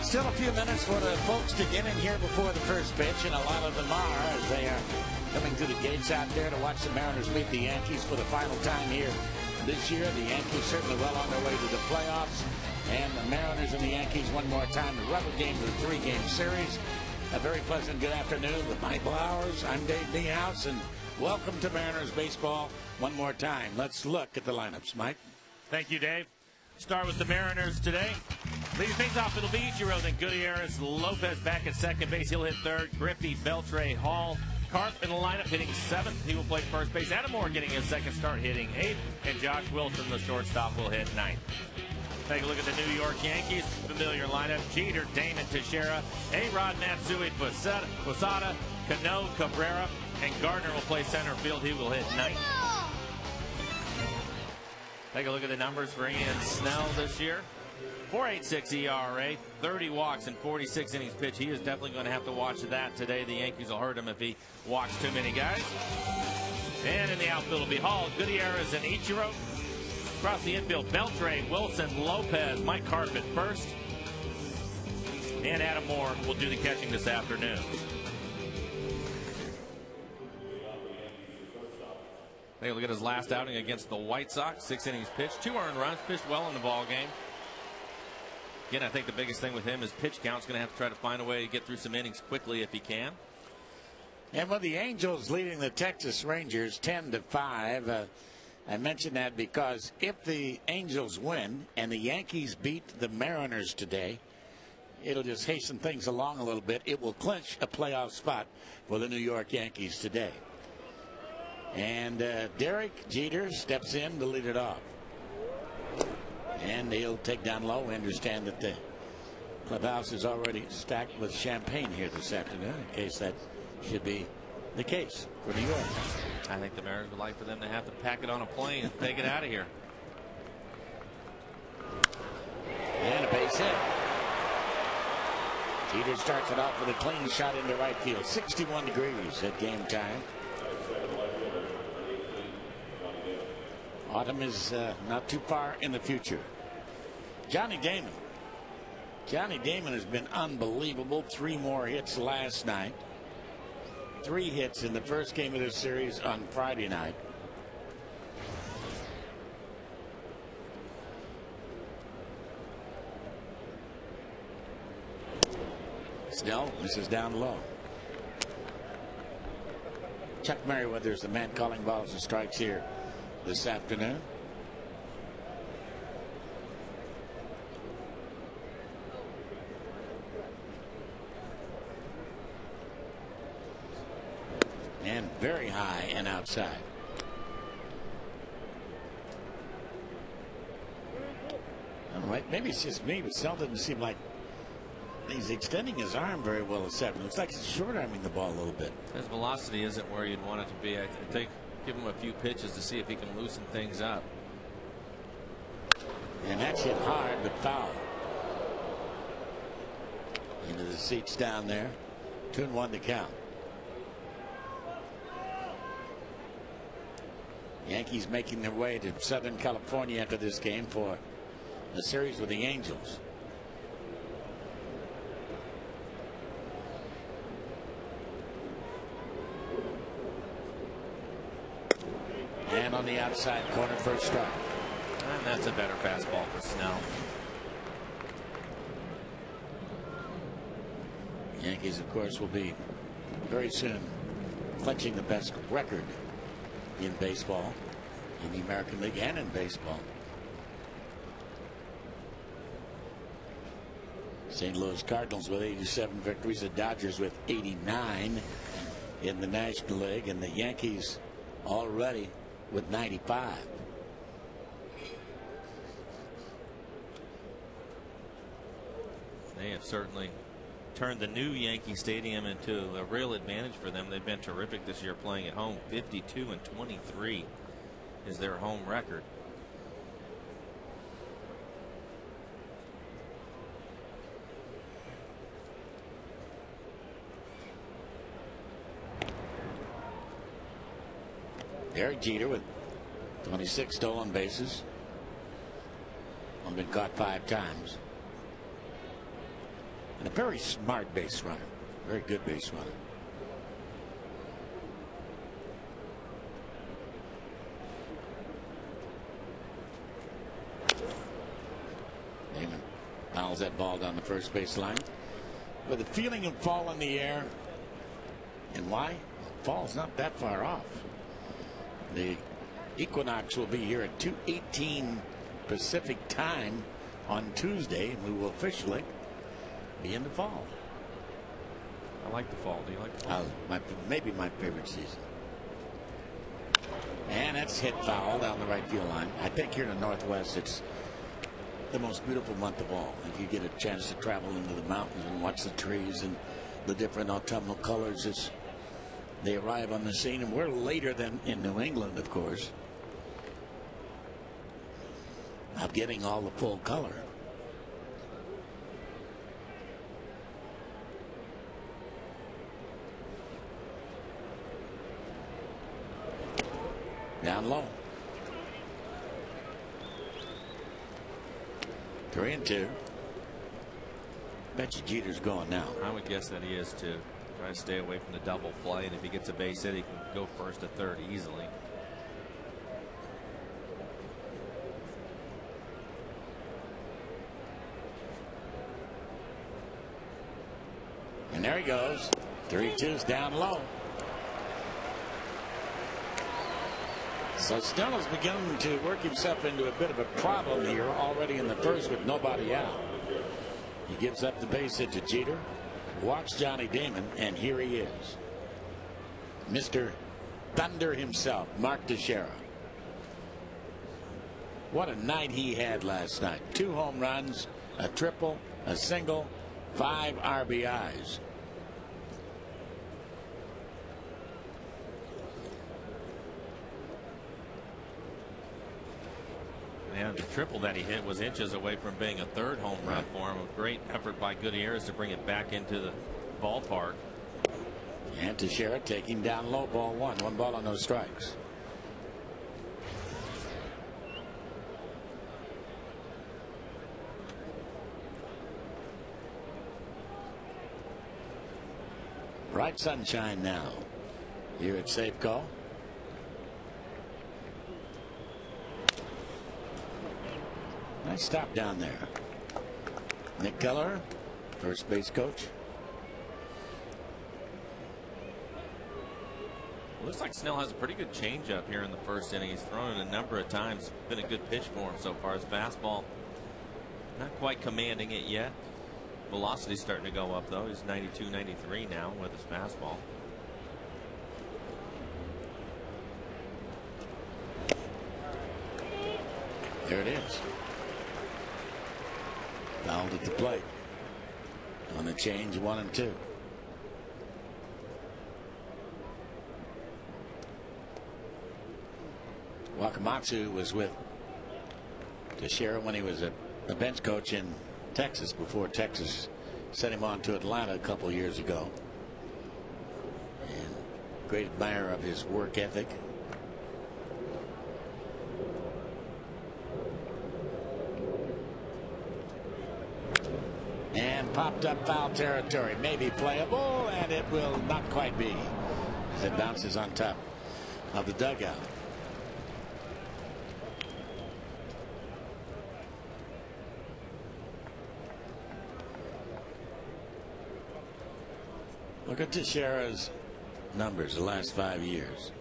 Still a few minutes for the folks to get in here before the first pitch, and a lot of them are as they are coming through the gates out there to watch the Mariners meet the Yankees for the final time here this year. The Yankees certainly well on their way to the playoffs, and the Mariners and the Yankees one more time. The rubber game of the three-game series. A very pleasant good afternoon with Mike Blowers. I'm Dave Niehaus, and welcome to Mariners baseball one more time. Let's look at the lineups, Mike. Thank you, Dave. Start with the Mariners today. Leading things off, it'll be Ichiro, then Gutierrez. Lopez back at second base. He'll hit third. Griffey, Beltre, Hall. Karp in the lineup hitting seventh. He will play first base. Adam Moore getting his second start hitting eighth. And Josh Wilson, the shortstop, will hit ninth. Take a look at the New York Yankees. Familiar lineup. Jeter, Damon, Teixeira, A-Rod, Matsui, Posada, Cano, Cabrera, and Gardner will play center field. He will hit ninth. Take a look at the numbers for Ian Snell this year. 4.86 ERA, 30 walks, and 46 innings pitched. He is definitely going to have to watch that today. The Yankees will hurt him if he walks too many guys. And in the outfield will be Hall, Gutierrez, and Ichiro. Across the infield, Beltre, Wilson, Lopez, Mike Karp at first. And Adam Moore will do the catching this afternoon. Take a look at his last outing against the White Sox. 6 innings pitched, 2 earned runs, pitched well in the ball game. Again, I think the biggest thing with him is pitch count's going to have to try to find a way to get through some innings quickly if he can. And with the Angels leading the Texas Rangers 10-5, I mention that because if the Angels win and the Yankees beat the Mariners today, it'll just hasten things along a little bit. It will clinch a playoff spot for the New York Yankees today. And Derek Jeter steps in to lead it off. And he'll take down low. We understand that the clubhouse is already stacked with champagne here this afternoon, in case that should be the case for New York. I think the Mariners would like for them to have to pack it on a plane and take it out of here. And a base hit. Jeter starts it off with a clean shot into right field. 61 degrees at game time. Autumn is not too far in the future. Johnny Damon. Johnny Damon has been unbelievable. 3 more hits last night. 3 hits in the first game of this series on Friday night. Snell, this is down low. Chuck Merriweather is the man calling balls and strikes here this afternoon. And very high and outside. I don't know, maybe it's just me, but Snell doesn't seem like he's extending his arm very well this afternoon. Looks like he's short arming the ball a little bit. His velocity isn't where you'd want it to be. I think give him a few pitches to see if he can loosen things up. And that's hit hard but foul. Into the seats down there. 2-1 to count. Yankees making their way to Southern California after this game for a series with the Angels. And on the outside corner, first strike. And that's a better fastball for Snell. Yankees, of course, will be very soon clinching the best record in baseball, in the American League and in baseball. St. Louis Cardinals with 87 victories, the Dodgers with 89 in the National League, and the Yankees already with 95. They have certainly turned the new Yankee Stadium into a real advantage for them. They've been terrific this year playing at home. 52-23 is their home record. Derek Jeter with 26 stolen bases. Only been caught 5 times. A very smart base runner. Very good base runner. Damon fouls that ball down the first base line with a feeling of fall in the air. And why? Fall's not that far off. The equinox will be here at 2:18 Pacific time on Tuesday, and we will officially be in the fall. I like the fall. Do you like the fall? Maybe my favorite season. And that's hit foul down the right field line. I think here in the Northwest, it's the most beautiful month of all. If you get a chance to travel into the mountains and watch the trees and the different autumnal colors as they arrive on the scene, and we're later than in New England, of course, of getting all the full color. Down low. 3-2. Bet you Jeter's going now. I would guess that he is too. Try to stay away from the double play, and if he gets a base hit, he can go first to third easily. And there he goes. 3-2's down low. So Snell's beginning to work himself into a bit of a problem here already in the first with nobody out. He gives up the base hit to Jeter, walks Johnny Damon, and here he is. Mr. Thunder himself, Mark Teixeira. What a night he had last night. 2 home runs, a triple, a single, 5 RBIs. And the triple that he hit was inches away from being a 3rd home run for him. A great effort by Gutierrez to bring it back into the ballpark. And Teixeira taking down low, ball 1. 1 ball on no strikes. Bright sunshine now here at Safeco. Nice stop down there. Nick Keller, first base coach. Looks like Snell has a pretty good changeup here in the first inning. He's thrown it a number of times. Been a good pitch for him so far. His fastball, not quite commanding it yet. Velocity's starting to go up though. He's 92, 93 now with his fastball. There it is. Fouled at the plate. On the change, 1 and 2. Wakamatsu was with Teixeira when he was a bench coach in Texas before Texas sent him on to Atlanta a couple years ago. And great admirer of his work ethic. And popped up foul territory, maybe playable, and it will not quite be as it bounces on top of the dugout. Look at Teixeira's numbers the last 5 years.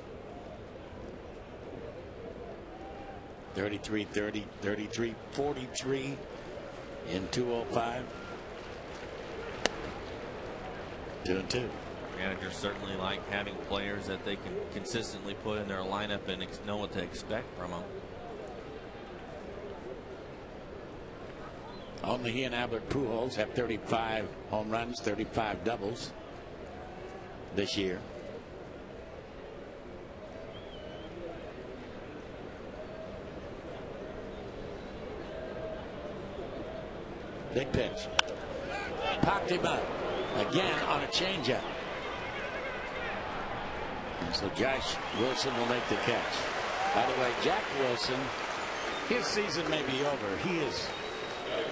33-30, 33-43 in 205. 2 and 2. Managers certainly like having players that they can consistently put in their lineup and know what to expect from them. Only he and Albert Pujols have 35 home runs, 35 doubles this year. Big pitch. Popped him up. Again on a changeup. And so Josh Wilson will make the catch. By the way, Jack Wilson, his season may be over. He is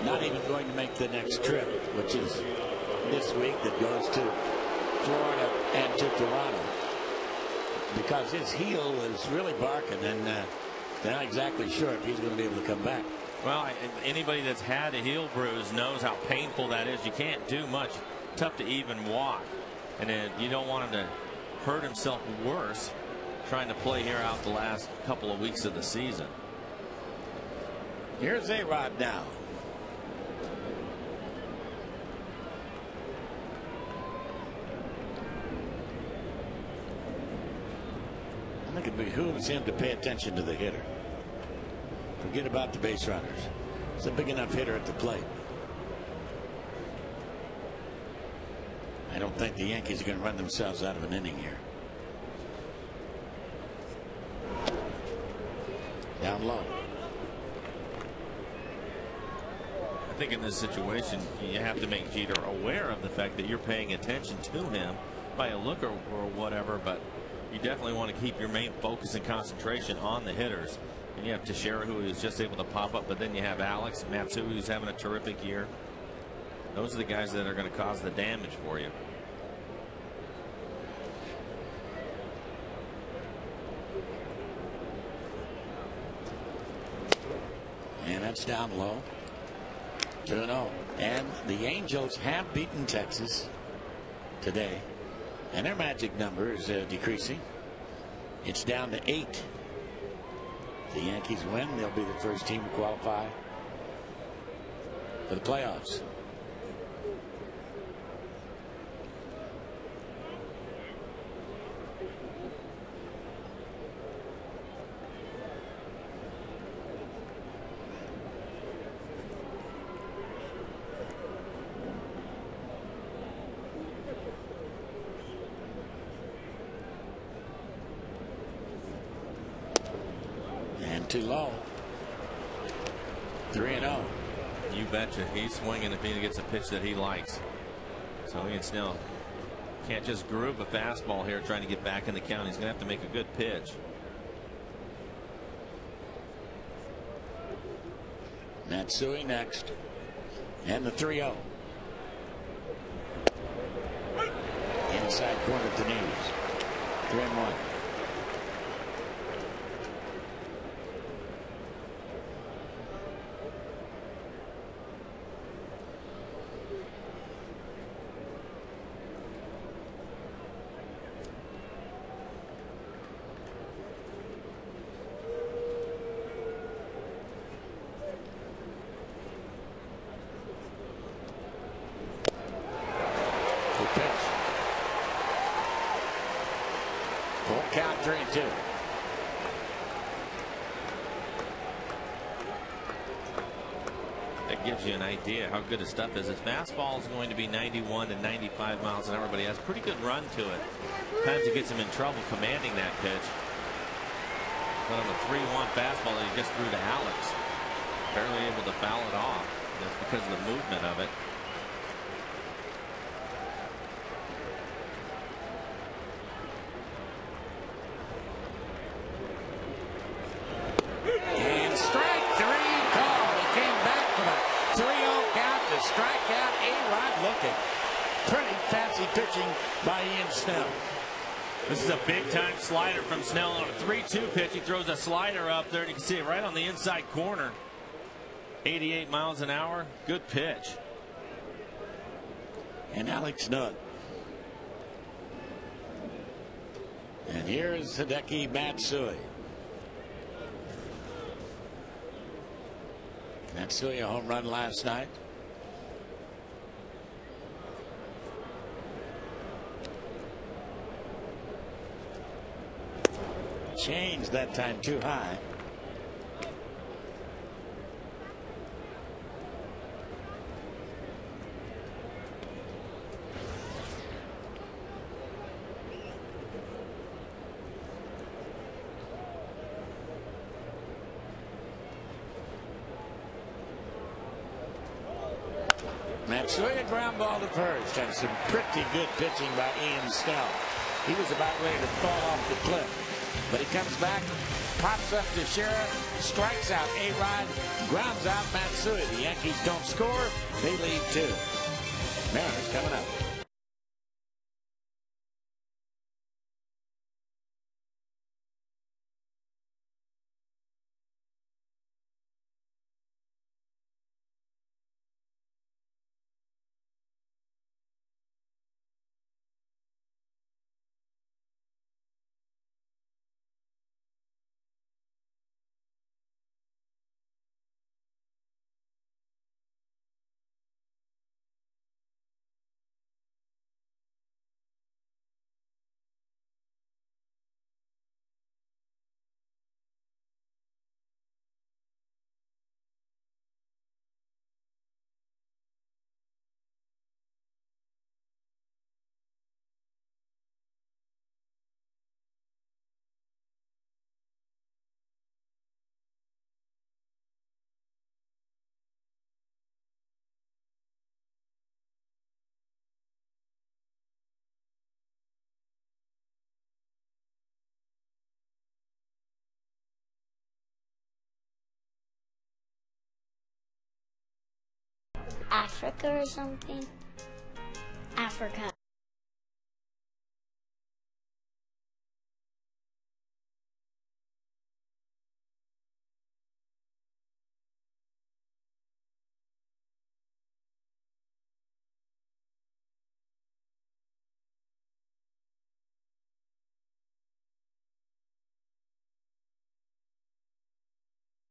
not even going to make the next trip, which is this week that goes to Florida and to Toronto, because his heel is really barking, and they're not exactly sure if he's going to be able to come back. Well, anybody that's had a heel bruise knows how painful that is. You can't do much. Tough to even walk, and then you don't want him to hurt himself worse trying to play here out the last couple of weeks of the season. Here's A-Rod now. I think it behooves him to pay attention to the hitter. Forget about the base runners. It's a big enough hitter at the plate. I don't think the Yankees are going to run themselves out of an inning here. Down low. I think in this situation you have to make Jeter aware of the fact that you're paying attention to him by a look or whatever, but you definitely want to keep your main focus and concentration on the hitters. And you have Teixeira, who is just able to pop up, but then you have Alex Matsui, who's having a terrific year. Those are the guys that are going to cause the damage for you. And that's down low. 2-0. And the Angels have beaten Texas today, and their magic number is decreasing. It's down to 8. If the Yankees win, they'll be the first team to qualify for the playoffs. Too low. 3-0. You betcha. He's swinging if he gets a pitch that he likes. So Ian Snell can't just groove a fastball here trying to get back in the count. He's going to have to make a good pitch. Matsui next. And the 3-0. Inside corner to Neves. 3-1. Full count, 3-2. That gives you an idea how good his stuff is. His fastball is going to be 91 to 95 miles an hour, but he has a pretty good run to it. Times it gets him in trouble commanding that pitch. But on the 3-1 fastball that he just threw to Alex, barely able to foul it off. That's because of the movement of it. Strikeout. A-Rod looking. Pretty fancy pitching by Ian Snell. This is a big time slider from Snell on a 3-2 pitch. He throws a slider up there, and you can see it right on the inside corner. 88 miles an hour. Good pitch. And Alex Nutt. And here's Hideki Matsui. Matsui a home run last night. Changed that time too high. Matsui a ground ball to first, and some pretty good pitching by Ian Snell. He was about ready to fall off the cliff. But he comes back, pops up to Teixeira, strikes out A-Rod, grounds out Matsui. The Yankees don't score. They lead 2. Mariners coming up. Africa or something. Africa.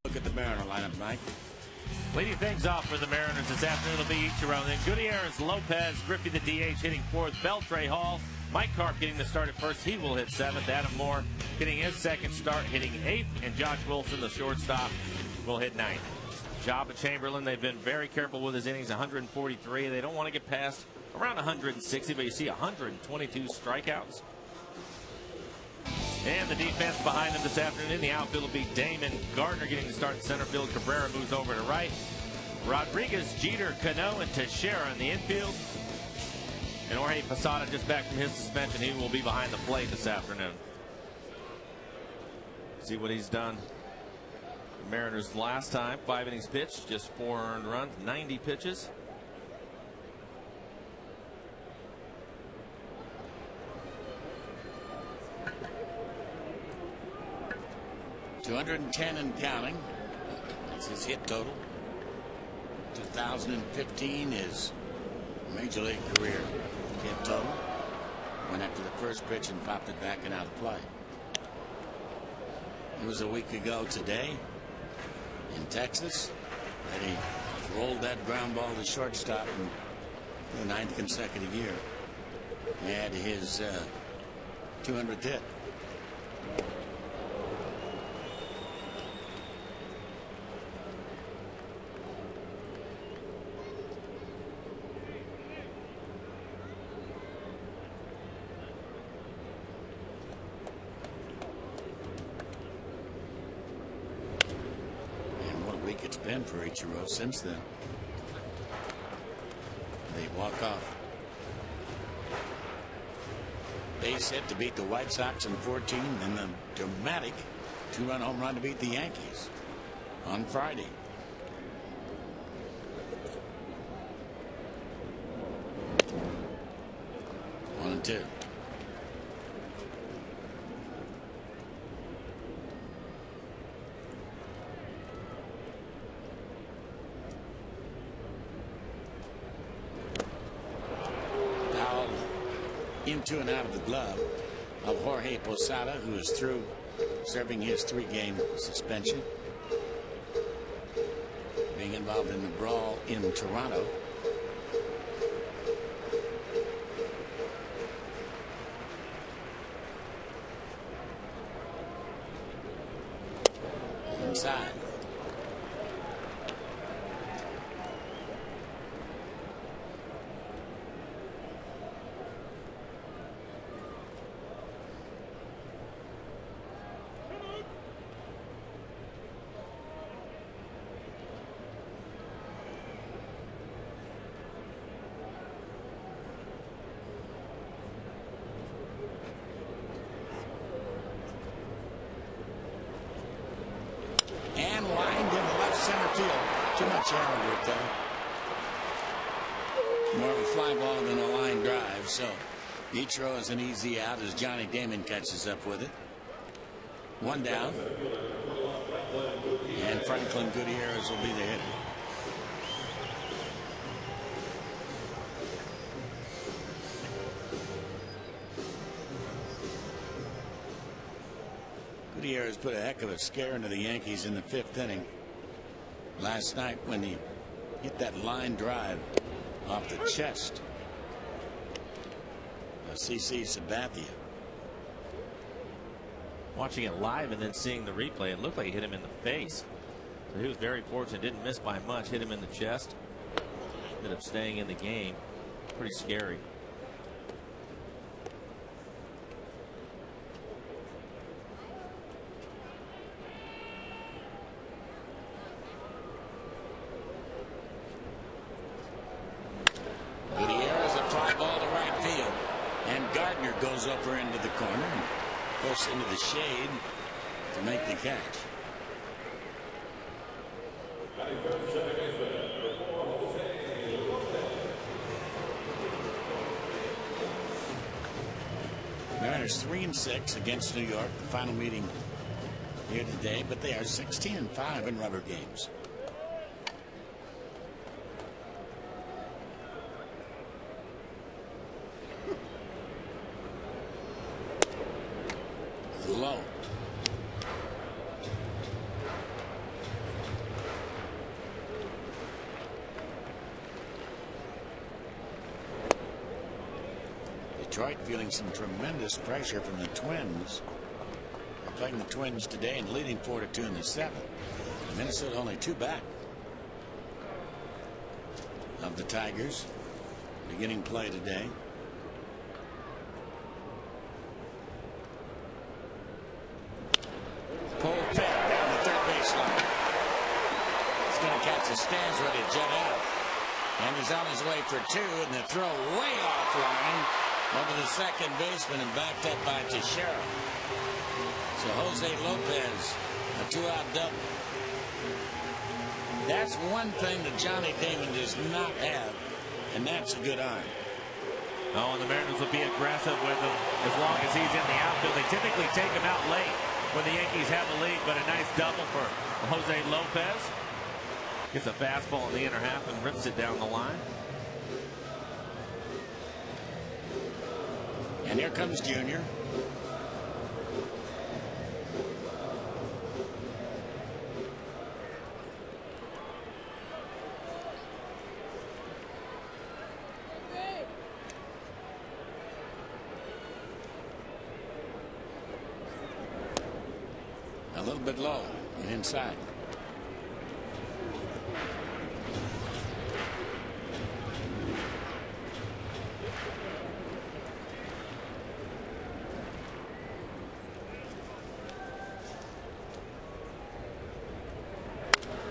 Look at the Mariner lineup, Mike. Leading things off for the Mariners this afternoon will be Ichiro. Then Gutierrez, Lopez, Griffey the DH hitting fourth, Beltre, Hall. Mike Carp getting the start at first. He will hit seventh. Adam Moore getting his second start, hitting eighth. And Josh Wilson, the shortstop, will hit ninth. Jabba Chamberlain, they've been very careful with his innings, 143. They don't want to get past around 160, but you see 122 strikeouts. And the defense behind them this afternoon in the outfield will be Damon Gardner getting the start in center field. Cabrera moves over to right. Rodriguez, Jeter, Cano, and Teixeira in the infield. And Jorge Posada just back from his suspension. He will be behind the plate this afternoon. See what he's done. The Mariners last time, 5 innings pitched, just 4 earned runs, 90 pitches. .210 and counting. That's his hit total. 2015 is Major League career hit total. Went after the first pitch and popped it back and out of play. It was a week ago today in Texas that he rolled that ground ball to shortstop in the 9th consecutive year. He had his 200th hit. It's been for Ichiro since then. They walk off base hit to beat the White Sox in 14, and the dramatic 2-run home run to beat the Yankees on Friday. One and two. Into and out of the glove of Jorge Posada, who is through serving his 3-game suspension, being involved in the brawl in Toronto. Inside. And lined into left center field. Too much error work there. More of a fly ball than a line drive. So Ichiro is an easy out as Johnny Damon catches up with it. One down. And Franklin Gutierrez will be the hitter. Gutierrez put a heck of a scare into the Yankees in the 5th inning last night when he hit that line drive off the chest of CC Sabathia. Watching it live and then seeing the replay, it looked like he hit him in the face. So he was very fortunate, didn't miss by much, hit him in the chest. Ended up staying in the game. Pretty scary. Gutierrez, a fly ball to right field, and Gardner goes over into the corner and goes into the shade to make the catch. Mariners 3-6 against New York, the final meeting here today, but they are 16-5 in rubber games. Low. Detroit feeling some tremendous pressure from the Twins. They're playing the Twins today and leading 4-2 in the 7th. Minnesota only 2 back of the Tigers. Beginning play today. Pull pick down the third baseline. He's going to catch the stands ready to jet out. And he's on his way for 2, and the throw way offline over the second baseman and backed up by Teixeira. So Jose Lopez, a 2-out double. That's one thing that Johnny Damon does not have, and that's a good arm. Oh, and the Mariners will be aggressive with him as long as he's in the outfield. They typically take him out late when the Yankees have the lead, but a nice double for Jose Lopez. Gets a fastball in the inner half and rips it down the line. And here comes Junior. A little bit low and inside.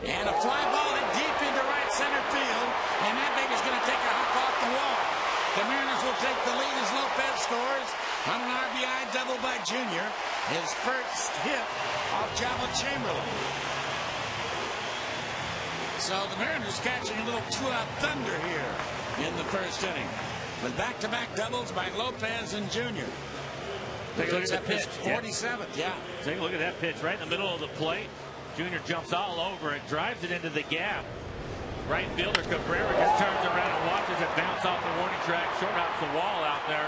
And a fly ball hit deep into right center field, and that baby's going to take a hop off the wall. The Mariners will take the lead as Lopez scores on an RBI double by Junior. His first hit off Java Chamberlain. So the Mariners catching a little 2-out thunder here in the first inning with back-to-back doubles by Lopez and Junior. Take a look at that pitch. 47th, yeah. Take a look at that pitch right in the middle of the plate. Junior jumps all over it, drives it into the gap. Right fielder Cabrera just turns around and watches it bounce off the warning track, short off the wall out there.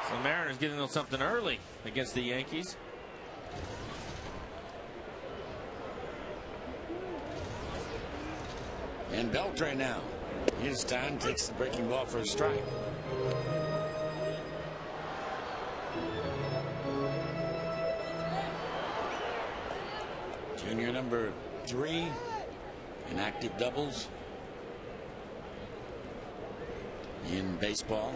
So the Mariners getting a little something early against the Yankees. And Beltre now. His time takes the breaking ball for a strike. Junior number 3 in active doubles in baseball.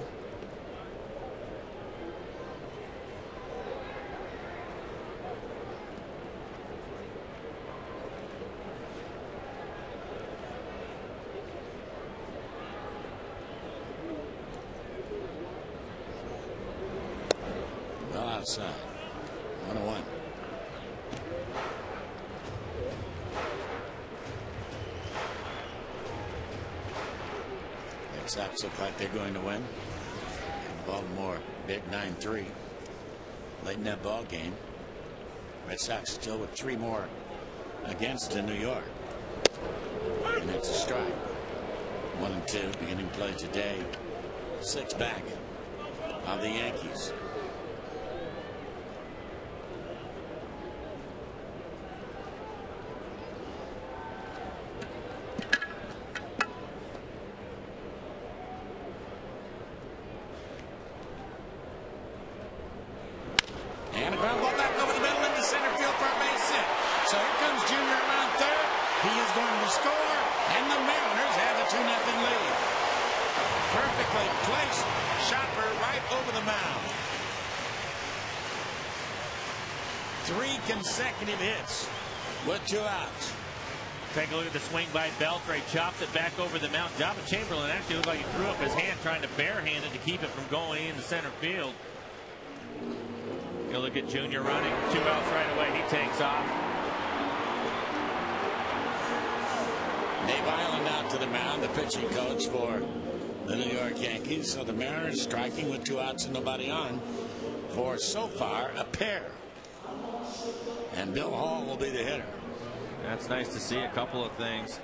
Well outside. 1-1. Red Sox look like they're going to win. Baltimore big 9-3 late in that ball game. Red Sox still with 3 more against in New York. And it's a strike. 1-2 beginning play today. 6 back of the Yankees. And a ground ball back over the middle into center field for a base hit. So here comes Junior around third. He is going to score, and the Mariners have a 2-0 lead. Perfectly placed chopper right over the mound. 3 consecutive hits with 2 outs. Take a look at the swing by Beltre. Chops it back over the mound. Java Chamberlain actually looked like he threw up his hand trying to barehand it to keep it from going into center field. You look at Junior running. 2 outs right away. He takes off. Dave Island out to the mound, the pitching coach for the New York Yankees. So the Mariners striking with 2 outs and nobody on. for, so far, a pair. And Bill Hall will be the hitter. That's nice to see. A couple of things.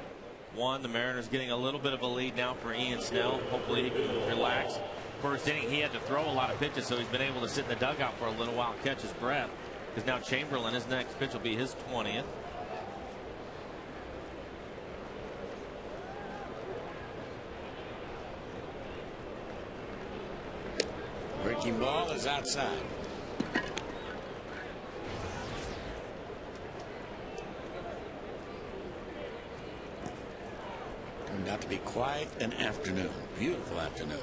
One, the Mariners getting a little bit of a lead now for Ian Snell. Hopefully he can relax. First inning, he had to throw a lot of pitches, so he's been able to sit in the dugout for a little while, catch his breath. Because now Chamberlain, his next pitch will be his 20th. Breaking ball is outside. Turned out to be quite an afternoon. Beautiful afternoon.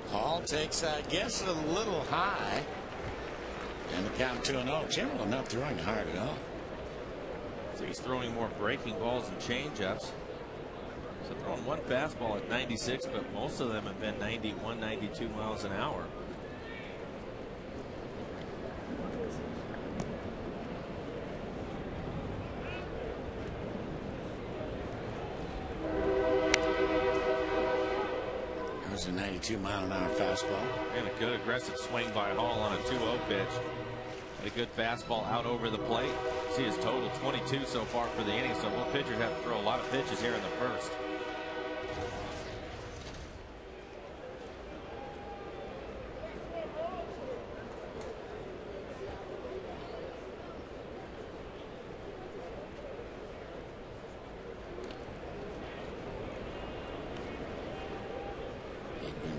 Hall takes, I guess, a little high. And the count 2-0. Chamberlain not throwing hard at all. So he's throwing more breaking balls and changeups. So throwing one fastball at 96, but most of them have been 91, 92 miles an hour. There's a 92-mile-an-hour fastball. And a good aggressive swing by Hall on a 2-0 pitch. And a good fastball out over the plate. See his total 22 so far for the inning, so both pitchers have to throw a lot of pitches here in the first.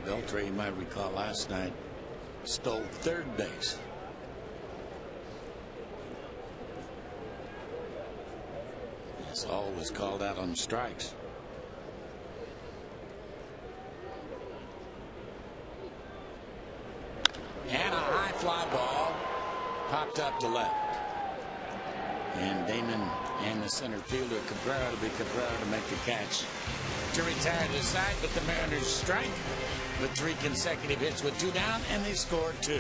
Beltre, you might recall last night, stole third base. As Hall was called out on strikes. And a high fly ball popped up to left. And Damon and the center fielder Cabrera to make the catch to retire the side, but the Mariners strike with 3 consecutive hits with 2 down, and they scored 2.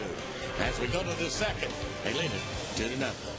As we go to the second, they lead it 2-0.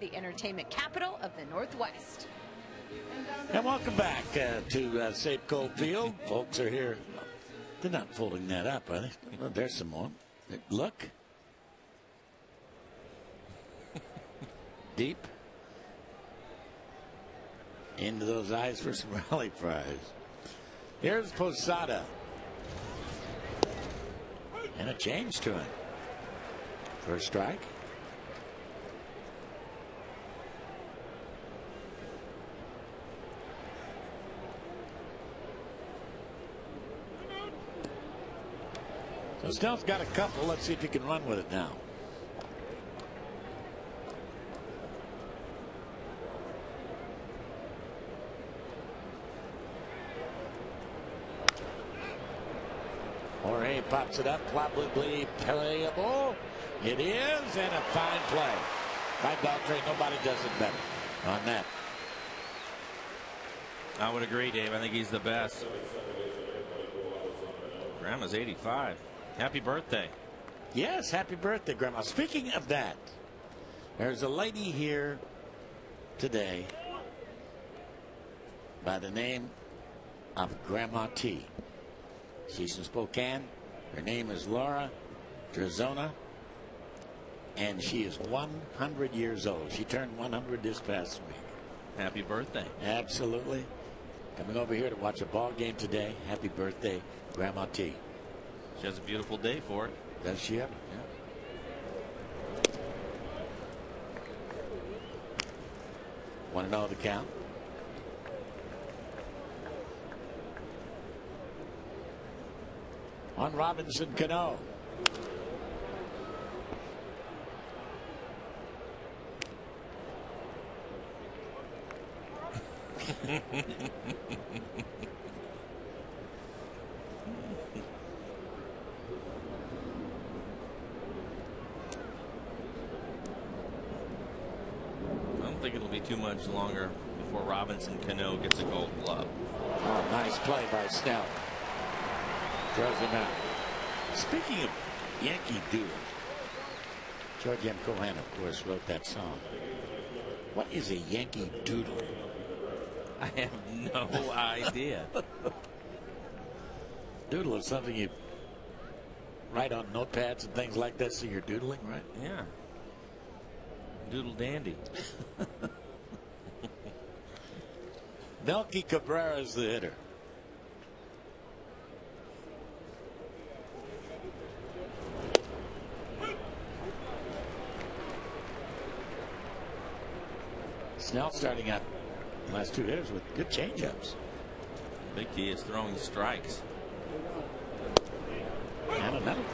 The entertainment capital of the Northwest. And welcome back to Safeco Field. Folks are here. They're not folding that up, are they? Well, there's some more. Look. Deep. Into those eyes for some rally fries. Here's Posada. And a change to it. First strike. So Snell's got a couple. Let's see if he can run with it now. Jorge pops it up, probably playable. It is, and a fine play by Beltre. Nobody does it better on that. I would agree, Dave. I think he's the best. Grandma's 85. Happy birthday. Yes, happy birthday, Grandma. Speaking of that, there's a lady here today by the name of Grandma T. She's in Spokane. Her name is Laura Drazona, and she is 100 years old. She turned 100 this past week. Happy birthday. Absolutely. Coming over here to watch a ball game today. Happy birthday, Grandma T. She has a beautiful day for it. Does she ever? Yeah. 1-0 the count. On Robinson Cano. I don't think it'll be too much longer before Robinson Cano gets a gold glove. Oh, nice play by Snell. Throws him out. Speaking of Yankee Doodle, George M. Cohan, of course, wrote that song. What is a Yankee Doodle? I have no idea. Doodle is something you write on notepads and things like that, so you're doodling, right? Yeah. Doodle dandy. Melky Cabrera is the hitter. Snell starting out the last two hitters with good changeups. Big key is throwing strikes. And another.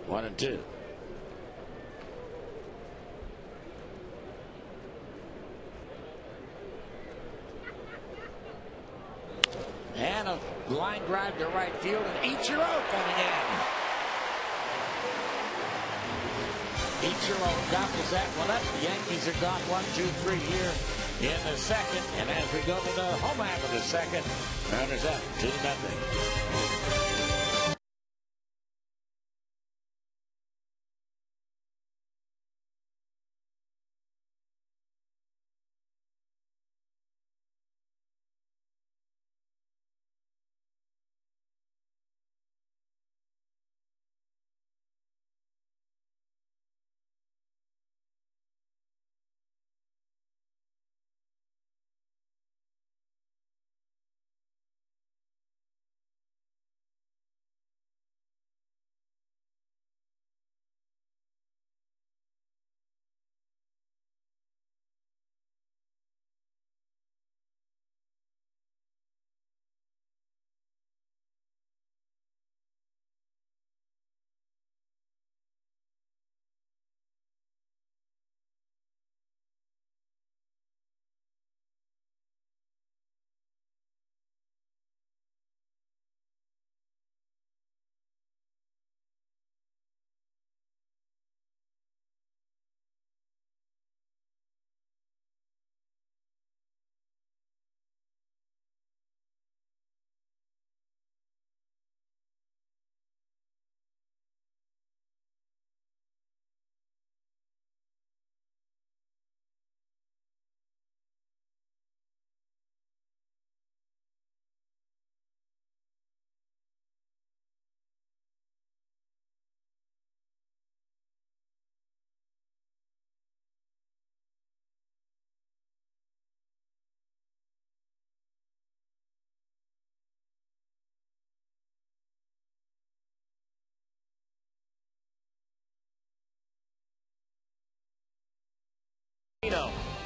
One and two. And a line drive to right field, and Ichiro coming in. Ichiro gobbles that one up. The Yankees are gone 1-2-3 here in the second. And as we go to the home half of the second, Mariners up 2-0.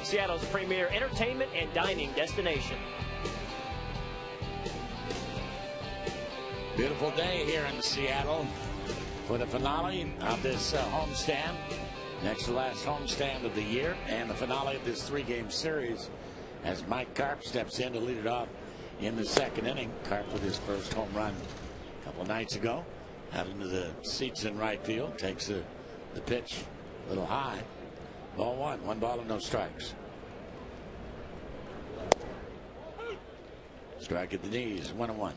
Seattle's premier entertainment and dining destination. Beautiful day here in Seattle for the finale of this homestand. Next to last homestand of the year and the finale of this 3-game series as Mike Karp steps in to lead it off in the second inning. Karp with his first home run a couple nights ago out into the seats in right field. Takes the pitch a little high. Ball one. 1 ball and no strikes. Strike at the knees. 1-1.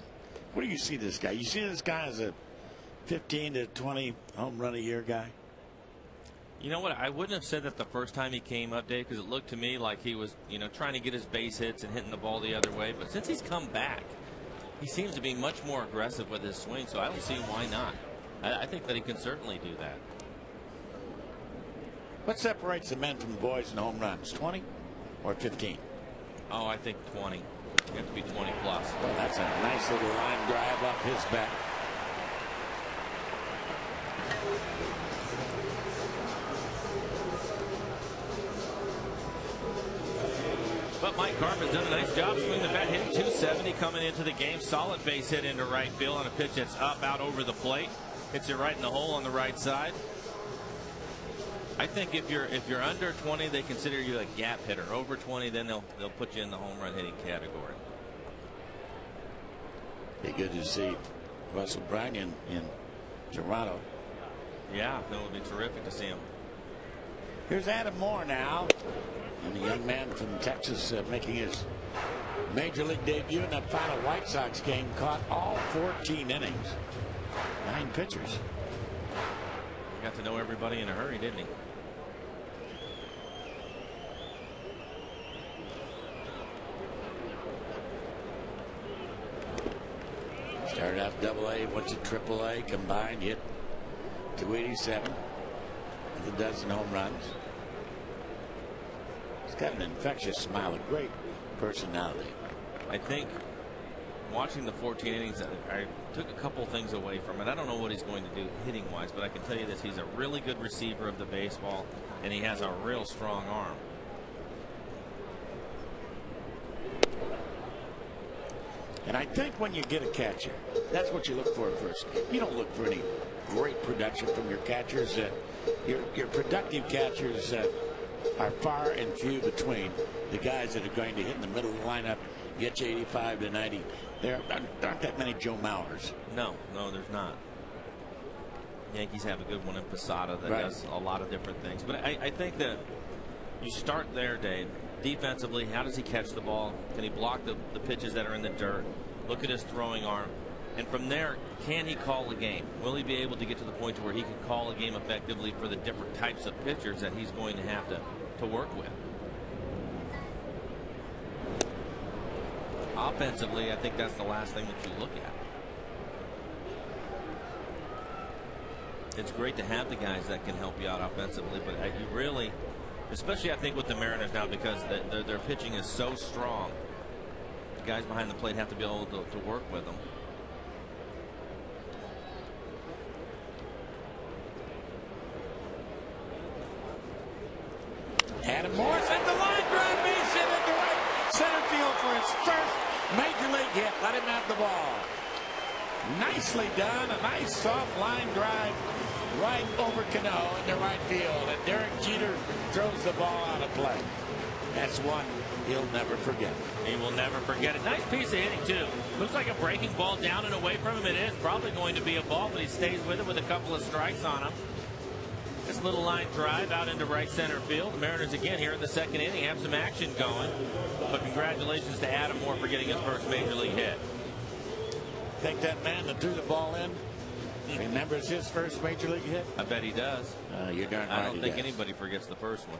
What do you see this guy? You see this guy as a 15 to 20 home run a year guy? You know what? I wouldn't have said that the first time he came up, Dave, because it looked to me like he was, trying to get his base hits and hitting the ball the other way. But since he's come back, he seems to be much more aggressive with his swing. So I don't see why not. I think that he can certainly do that. What separates the men from the boys in home runs? 20 or 15? Oh, I think 20. You have to be 20 plus. Well, that's a nice little line drive up his back. But Mike Karp has done a nice job swinging the bat, hitting 270 coming into the game. Solid base hit into right field on a pitch that's up out over the plate. Hits it right in the hole on the right side. I think if you're under 20, they consider you a gap hitter. Over 20, then they'll put you in the home run hitting category. Be good to see Russell Bryan in Toronto. Yeah, that would be terrific to see him. Here's Adam Moore now, and the young man from Texas making his major league debut in that final White Sox game. Caught all 14 innings, 9 pitchers. Got to know everybody in a hurry, didn't he? Started out AA, went to AAA, combined, hit 287 with a dozen home runs. He's got an infectious smile, a great personality. I think watching the 14 innings, I took a couple things away from it. I don't know what he's going to do hitting wise, but I can tell you this: he's a really good receiver of the baseball, and he has a real strong arm. And I think when you get a catcher, that's what you look for first. You don't look for any great production from your catchers. Your productive catchers are far and few between. The guys that are going to hit in the middle of the lineup, get you 85 to 90. There aren't that many Joe Mauers. No, there's not. Yankees have a good one in Posada that does a lot of different things. But I think that you start there, Dave. Defensively, how does he catch the ball? Can he block the pitches that are in the dirt? Look at his throwing arm. And from there, can he call a game? Will he be able to get to the point to where he can call a game effectively for the different types of pitchers that he's going to have to work with? Offensively, I think that's the last thing that you look at. It's great to have the guys that can help you out offensively, but you really, especially I think with the Mariners now, because their pitching is so strong, the guys behind the plate have to be able to work with them. Adam Moore sent the line drive base hit into right center field for his first major league hit. Let him have the ball. Nicely done. A nice soft line drive right over Cano into right field. And Derek Jeter throws the ball out of play. That's one he'll never forget. He will never forget it. Nice piece of hitting, too. Looks like a breaking ball down and away from him. It is probably going to be a ball, but he stays with it with a couple of strikes on him. This little line drive out into right center field. The Mariners again here in the second inning have some action going. But congratulations to Adam Moore for getting his first major league hit. Think that man that threw the ball in remembers his first major league hit? I bet he does. You're darn right. I don't think anybody forgets the first one.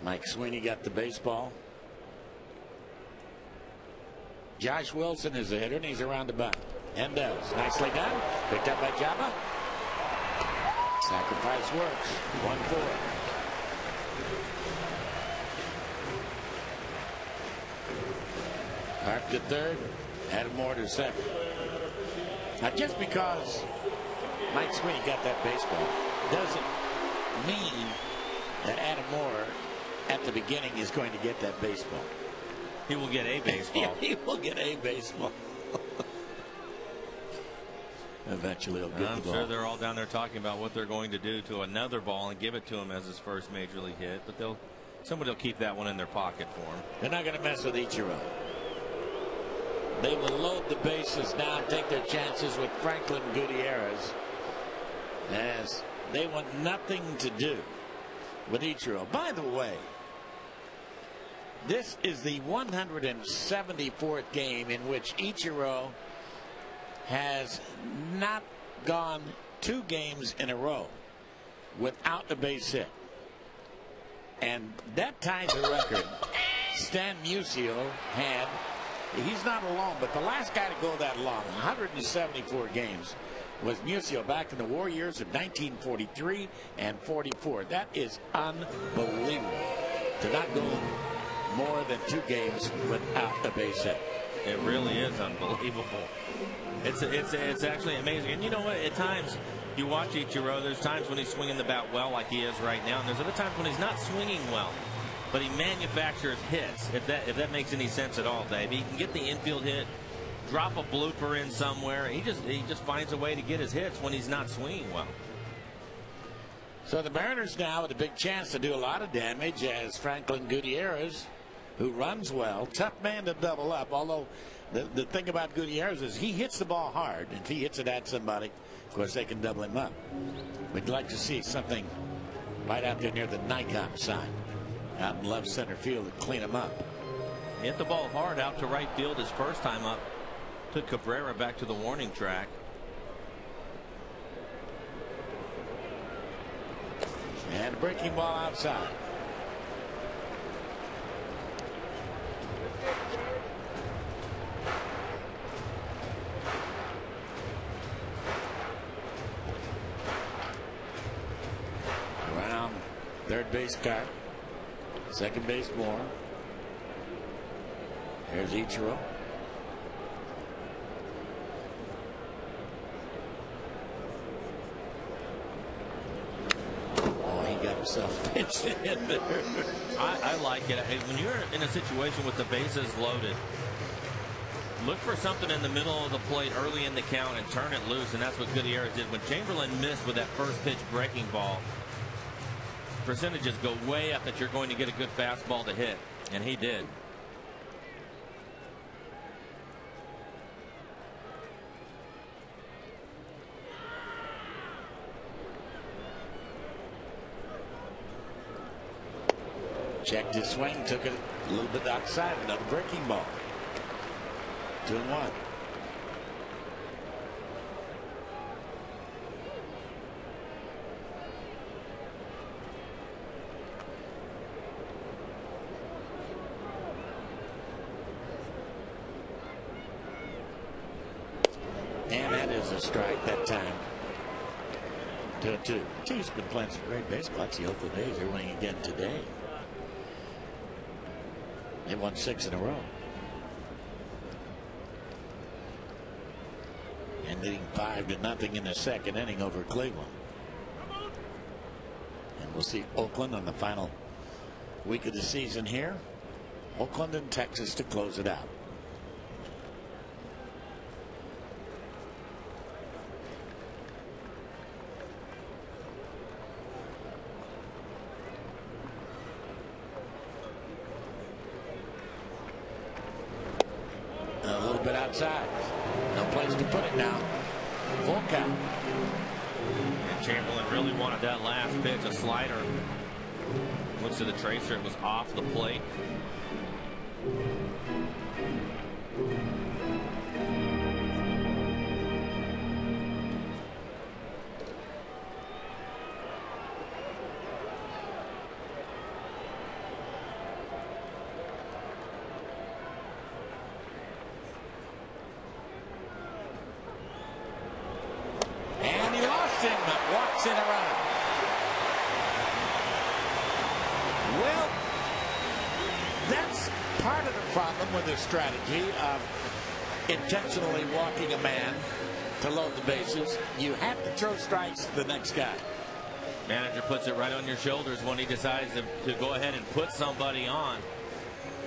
Mike Sweeney got the baseball. Josh Wilson is the hitter, and he's around the bunt. And does. Nicely done. Picked up by Jabba. Sacrifice works. 1-4. Karp to third. Adam Moore to second. Now, just because Mike Sweeney got that baseball. Doesn't mean that Adam Moore at the beginning is going to get that baseball. He will get a baseball. He will get a baseball. Eventually he'll get the ball. I'm sure they're all down there talking about what they're going to do to another ball and give it to him as his first major league hit. But somebody will keep that one in their pocket for him. They're not going to mess with Ichiro. They will load the bases now and take their chances with Franklin Gutierrez, as they want nothing to do with Ichiro. By the way, this is the 174th game in which Ichiro has not gone 2 games in a row without a base hit. And that ties the record Stan Musial had. He's not alone, but the last guy to go that long, 174 games, was Musial back in the war years of 1943 and 44. That is unbelievable, to not go more than 2 games without a base hit. It really is unbelievable. It's actually amazing. And you know what? At times you watch Ichiro. There's times when he's swinging the bat well, like he is right now, and there's other times when he's not swinging well, but he manufactures hits. If that makes any sense at all, Dave. He can get the infield hit, drop a blooper in somewhere. He just finds a way to get his hits when he's not swinging well. So the Mariners now with a big chance to do a lot of damage, as Franklin Gutierrez, who runs well, tough man to double up. Although the thing about Gutierrez is he hits the ball hard. If he hits it at somebody, of course, they can double him up. We'd like to see something right out there near the Nikon sign, out in left center field, to clean him up. He hit the ball hard out to right field his first time up. Took Cabrera back to the warning track. And a breaking ball outside. Around third base, Carp. Second base, Moore. There's Ichiro. Himself pitched in there. I like it. When you're in a situation with the bases loaded, look for something in the middle of the plate early in the count and turn it loose, and that's what Gutierrez did. When Chamberlain missed with that first pitch breaking ball, percentages go way up that you're going to get a good fastball to hit, and he did. Checked his swing, took it a little bit outside, another breaking ball. 2-1. And that is a strike that time. 2-2. He's been playing some great baseball. That's the Oakland A's. They're winning again today. They won 6 in a row. And leading 5-0 in the second inning over Cleveland. And we'll see Oakland on the final week of the season here. Oakland and Texas to close it out. Outside. No place to put it now. Full count. And Chamberlain really wanted that last pitch, a slider. Looks to the tracer, it was off the plate. Walks in a runner. Well, that's part of the problem with the strategy of intentionally walking a man to load the bases. You have to throw strikes to the next guy. Manager puts it right on your shoulders when he decides to go ahead and put somebody on.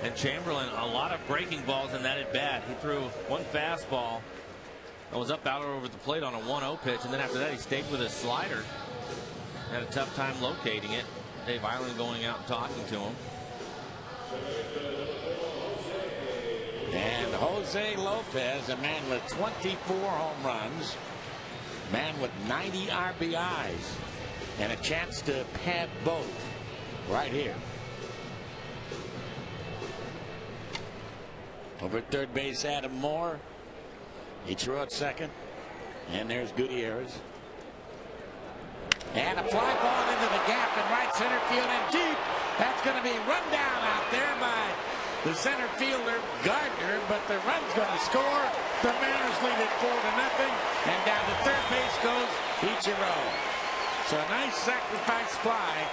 And Chamberlain, a lot of breaking balls in that at bat. He threw one fastball that was up out over the plate on a 1-0 pitch, and then after that he stayed with his slider. Had a tough time locating it. Dave Island going out and talking to him. And Jose Lopez, a man with 24 home runs, man with 90 RBIs, and a chance to pad both right here. Over at third base, Adam Moore. He threw out second. And there's Gutierrez. And a fly ball into the gap in right center field and deep. That's going to be run down out there by the center fielder, Gardner, but the run's going to score. The Mariners lead it 4-0. And down to third base goes Ichiro. So a nice sacrifice fly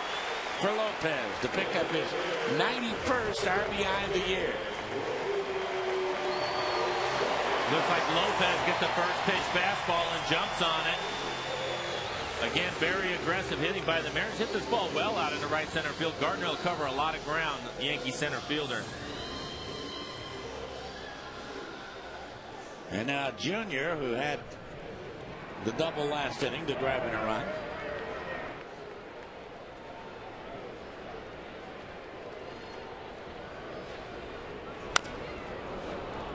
for Lopez to pick up his 91st RBI of the year. Looks like Lopez gets the first pitch fastball and jumps on it. Again, very aggressive hitting by the Mariners. Hit this ball well out into right center field. Gardner will cover a lot of ground, Yankee center fielder. And now Junior, who had the double last inning to drive in a run.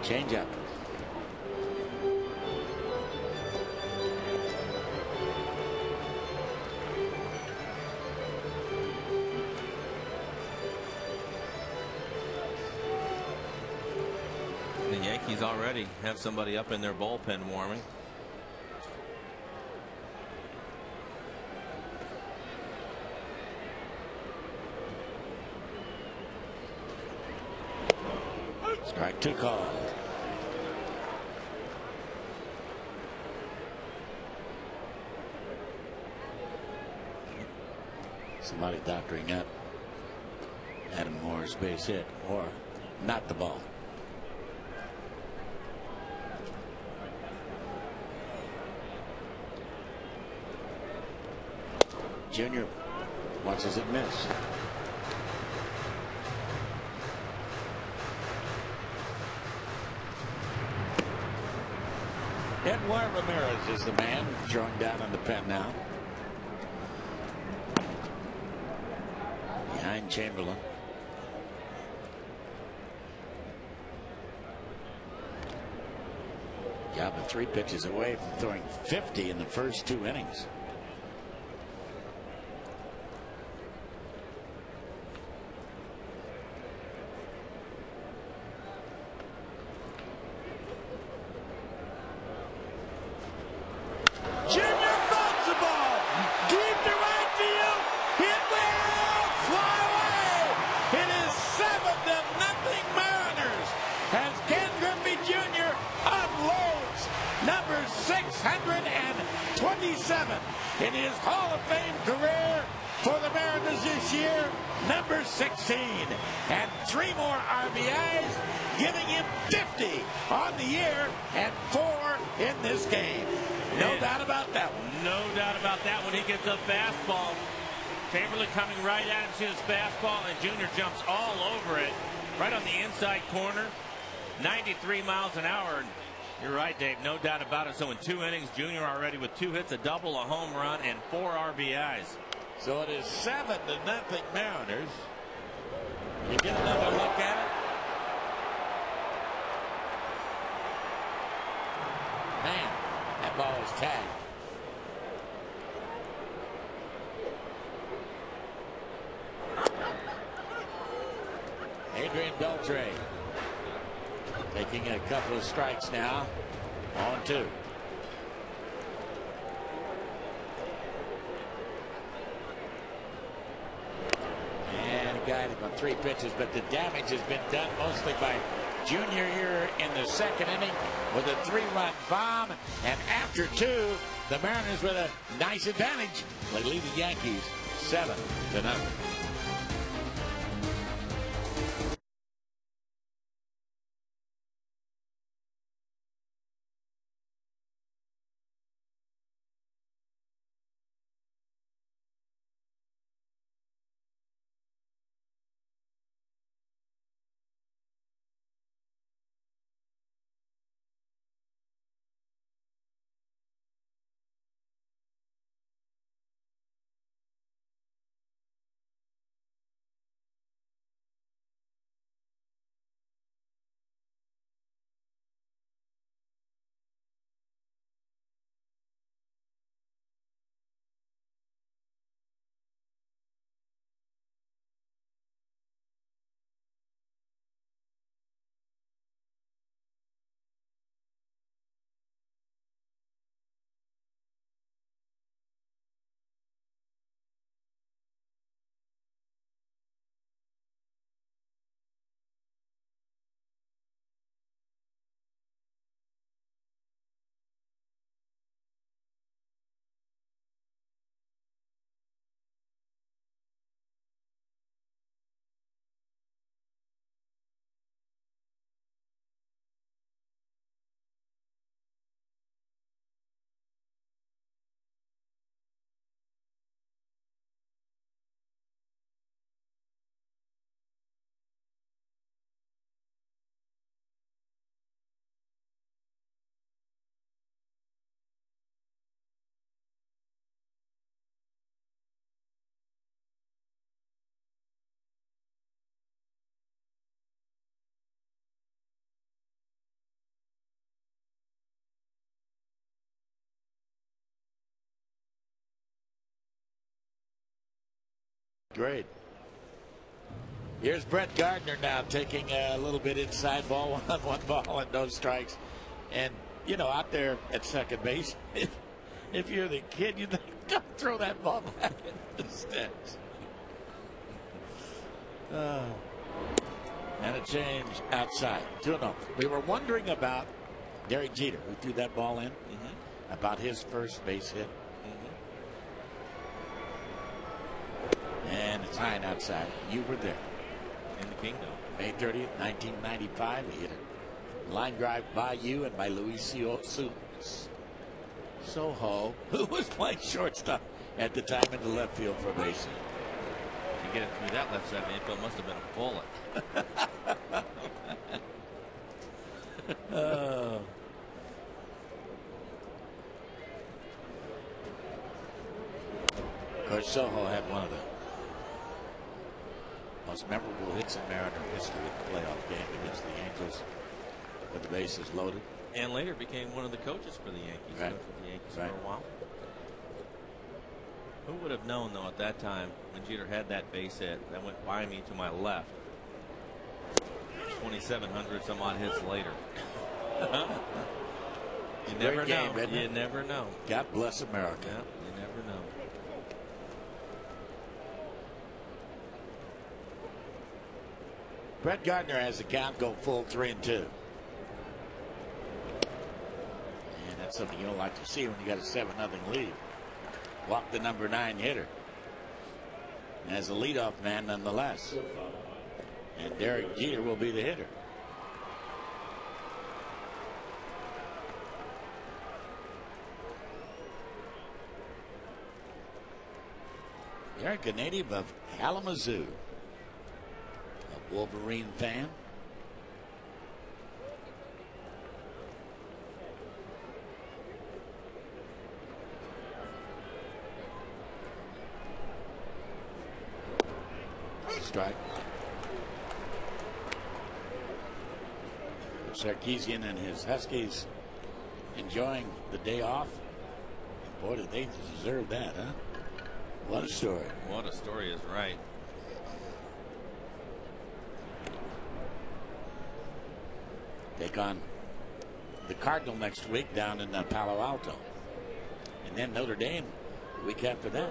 Change up. The Yankees already have somebody up in their bullpen warming. Strike two called. Somebody doctoring up Adam Moore's base hit, or not the ball. Junior watches it miss. Edward Ramirez is the man throwing down on the pen now. Behind Chamberlain. Gaba 3 pitches away from throwing 50 in the first 2 innings. Number 627 in his Hall of Fame career for the Mariners this year. Number 16. And 3 more RBIs, giving him 50 on the year and 4 in this game. No doubt about that one. No doubt about that one. He gets a fastball. Chamberlain coming right at him, sees his fastball, and Junior jumps all over it. Right on the inside corner. 93 miles an hour. You're right, Dave. No doubt about it. So in 2 innings, Junior already with 2 hits, a double, a home run, and 4 RBIs. So it is 7-0 Mariners. You get another look at it. Man, that ball was tagged. Adrian Beltre taking a couple of strikes now. On 2. And a guy on 3 pitches, but the damage has been done mostly by Junior here in the 2nd inning with a 3-run bomb. And after 2, the Mariners with a nice advantage. They lead the Yankees 7-0. Great. Here's Brett Gardner now taking a little bit inside ball, 1-1 ball and no strikes. And, you know, out there at second base, if you're the kid, you think, don't throw that ball back in the stands. And a change outside. 2-0. We were wondering about Derek Jeter, who threw that ball in, about his first base hit. And it's high and outside. You were there. In the kingdom. May 30th, 1995. He hit a line drive by you and by Luis Soho, who was playing shortstop at the time in the left field formation. To get it through that left side infield must have been a bullet. Oh. Of course, Soho had one of the most memorable hits in Mariner history in the playoff game against the Angels with the bases loaded. And later became one of the coaches for the Yankees. Right. Coached with the Yankees Right. for a while. Who would have known, though, at that time when Jeter had that base hit that went by me to my left? 2,700 some odd hits later. You never know. You never know. God bless America. Yeah, you never know. Brett Gardner has the count go full 3-2. And that's something you don't like to see when you got a 7-0 lead. Walk the number 9 hitter. As a leadoff man nonetheless. And Derek Jeter will be the hitter. Derek, a native of Kalamazoo. A Wolverine fan. Strike. Sarkisian and his Huskies enjoying the day off. Boy, did they deserve that, huh? What a story. What a story is right. Take on the Cardinal next week down in Palo Alto. And then Notre Dame the week after that.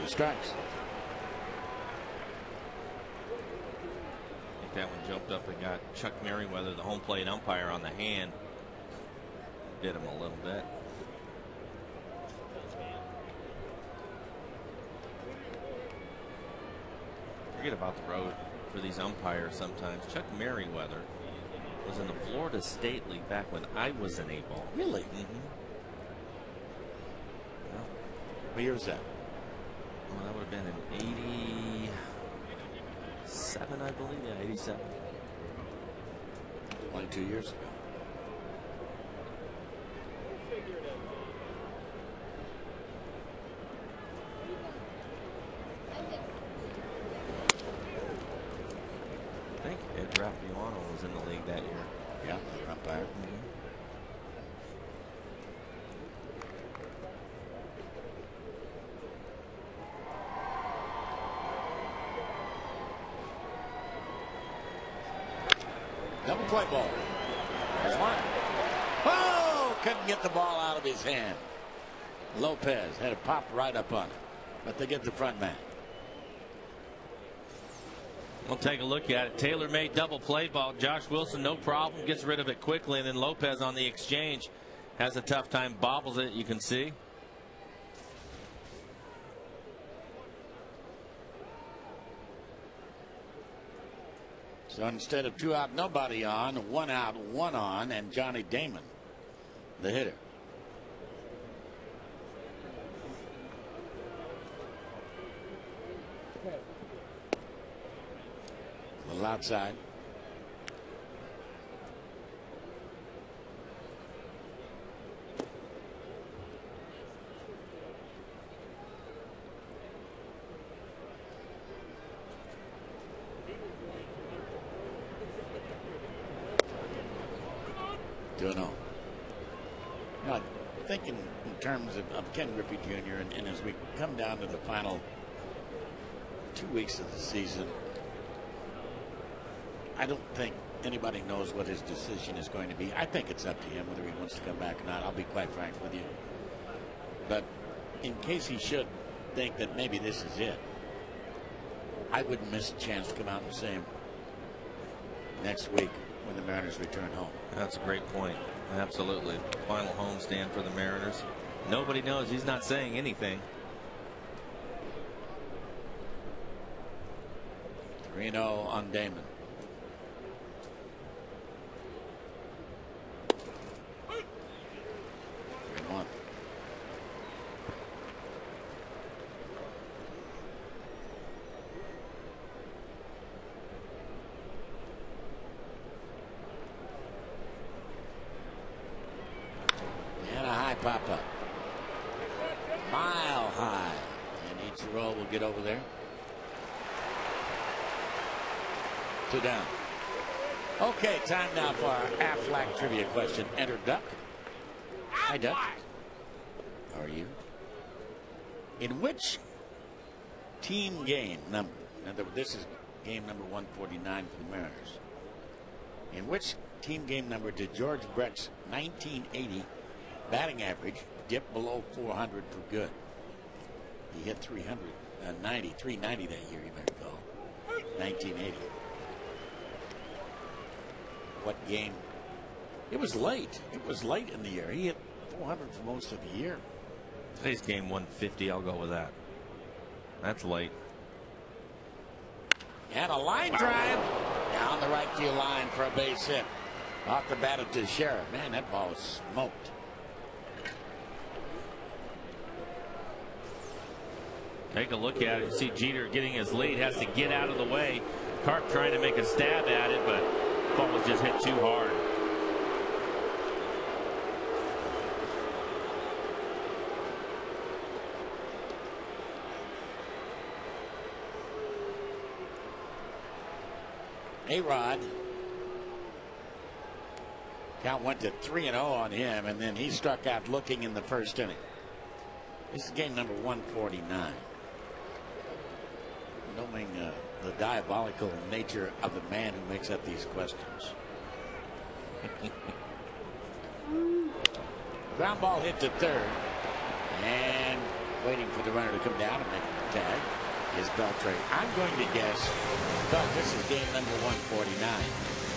Strikes. I think that one jumped up and got Chuck Merriweather, the home plate umpire, on the hand. Did him a little bit. Forget about the road for these umpires sometimes. Chuck Merriweather was in the Florida State League back when I was an A-ball. Really? What year was that? Well, that would have been in 87, I believe. Yeah, 87. 22 years ago. I think Ed Rappiano was in the league that year. Yeah, umpire. Double play ball. There's one. Oh, couldn't get the ball out of his hand. Lopez had it popped right up on it, but they get the front man. We'll take a look at it. Tailor-made double play ball. Josh Wilson, no problem, gets rid of it quickly, and then Lopez on the exchange has a tough time, bobbles it, you can see. So instead of 2 out, nobody on, 1 out, 1 on, and Johnny Damon, the hitter. A little outside. 2-0. You know, thinking in terms of Ken Griffey Jr. And as we come down to the final 2 weeks of the season, I don't think anybody knows what his decision is going to be. I think it's up to him whether he wants to come back or not. I'll be quite frank with you. But in case he should think that maybe this is it, I wouldn't miss a chance to come out and see him next week when the Mariners return home. That's a great point. Absolutely. Final homestand for the Mariners. Nobody knows. He's not saying anything. 3-0 on Damon. Pop-up. Mile high. And Ichiro will get over there. 2 down. Okay, time now for our Aflac trivia question. Enter Duck. Hi, Duck. How are you? In which team game number? Now, this is game number 149 for the Mariners. In which team game number did George Brett's 1980 batting average dipped below 400 for good? He hit 390 that year, you may recall. 1980. What game? It was late. It was late in the year. He hit 400 for most of the year. Today's game 150. I'll go with that. That's late. And a line drive down the right field line for a base hit. Off the bat of Teixeira. Man, that ball was smoked. Take a look at it. You see Jeter getting his lead, has to get out of the way. Carp trying to make a stab at it, but the ball was just hit too hard. A-Rod. Count went to 3-0 on him, and then he struck out looking in the first inning. This is game number 149. Knowing the diabolical nature of the man who makes up these questions. Ground ball hit to third, and waiting for the runner to come down and make the tag is Beltre. I'm going to guess, Doug, this is game number 149.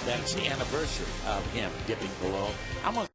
That's the anniversary of him dipping below. I'm going to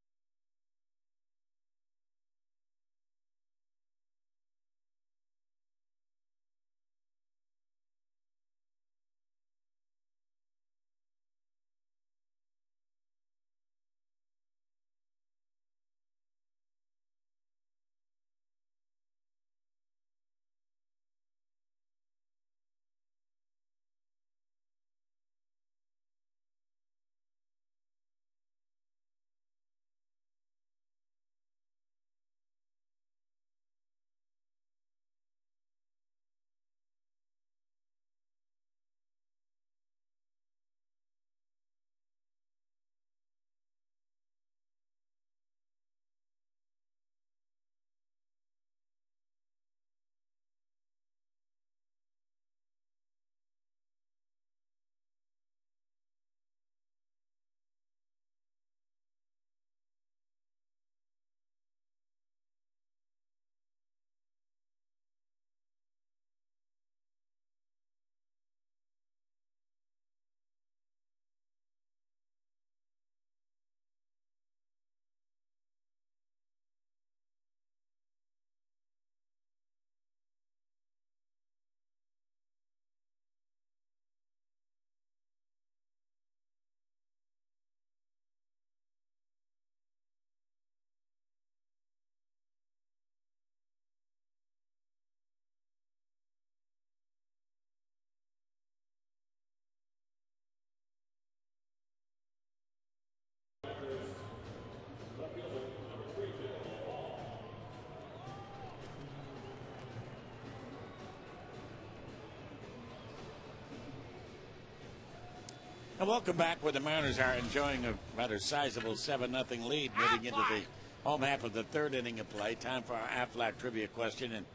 And welcome back, where the Mariners are enjoying a rather sizable 7-0 lead moving into the home half of the third inning of play. Time for our Aflac trivia question. And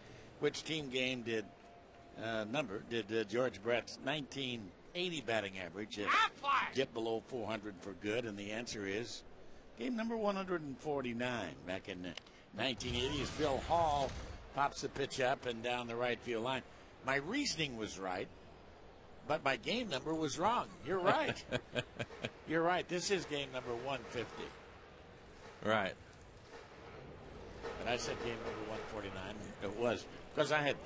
which team game did George Brett's 1980 batting average get below 400 for good? And the answer is game number 149 back in 1980 as Phil Hall pops the pitch up and down the right field line. My reasoning was right, but my game number was wrong. You're right. You're right. This is game number 150. Right. But I said game number 149. It was because I had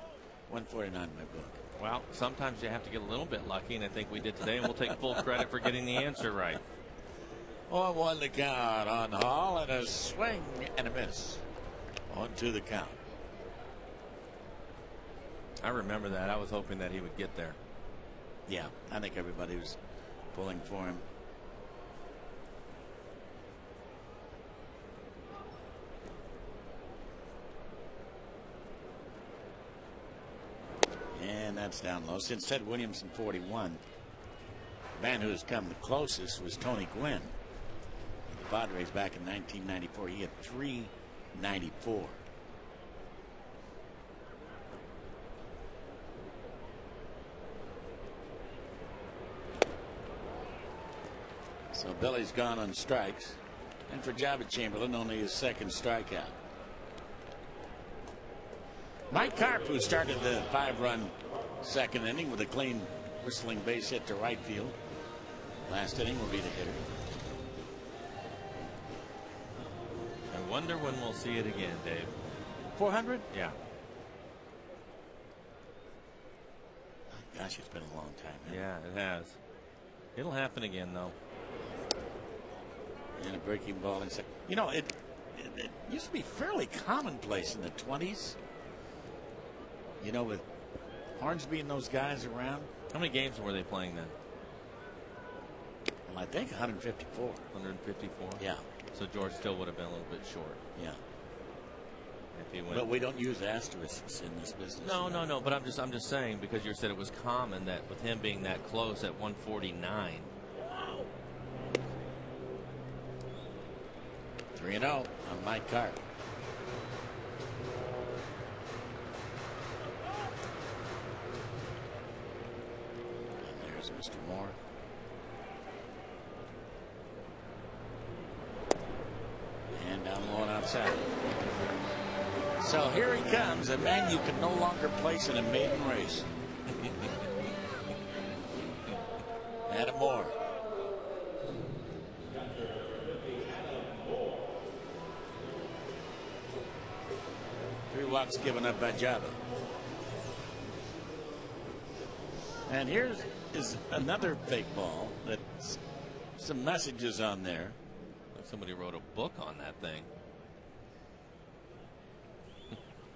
149 in my book. Well, sometimes you have to get a little bit lucky, and I think we did today, and we'll take full credit for getting the answer right. 0-1 the count on Hall, and a swing and a miss. 1-2 the count. I remember that. I was hoping that he would get there. Yeah, I think everybody was pulling for him. And that's down low. Since Ted Williamson 41, the man who has come the closest was Tony Gwynn. The Padres back in 1994. He had 394. So Billy's gone on strikes. And for Jabba Chamberlain, only his second strikeout. Mike Karp, who started the 5-run second inning with a clean whistling base hit to right field. Last inning will be the hitter. I wonder when we'll see it again, Dave. 400? Yeah. Gosh, it's been a long time. Yeah, it has. It'll happen again, though. And a breaking ball inside. You know, it used to be fairly commonplace in the 20s. You know, with Hornsby and those guys around. How many games were they playing then? Well, I think 154. 154? Yeah. So George still would have been a little bit short. Yeah. If he went. But we don't use asterisks in this business. No. But I'm just saying, because you said it was common that with him being that close at 149. 3-0 on Mike Karp. And there's Mr. Moore. And down low and outside. So here he comes, a man you can no longer place in a maiden race. Adam Moore. Walks given up by Java. And here's another fake ball that's some messages on there. Like somebody wrote a book on that thing.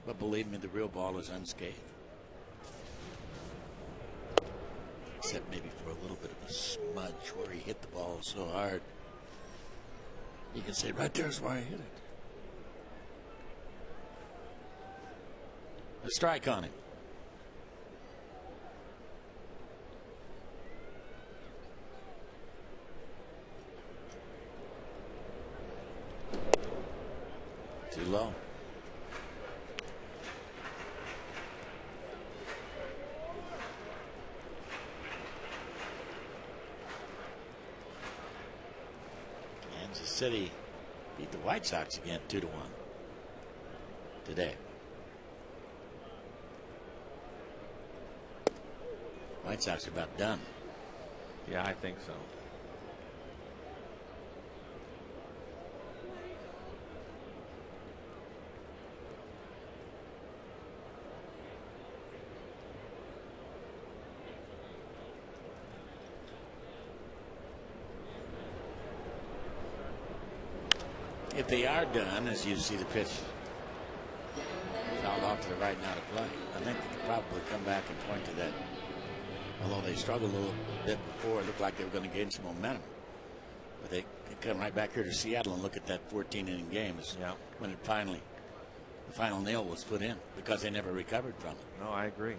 But believe me, the real ball is unscathed. Except maybe for a little bit of a smudge where he hit the ball so hard. You can say, right there's where I hit it. A strike on him. Too low. Kansas City beat the White Sox again 2-1 today. White Sox are about done. Yeah, I think so. If they are done, as you see the pitch fouled off to the right now to play, I think they could probably come back and point to that. Although they struggled a little bit before, it looked like they were going to gain some momentum. But they come right back here to Seattle and look at that 14-inning game when it finally, the final nail was put in because they never recovered from it. No, I agree.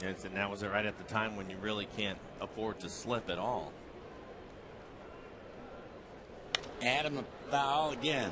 And that was right at the time when you really can't afford to slip at all. Adam a foul again.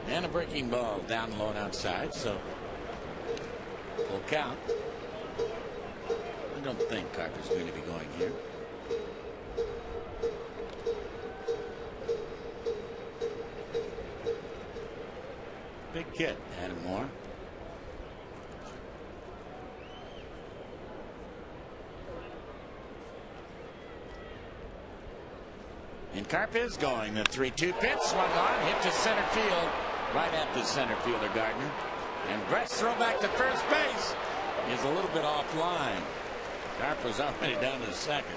And a breaking ball down low and outside, so full count. I don't think Carter's going to be going here. Big kid, Adam Moore. And Carp is going. The 3-2 pitch swung on, hit to center field. Right at the center fielder, Gardner. And Brett's throw back to first base is a little bit offline. Carp was already down to second.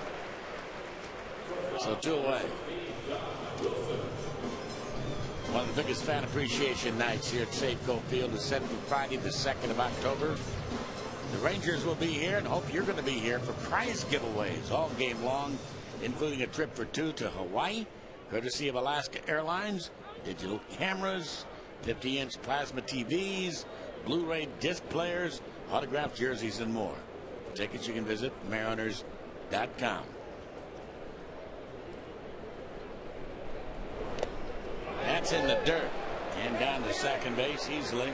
So 2 away. One of the biggest fan appreciation nights here at Safeco Field is set for Friday the 2nd of October. The Rangers will be here, and hope you're going to be here for prize giveaways all game long, including a trip for 2 to Hawaii, courtesy of Alaska Airlines, digital cameras, 50-inch plasma TVs, Blu-ray disc players, autographed jerseys, and more. For tickets, you can visit Mariners.com. That's in the dirt. And down to second base easily.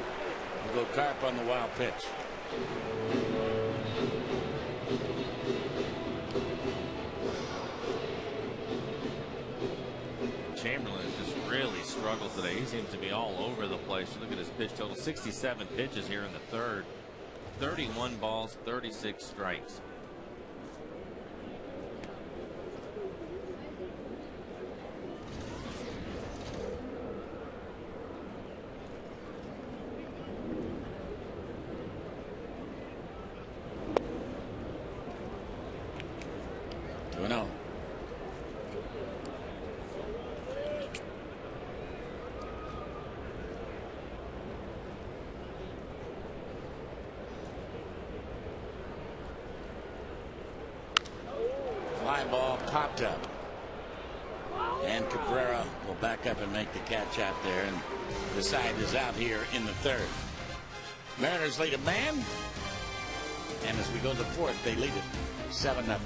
We'll go Carp on the wild pitch. Chamberlain has just really struggled today. He seems to be all over the place. Look at his pitch total. 67 pitches here in the third. 31 balls, 36 strikes. Fly ball popped up. And Cabrera will back up and make the catch out there. And the side is out here in the third. Mariners lead a man. And as we go to the fourth, they lead it 7-0.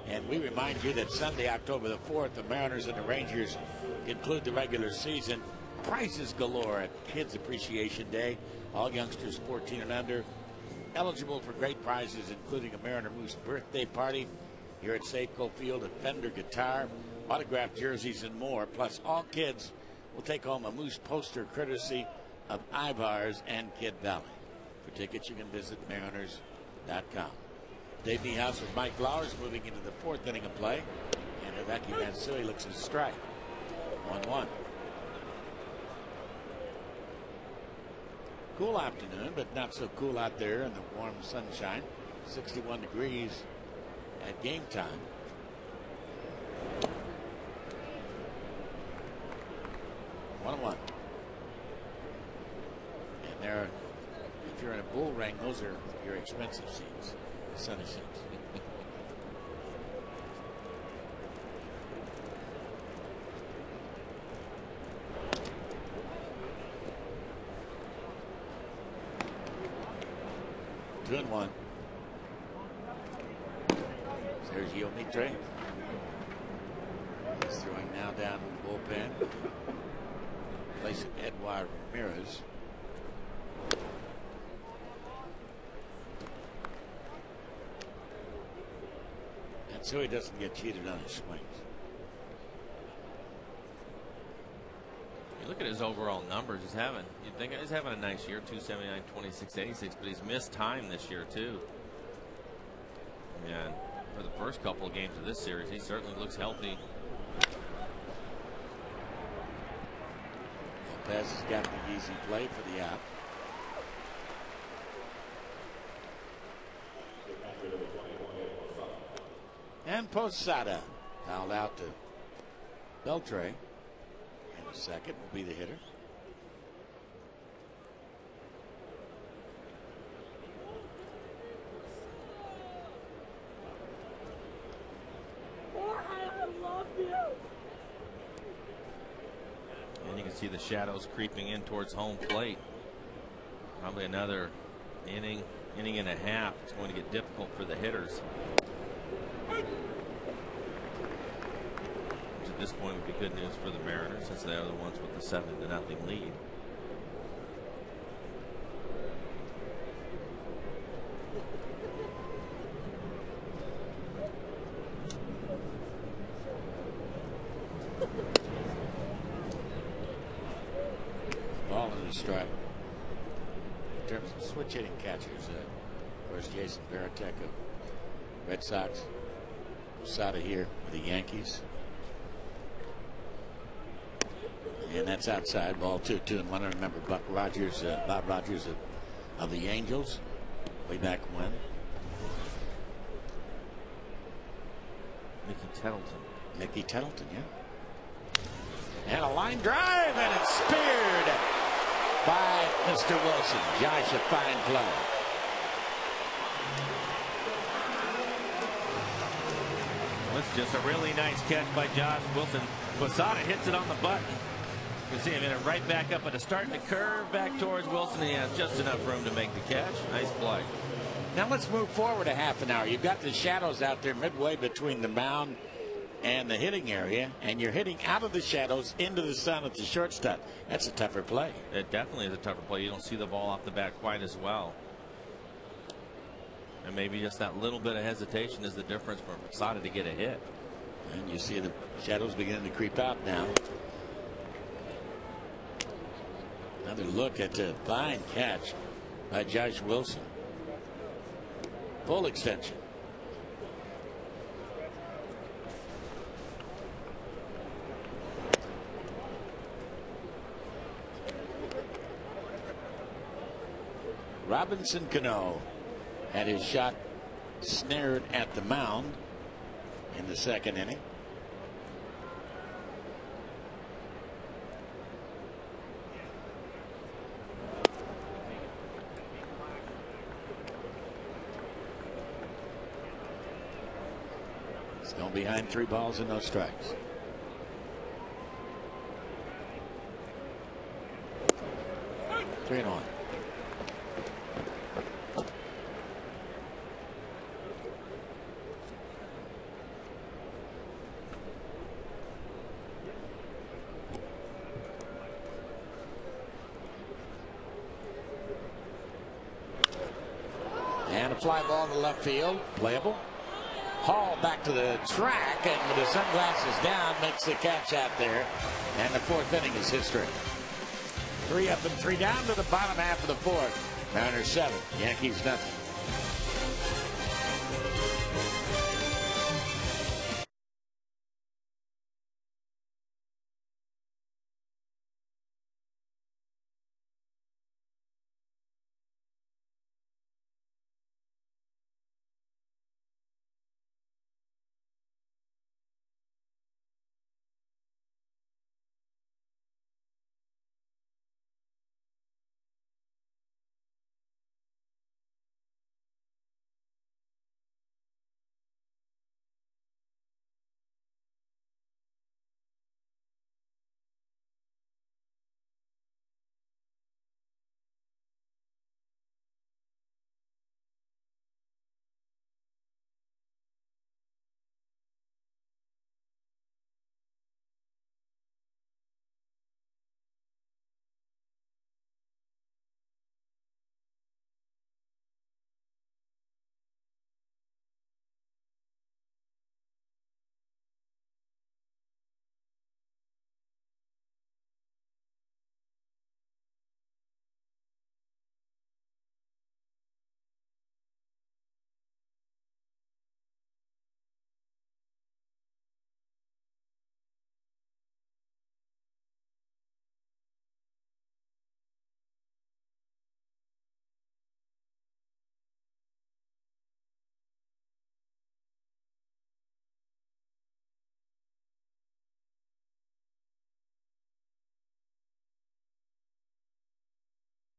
And we remind you that Sunday, October the 4th, the Mariners and the Rangers conclude the regular season. Prizes galore at Kids Appreciation Day. All youngsters 14 and under eligible for great prizes, including a Mariner Moose birthday party here at Safeco Field, and Fender guitar, autographed jerseys, and more. Plus, all kids will take home a Moose poster courtesy of Ivar's and Kid Valley. For tickets, you can visit Mariners.com. Dave Niehaus with Mike Flowers moving into the fourth inning of play. And Hideki Matsui looks at strike. 1-1. Cool afternoon, but not so cool out there in the warm sunshine. 61 degrees at game time. One. And there, if you're in a bull ring, those are your expensive seats, sunny seats. Two and one. Sergio Mitre. He's throwing now down in the bullpen. Placing Edouard Ramirez. And so he doesn't get cheated on his swings. You look at his overall numbers. You'd think he's having a nice year, 279, 26, 86, but he's missed time this year too. And for the first couple of games of this series, he certainly looks healthy. Lopez has got the easy play for the out. And Posada fouled out to Beltre. And the second will be the hitter. And you can see the shadows creeping in towards home plate. Probably another inning and a half. It's going to get difficult for the hitters. Which at this point would be good news for the Mariners, since they are the ones with the 7-0 lead. Ball in the strike. In terms of switch hitting catchers, of course, Jason Varitek of Red Sox. Posada here for the Yankees. And that's outside. Ball 2-2 and 1. I remember Bob Rogers of the Angels way back when. Mickey Tettleton, yeah. And a line drive, and it's speared by Mr. Wilson. Josh, a fine play. That's just a really nice catch by Josh Wilson. Posada hits it on the button. You can see him in it right back up, but it's starting to curve back towards Wilson. He has just enough room to make the catch. Nice play. Now let's move forward a half an hour. You've got the shadows out there midway between the mound and the hitting area, and you're hitting out of the shadows into the sun at the shortstop. That's a tougher play. It definitely is a tougher play. You don't see the ball off the bat quite as well. And maybe just that little bit of hesitation is the difference for Posada to get a hit. And you see the shadows beginning to creep out now. Another look at a fine catch by Josh Wilson. Full extension. Robinson Cano had his shot snared at the mound in the second inning. Still behind 3 balls and no strikes. Three and one. And a fly ball to left field, playable. Hall back to the track, and with his sunglasses down, makes the catch out there. And the fourth inning is history. 3 up and 3 down to the bottom half of the fourth. Mariners 7, Yankees nothing.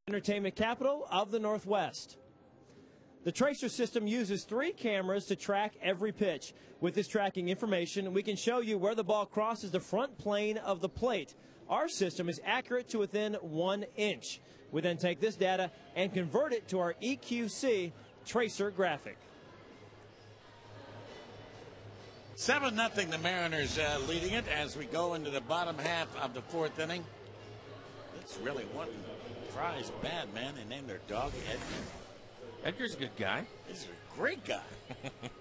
Entertainment capital of the Northwest. The Tracer system uses 3 cameras to track every pitch. With this tracking information, we can show you where the ball crosses the front plane of the plate. Our system is accurate to within 1 inch. We then take this data and convert it to our EQC Tracer graphic. 7-0, the Mariners leading it as we go into the bottom half of the 4th inning. It's really one Fry's bad, man. They named their dog Edgar. Edgar's a good guy. He's a great guy.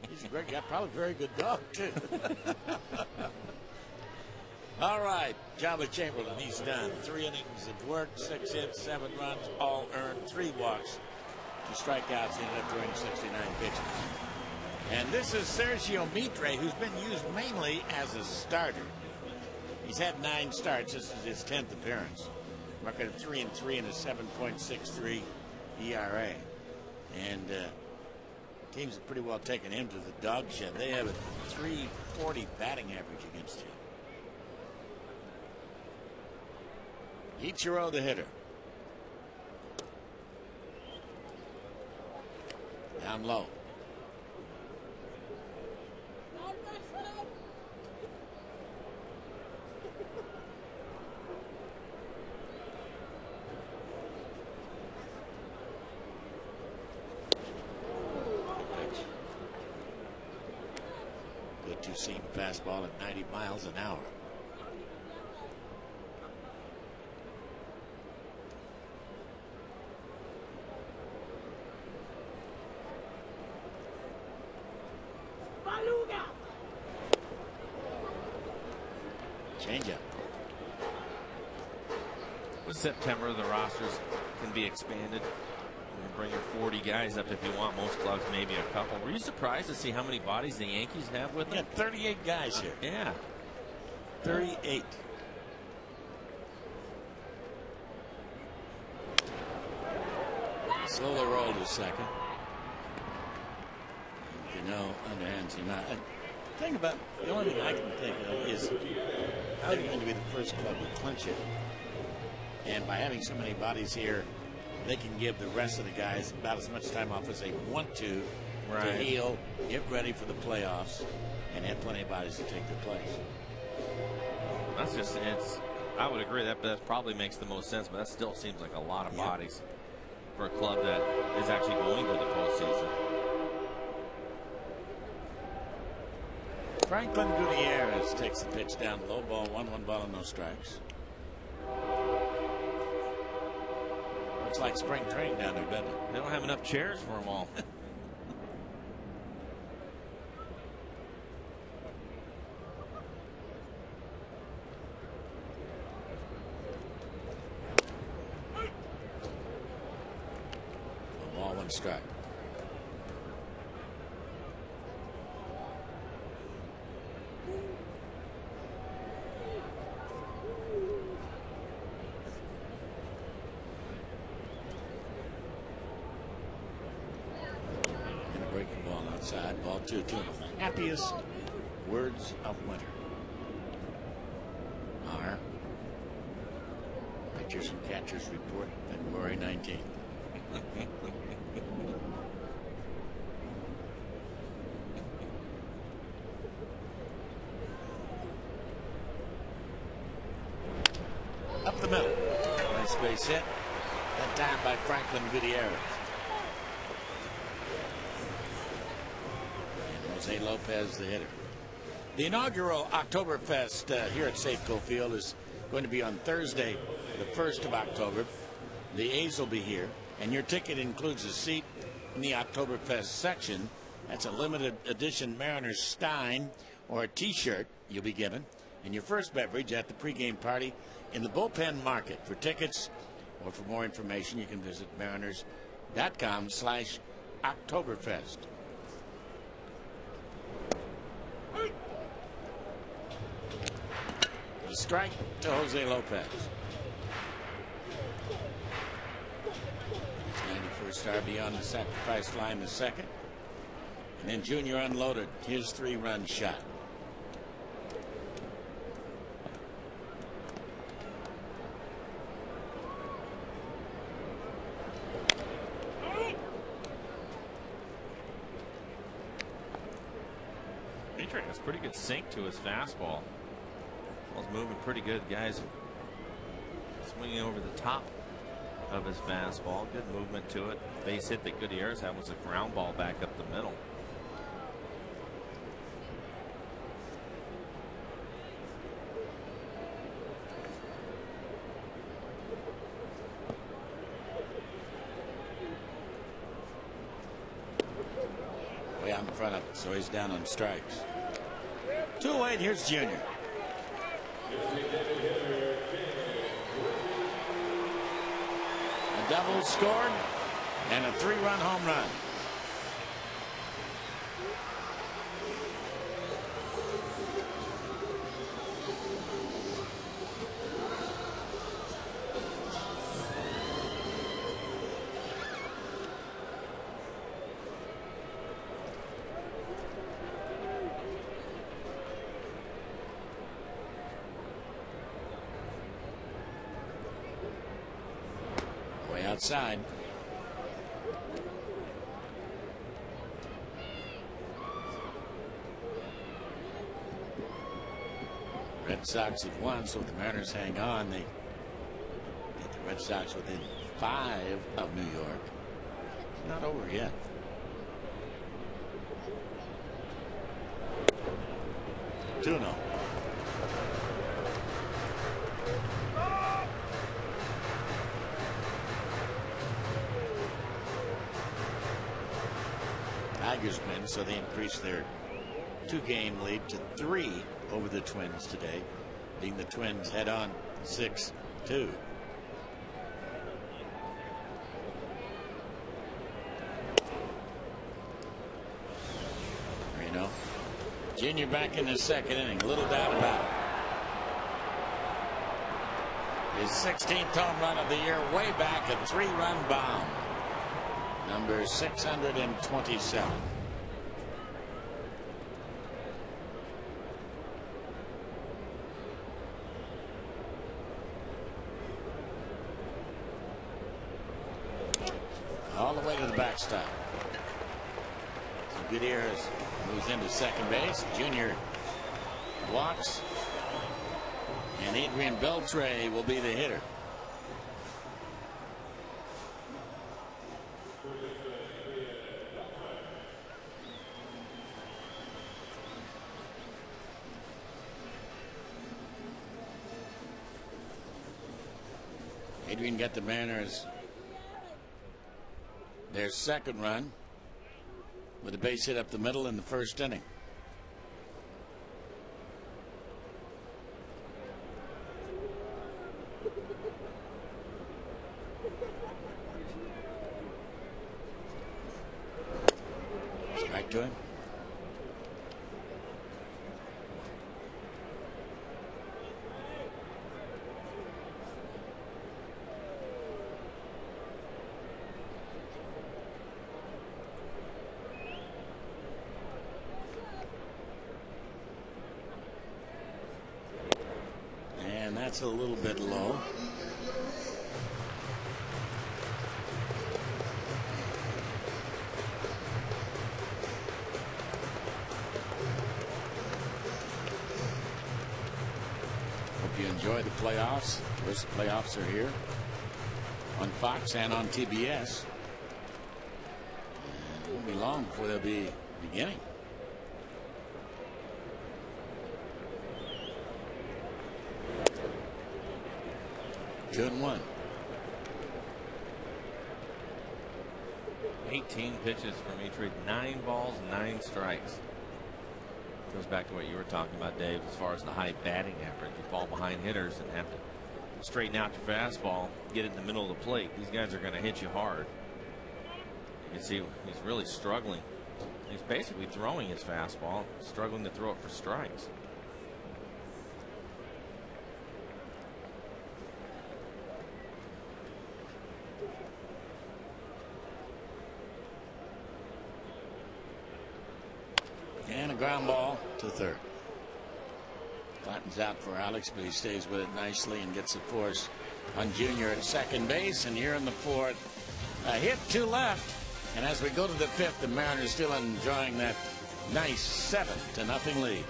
He's a great guy. Probably a very good dog, too. All right. Java Chamberlain, he's done. 3 innings of work, 6 hits, 7 runs, all earned, 3 walks, 2 strikeouts. He ended up throwing 69 pitches. And this is Sergio Mitre, who's been used mainly as a starter. He's had 9 starts. This is his 10th appearance. Record of 3-3 and a 7.63 ERA. And teams have pretty well taken him to the dog shed. They have a 340 batting average against him. Ichiro, the hitter. Down low. Good two-seam fastball at 90 miles an hour. Changeup. With September, the rosters can be expanded. You bring your 40 guys up if you want. Most clubs, maybe a couple. Were you surprised to see how many bodies the Yankees have with them? Yeah, 38 guys here. Yeah. 38. Slowly rolled to second. You know, underhands him out. Think about the only thing I can think of is how they're going to be the first club to clinch it. And by having so many bodies here, they can give the rest of the guys about as much time off as they want to heal, get ready for the playoffs, and have plenty of bodies to take their place. That's just, I would agree that probably makes the most sense, but that still seems like a lot of bodies for a club that is actually going to the postseason. Franklin Gutierrez takes the pitch down low, ball 1 ball and no strikes. Looks like spring training down there, doesn't it? They don't have enough chairs for them all. one strike. And a breaking ball outside. Ball 2-2. Happiest words of winter are pitchers and catchers report February 19th. Up the middle. Nice base hit. That time by Franklin Gutierrez. And Jose Lopez, the hitter. The inaugural Oktoberfest here at Safeco Field is going to be on Thursday, the 1st of October. The A's will be here, and your ticket includes a seat in the Oktoberfest section. That's a limited edition Mariners Stein or a T-shirt you'll be given, and your first beverage at the pregame party in the bullpen market. For tickets or for more information, you can visit mariners.com/Oktoberfest. A strike to Jose Lopez. His 91st RBI on the sacrifice fly in the second. And then Junior unloaded his 3-run shot. Petrie has pretty good sink to his fastball. Ball's moving pretty good, guys. Swinging over the top of his fastball. Good movement to it. Base hit that Gutierrez had was a ground ball back up the middle. Way out in front of it, so he's down on strikes. 2 away, here's Junior. A double scored and a 3-run home run. Outside. Red Sox have won, so if the Mariners hang on, they get the Red Sox within 5 of New York. It's not over yet. Tuno. Tigers win, so they increase their 2-game lead to 3 over the Twins today, being the Twins head on 6-2. Reno. Junior back in the second inning, little doubt about it. His 16th home run of the year, way back, a 3-run bomb. Number 627. All the way to the backstop. So Gutierrez moves into second base. Junior walks. And Adrian Beltre will be the hitter. Adrian got the Mariners their second run with a base hit up the middle in the first inning. to him. And that's a little bit low. Hope you enjoy the playoffs. First playoffs are here on Fox and on TBS. And it won't be long before they'll be beginning. Two and one. 18 pitches from each read, 9 balls, 9 strikes. Goes back to what you were talking about, Dave, as far as the high batting average. You fall behind hitters and have to straighten out your fastball, get it in the middle of the plate. These guys are going to hit you hard. You can see he's really struggling. He's basically throwing his fastball, struggling to throw it for strikes. And a ground ball to third. Flattens out for Alex, but he stays with it nicely and gets a force on Junior at second base. And here in the fourth, a hit to left. And as we go to the fifth, the Mariners still enjoying that nice 7-0 lead.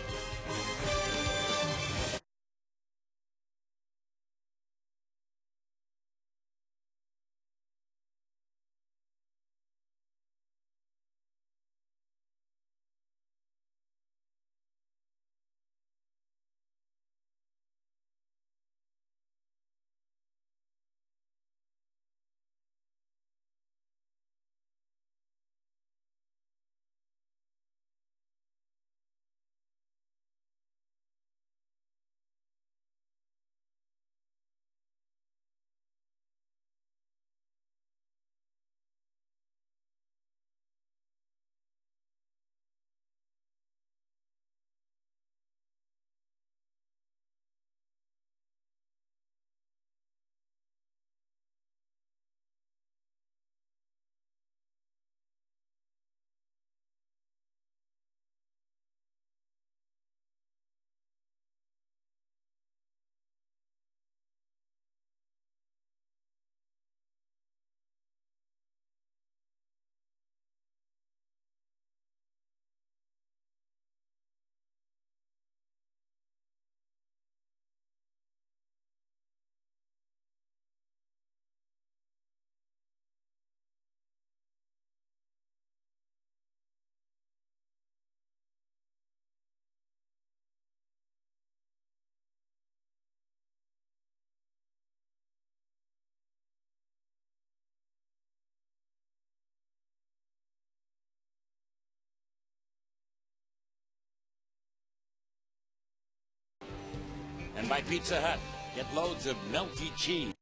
And by Pizza Hut, get loads of melty cheese.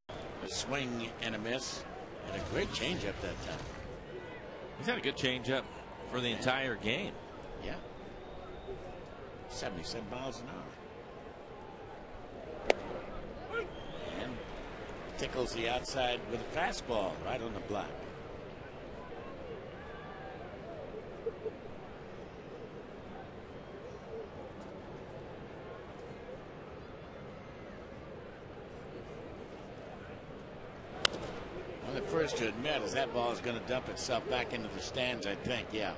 A swing and a miss, and a great changeup that time. He's had a good changeup for the entire game. Yeah. 77 miles an hour. And tickles the outside with a fastball right on the block. Well, the first to admit is that ball is going to dump itself back into the stands, I think, yeah.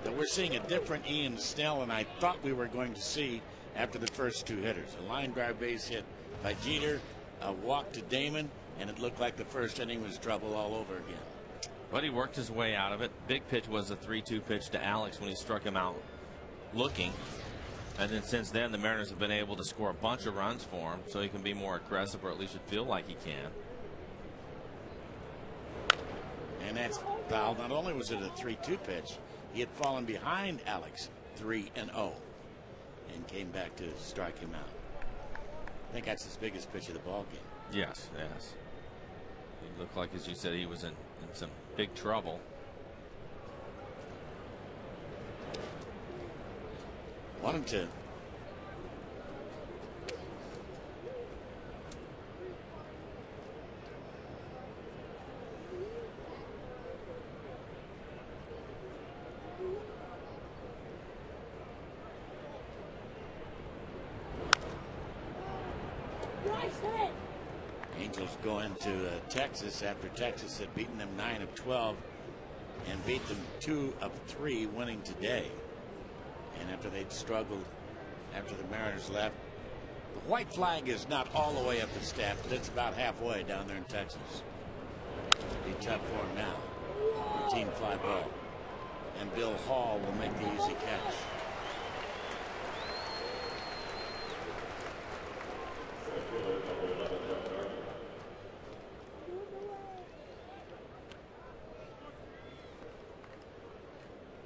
But we're seeing a different Ian Snell than I thought we were going to see after the first two hitters. A line drive base hit by Jeter, a walk to Damon, and it looked like the first inning was trouble all over again. But he worked his way out of it. Big pitch was a 3-2 pitch to Alex when he struck him out looking. And then since then, the Mariners have been able to score a bunch of runs for him, so he can be more aggressive, or at least should feel like he can. And that's foul. Not only was it a 3-2 pitch, he had fallen behind Alex 3-0 and came back to strike him out. I think that's his biggest pitch of the ball game. Yes, yes. He looked like, as you said, he was in some big trouble. 1-2. Angels go into Texas after Texas had beaten them 9 of 12 and beat them 2 of 3, winning today. And after they'd struggled after the Mariners left, the white flag is not all the way up the staff, but it's about halfway down there in Texas. It'll be tough for him now. Routine fly ball. And Bill Hall will make the easy catch.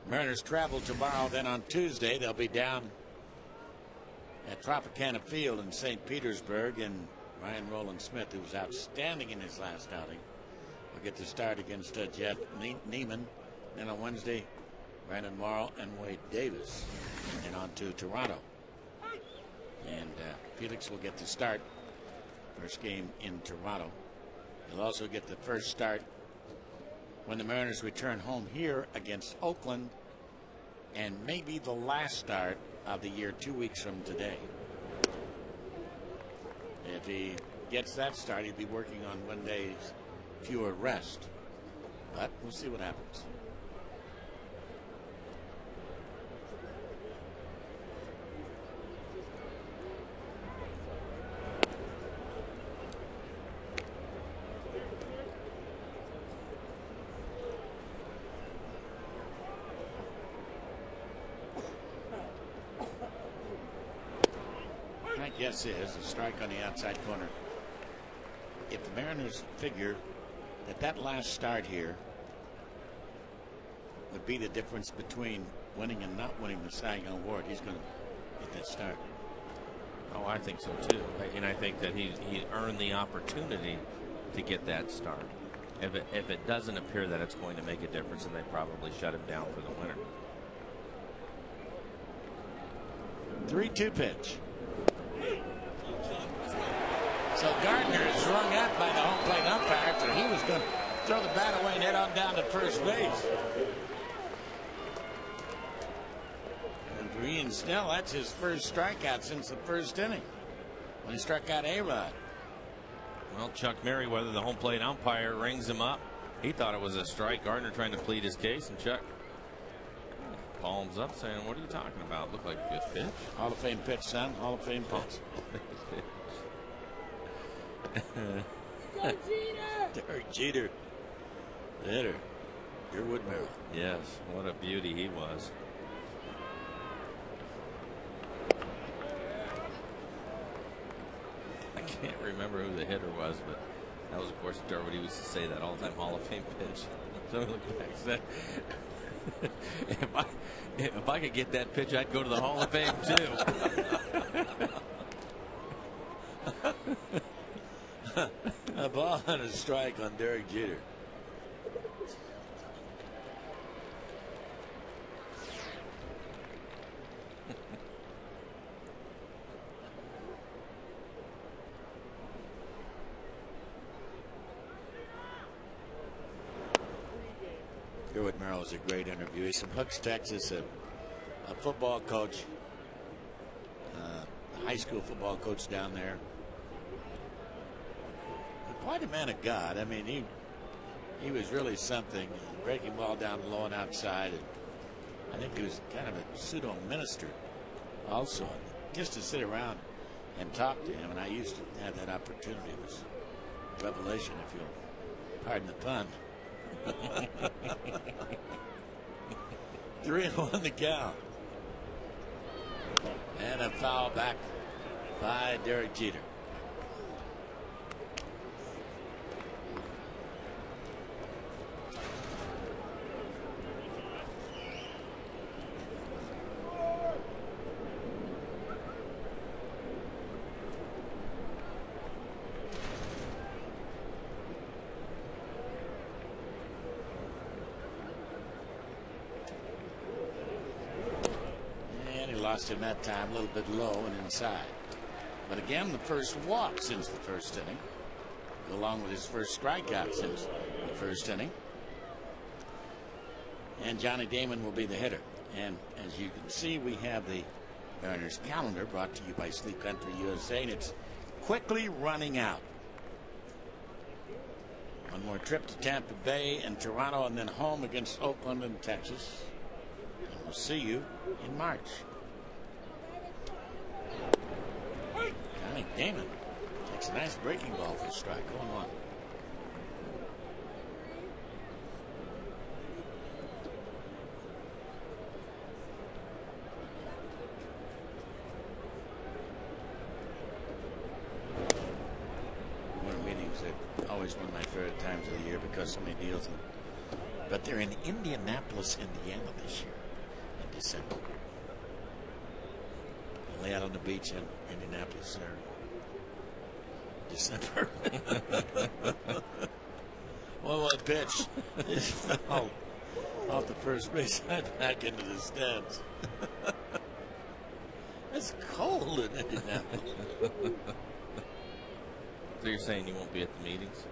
Mariners travel tomorrow. Then on Tuesday they'll be down at Tropicana Field in St. Petersburg, and Ryan Roland Smith, who was outstanding in his last outing, will get to start against Jeff Neiman. Then on Wednesday, Brandon Morrow and Wade Davis, and on to Toronto. And Felix will get to start first game in Toronto. He'll also get the first start when the Mariners return home here against Oakland, and maybe the last start of the year 2 weeks from today. If he gets that start, he'll be working on 1 day's fewer rest. But we'll see what happens. My guess is a strike on the outside corner. If the Mariners figure that last start here would be the difference between winning and not winning the Cy Young Award, he's going to get that start. Oh, I think so too. And I think that he earned the opportunity to get that start. If it doesn't appear that it's going to make a difference, then they probably shut him down for the winner. 3-2 pitch. So Gardner is rung up by the home plate umpire, so he was going to throw the bat away and head on down to first base. And for Ian Snell, that's his first strikeout since the first inning, when he struck out A-Rod. Well, Chuck Merriweather, the home plate umpire, rings him up. He thought it was a strike. Gardner trying to plead his case, and Chuck palms up saying, "What are you talking about? Looked like a good pitch." Hall of Fame pitch, son. Hall of Fame pitch. Derek Jeter, the hitter. Your Woodmerrill. Yes, what a beauty he was. I can't remember who the hitter was, but that was, of course, Derwood. He used to say that all the time. Hall of Fame pitch. So look back, said, if I could get that pitch, I'd go to the Hall of Fame too. A ball and a strike on Derek Jeter. Gerwit Merrill was a great interview. He's from Hooks, Texas, a football coach, a high school football coach down there. Quite a man of God. I mean, he was really something. Breaking ball down low and outside. And I think he was kind of a pseudo minister also. Just to sit around and talk to him, and I used to have that opportunity. It was a revelation, if you'll pardon the pun. 3-1 the count. And a foul back by Derek Jeter. lost him that time, a little bit low and inside. But again, the first walk since the first inning, along with his first strikeout since the first inning. And Johnny Damon will be the hitter. And as you can see, we have the Mariners calendar brought to you by Sleep Country USA, and it's quickly running out. One more trip to Tampa Bay and Toronto, and then home against Oakland and Texas. And we'll see you in March. Johnny Damon takes a nice breaking ball for a strike. 0-1. Always one of my favorite times of the year because so many deals. But they're in Indianapolis, Indiana this year in December. Lay out on the beach in Indianapolis there. December. One pitch. It fell off the first base side back into the stands. It's cold in Indianapolis. So you're saying you won't be at the meetings?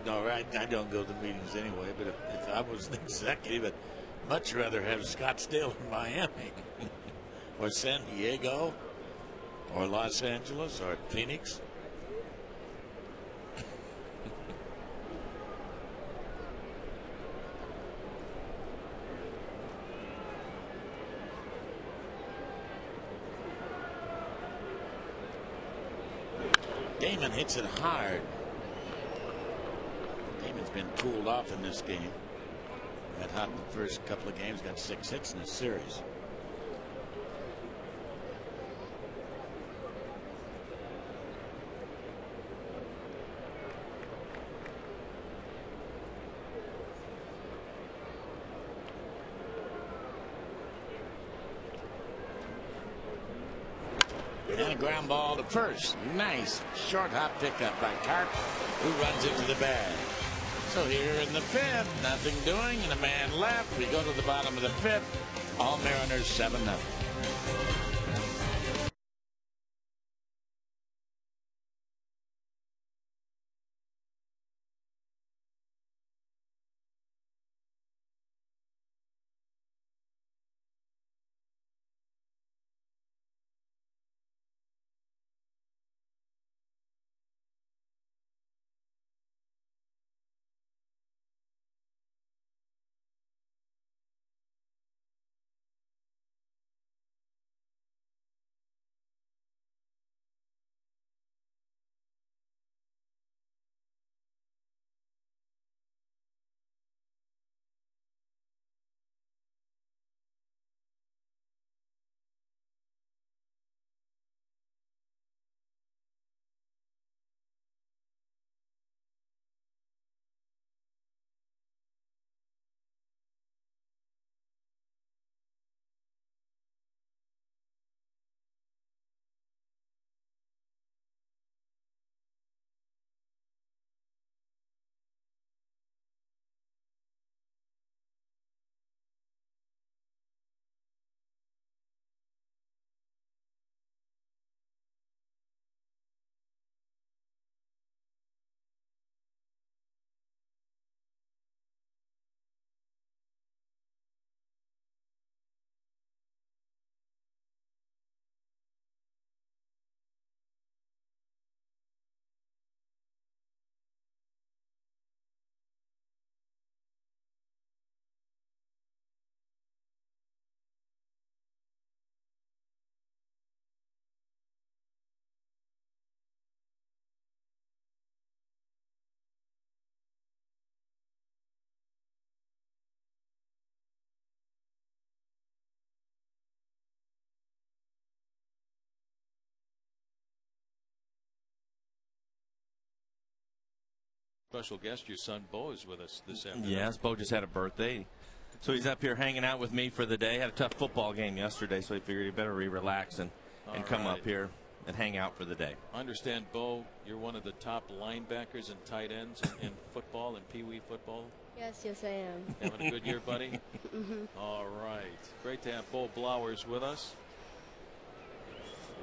No, I don't go to the meetings anyway. But if I was an executive, I'd much rather have Scottsdale or Miami, or San Diego, or Los Angeles, or Phoenix. Damon hits it hard. Damon's been cooled off in this game. Got hot in the first couple of games, got 6 hits in this series. And a ground ball to first. Nice short hop pickup by Carp, who runs into the bag. So here in the fifth, nothing doing, and a man left. We go to the bottom of the fifth. All Mariners 7-0. Special guest, your son Bo is with us this afternoon. Yes, Bo just had a birthday. So he's up here hanging out with me for the day. Had a tough football game yesterday, so he figured he better relax and come up here and hang out for the day. I understand, Bo, you're one of the top linebackers and tight ends in football and Pee Wee football. Yes, I am. Having a good year, buddy? Mm-hmm. All right. Great to have Bo Blowers with us.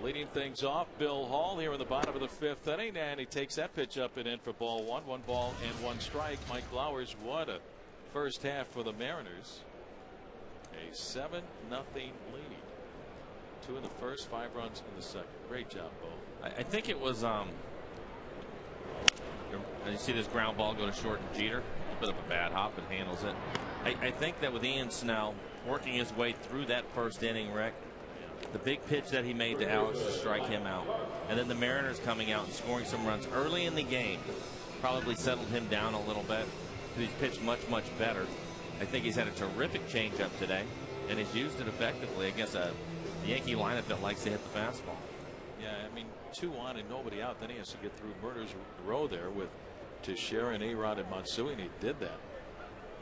Leading things off, Bill Hall here in the bottom of the 5th inning, and he takes that pitch up and in for ball one. 1 ball and 1 strike. Mike Flowers, what a first half for the Mariners. A 7-0 lead. 2 in the first, 5 runs in the second. Great job, Bo. I think it was you see this ground ball go to short and Jeter. A bit of a bad hop, but handles it. I think that with Ian Snell working his way through that first inning, Rick, the big pitch that he made to Alex to strike him out, and then the Mariners coming out and scoring some runs early in the game probably settled him down a little bit. He's pitched much better. I think he's had a terrific changeup today, and he's used it effectively against a Yankee lineup that likes to hit the fastball. Yeah, I mean, 2 on and nobody out. Then he has to get through Murder's row there with Teixeira and A-Rod and Matsui, and he did that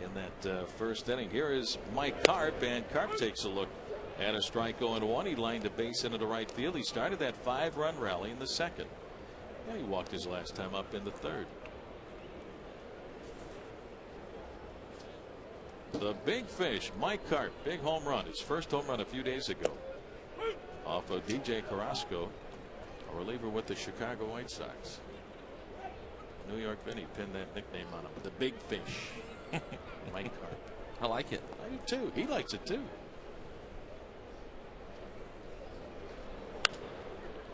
in that first inning. Here is Mike Carp, and Carp takes a look at a strike going 1. He lined a base into the right field. He started that 5-run rally in the second. Yeah, he walked his last time up in the third. The big fish, Mike Carp, big home run. His first home run a few days ago off of DJ Carrasco, a reliever with the Chicago White Sox. New York Vinny pinned that nickname on him, the big fish. Mike Carp. I like it. I do too. He likes it too.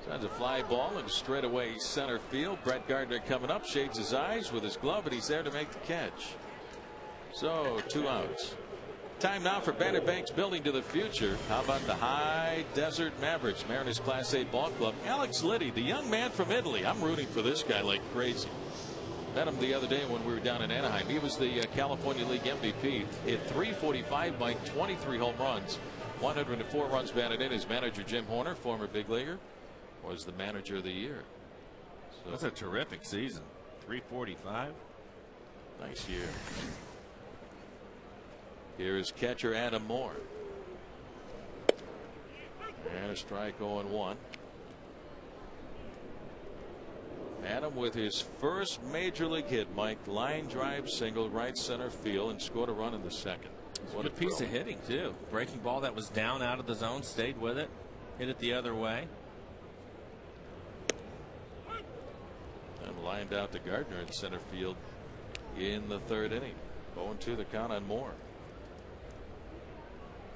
Sends a fly ball into straightaway center field. Brett Gardner coming up, shades his eyes with his glove, and he's there to make the catch. So 2 outs. Time now for Banner Bank's Building to the Future. How about the High Desert Mavericks, Mariners Class A ball club? Alex Liddy, the young man from Italy. I'm rooting for this guy like crazy. Met him the other day when we were down in Anaheim. He was the California League MVP. Hit .345 by 23 home runs. 104 runs batted in. His manager, Jim Horner, former big leaguer, was the manager of the year. So that's a terrific season. .345. Nice year. Here is catcher Adam Moore. And a strike 0-1. Adam with his first major league hit, Mike, line drive single right center field and scored a run in the second. What a piece of hitting too. Breaking ball that was down out of the zone, stayed with it, hit it the other way. And lined out to Gardner in center field in the third inning. 0-2 the count on Moore.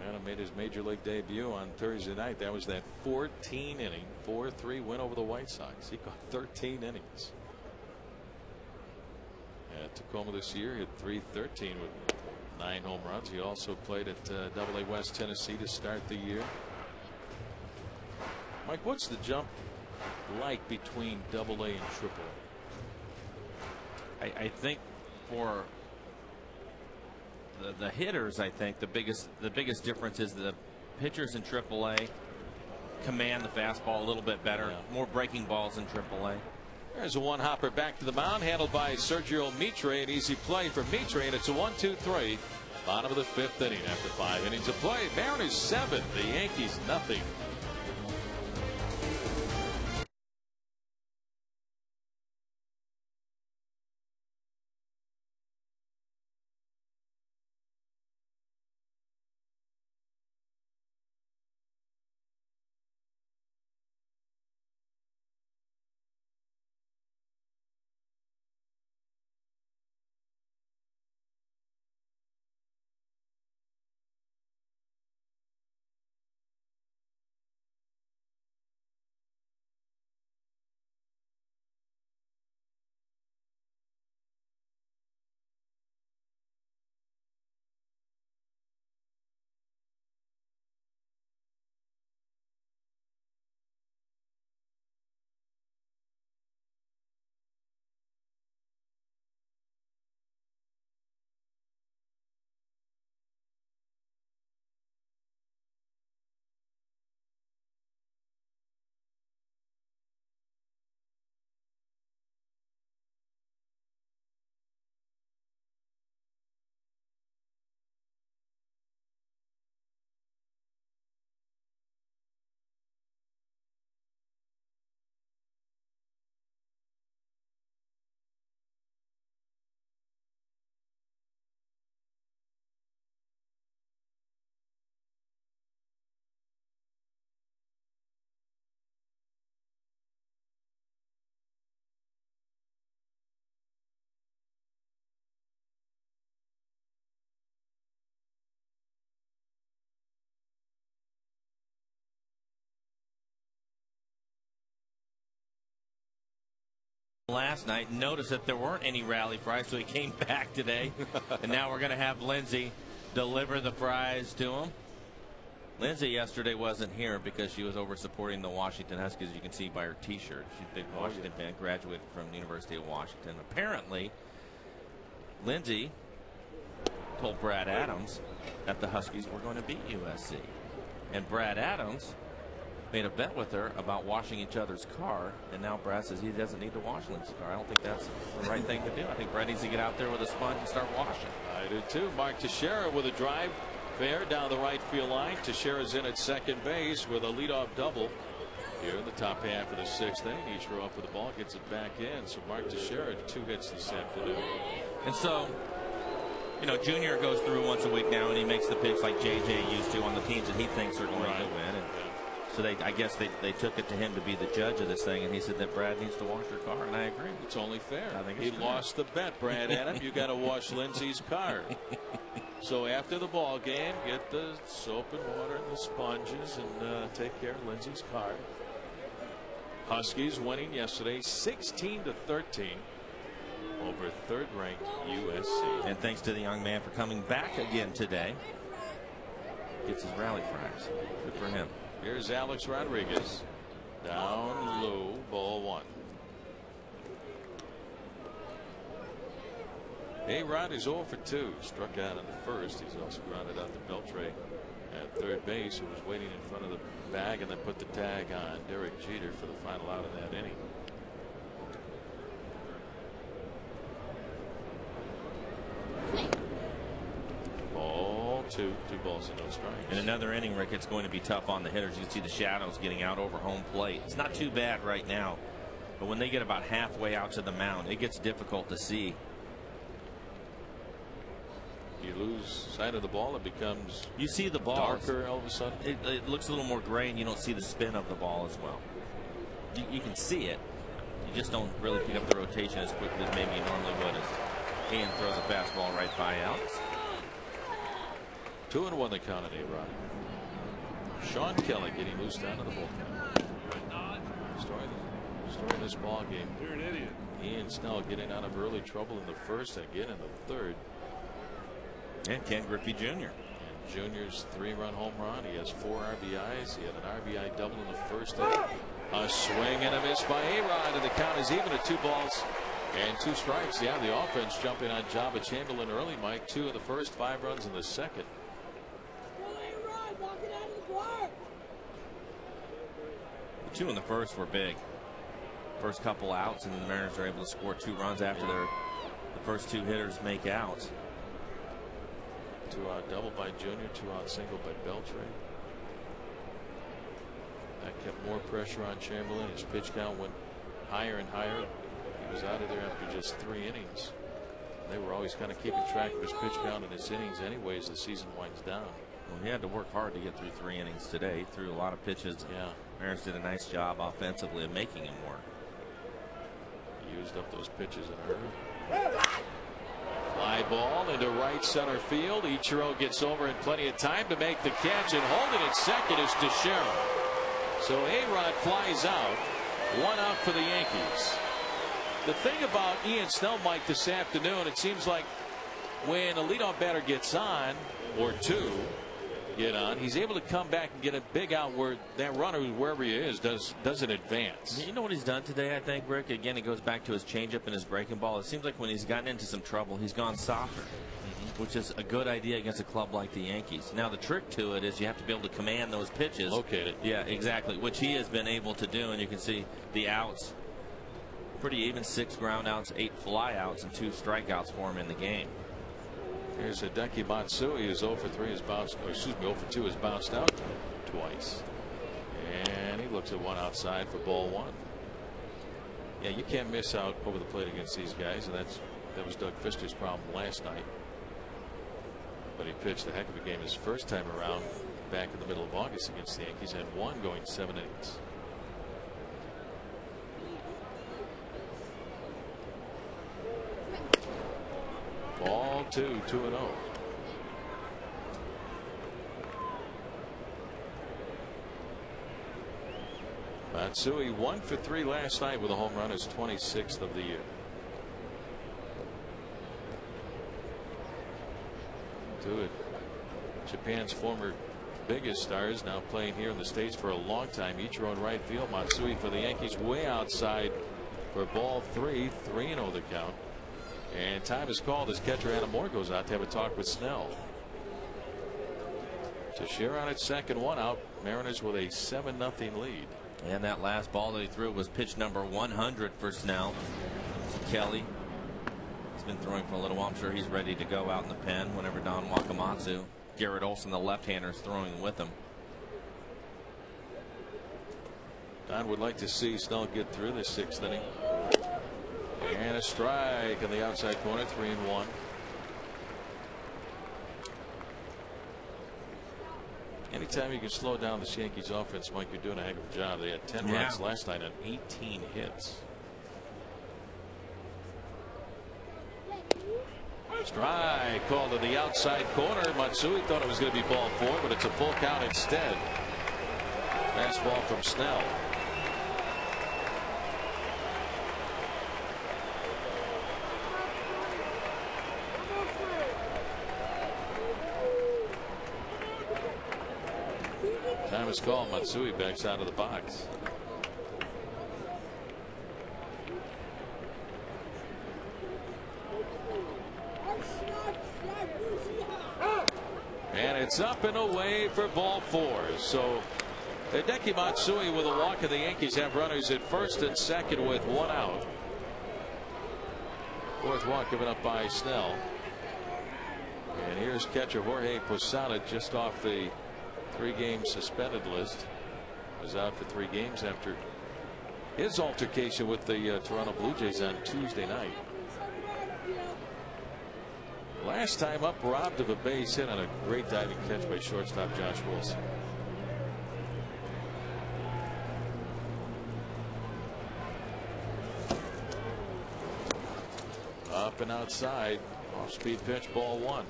Adam made his major league debut on Thursday night. That was that 14 inning 4-3 win over the White Sox. He caught 13 innings. At Tacoma this year, hit .313 with 9 home runs. He also played at AA West Tennessee to start the year. Mike, what's the jump like between AA and AAA? I think for the hitters, I think the biggest difference is the pitchers in AAA command the fastball a little bit better. Yeah. More breaking balls in AAA. There's a one-hopper back to the mound, handled by Sergio Mitre. An easy play for Mitre, and it's a 1-2-3. Bottom of the 5th inning after 5 innings of play. Mariners 7, the Yankees nothing. last night. Noticed that there weren't any rally fries, so he came back today. And now we're going to have Lindsay deliver the fries to him. Lindsay yesterday wasn't here because she was over supporting the Washington Huskies, you can see by her T-shirt. She's a big Washington fan, graduated from the University of Washington. Apparently, Lindsay told Brad Adams that the Huskies were going to beat USC. And Brad Adams made a bet with her about washing each other's car, and now Brad says he doesn't need to wash Lindsay's car. I don't think that's the right thing to do. I think Brad needs to get out there with a sponge and start washing. I do too. Mark Teixeira with a drive fair down the right field line. Teixeira's in at second base with a leadoff double here in the top half of the sixth inning. Ichiro up with the ball, gets it back in. So Mark Teixeira 2 hits this afternoon. And so, you know, Junior goes through once a week now, and he makes the pitch like JJ used to on the teams that he thinks are going to win. And so I guess they took it to him to be the judge of this thing, and he said that Brad needs to wash her car, and I agree. It's only fair. I think he lost the bet, Brad Adam. You got to wash Lindsay's car. So after the ball game, get the soap and water and the sponges and take care of Lindsay's car. Huskies winning yesterday 16-13 over third-ranked USC. And thanks to the young man for coming back again today. Gets his rally fries. Good for him. Here's Alex Rodriguez. Down low, ball 1. A-Rod is 0 for 2. Struck out in the first. He's also grounded out to Beltre at third base, who was waiting in front of the bag and then put the tag on Derek Jeter for the final out of that inning. Ball 2. 2 balls and no strikes. In another inning, Rick, it's going to be tough on the hitters. You can see the shadows getting out over home plate. It's not too bad right now, but when they get about halfway out to the mound, it gets difficult to see. You lose sight of the ball, it becomes you see the ball darker all of a sudden. It looks a little more gray, and you don't see the spin of the ball as well. You can see it. You just don't really pick up the rotation as quickly as maybe you normally would as Ian throws a fastball right by outs. 2-1 the count at A-Rod. Sean Kelly getting loose down to the bullpen. Story of this ball game. You're an idiot. Ian Snell getting out of early trouble in the first and again in the third. And Ken Griffey Jr. And Jr.'s 3-run home run. He has 4 RBIs. He had an RBI double in the first inning. A swing and a miss by A-Rod, and the count is even at 2 balls and 2 strikes. Yeah, the offense jumping on Jabba Chamberlain early, Mike. 2 in the first, 5 runs in the second. The 2 in the first were big. First couple outs, and the Mariners are able to score 2 runs after the first 2 hitters make outs. 2-out double by Junior, 2-out single by Beltre. That kept more pressure on Chamberlain. His pitch count went higher and higher. He was out of there after just 3 innings. They were always kind of keeping track of his pitch count and his innings anyway as the season winds down. Well, he had to work hard to get through 3 innings today. He threw a lot of pitches. Yeah. Mariners did a nice job offensively of making him work. He used up those pitches in a hurry. Fly ball into right center field. Ichiro gets over in plenty of time to make the catch, and holding at second is Teixeira. So A-Rod flies out. 1 out for the Yankees. The thing about Ian Snell, Mike, this afternoon, it seems like when a leadoff batter gets on, or 2 get on, he's able to come back and get a big out where that runner, wherever he is, doesn't advance. You know what he's done today, I think, Rick? Again, it goes back to his changeup and his breaking ball. It seems like when he's gotten into some trouble, he's gone softer, which is a good idea against a club like the Yankees. Now, the trick to it is you have to be able to command those pitches. Locate it. Yeah, exactly, which he has been able to do, and you can see the outs. Pretty even, 6 ground outs, 8 fly outs, and 2 strikeouts for him in the game. Here's Hideki Matsui, who's 0 for 3 is bounced, or excuse me, 0 for 2 is bounced out twice. And he looks at 1 outside for ball 1. Yeah, you can't miss out over the plate against these guys, and that was Doug Fister's problem last night. But he pitched a heck of a game his first time around back in the middle of August against the Yankees, and won going 7 innings. Ball 2, 2-0. Matsui 1 for 3 last night with a home run, his 26th of the year. Two of Japan's former biggest stars now playing here in the States for a long time. Ichiro in right field. Matsui for the Yankees way outside for ball 3. 3-0 the count. And time is called as catcher Adam Moore goes out to have a talk with Snell. Teixeira on its second, 1 out. Mariners with a 7-0 lead. And that last ball that he threw was pitch number 100 for Snell. Kelly has been throwing for a little while. I'm sure he's ready to go out in the pen whenever Don Wakamatsu, Garrett Olson, the left-hander, is throwing with him. Don would like to see Snell get through this 6th inning. And a strike in the outside corner, 3-1. Anytime you can slow down this Yankees offense, Mike, you're doing a heck of a job. They had 10 runs last night on 18 hits. Strike called to the outside corner. Matsui thought it was going to be ball 4, but it's a full count instead. Fastball from Snell. Time is called. Matsui backs out of the box. And it's up and away for ball 4. So Hideki Matsui with a walk, and the Yankees have runners at first and second with 1 out. 4th walk given up by Snell. And here's catcher Jorge Posada, just off the 3-game suspended list. Was out for 3 games after his altercation with the Toronto Blue Jays on Tuesday night. Last time up, robbed of a base hit on a great diving catch by shortstop Josh Wilson. Up and outside, off-speed pitch, ball 1.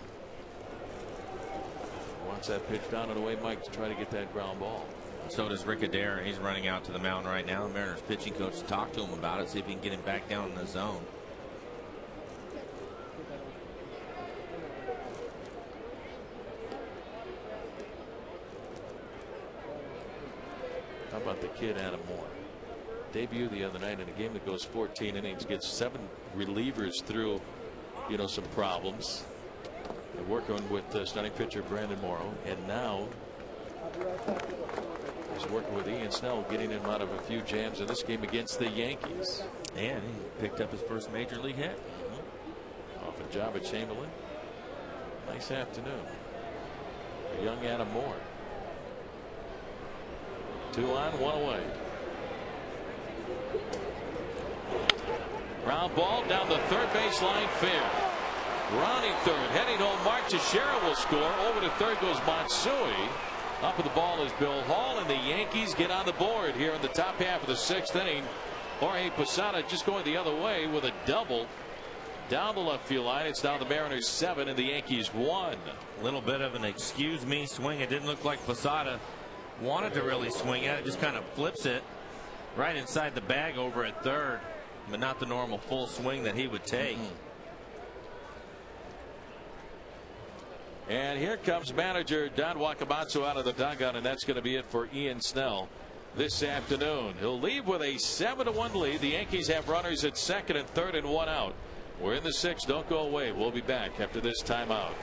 Wants that pitch down and away, Mike, to try to get that ground ball. So does Rick Adair. He's running out to the mound right now. The Mariners pitching coach talked to him about it, see if he can get him back down in the zone. How about the kid Adam Moore? Debut the other night in a game that goes 14 innings, gets 7 relievers through, some problems. They're working with starting pitcher Brandon Morrow, and now he's working with Ian Snell, getting him out of a few jams in this game against the Yankees. And he picked up his first major league hit. Off a job at Chamberlain. Nice afternoon for young Adam Moore. 2 on, 1 away. Ground ball down the third base line, fair. Rounding third, heading home, Mark Teixeira will score. Over to third goes Matsui. Up with the ball is Bill Hall, and the Yankees get on the board here in the top half of the 6th inning. Jorge Posada just going the other way with a double down the left field line. It's now the Mariners 7 and the Yankees 1. A little bit of an excuse me swing. It didn't look like Posada wanted to really swing at it. Just kind of flips it right inside the bag over at third, but not the normal full swing that he would take. And here comes manager Don Wakamatsu out of the dugout, and that's going to be it for Ian Snell this afternoon. He'll leave with a 7-1 lead. The Yankees have runners at second and third and 1 out. We're in the 6th. Don't go away. We'll be back after this timeout.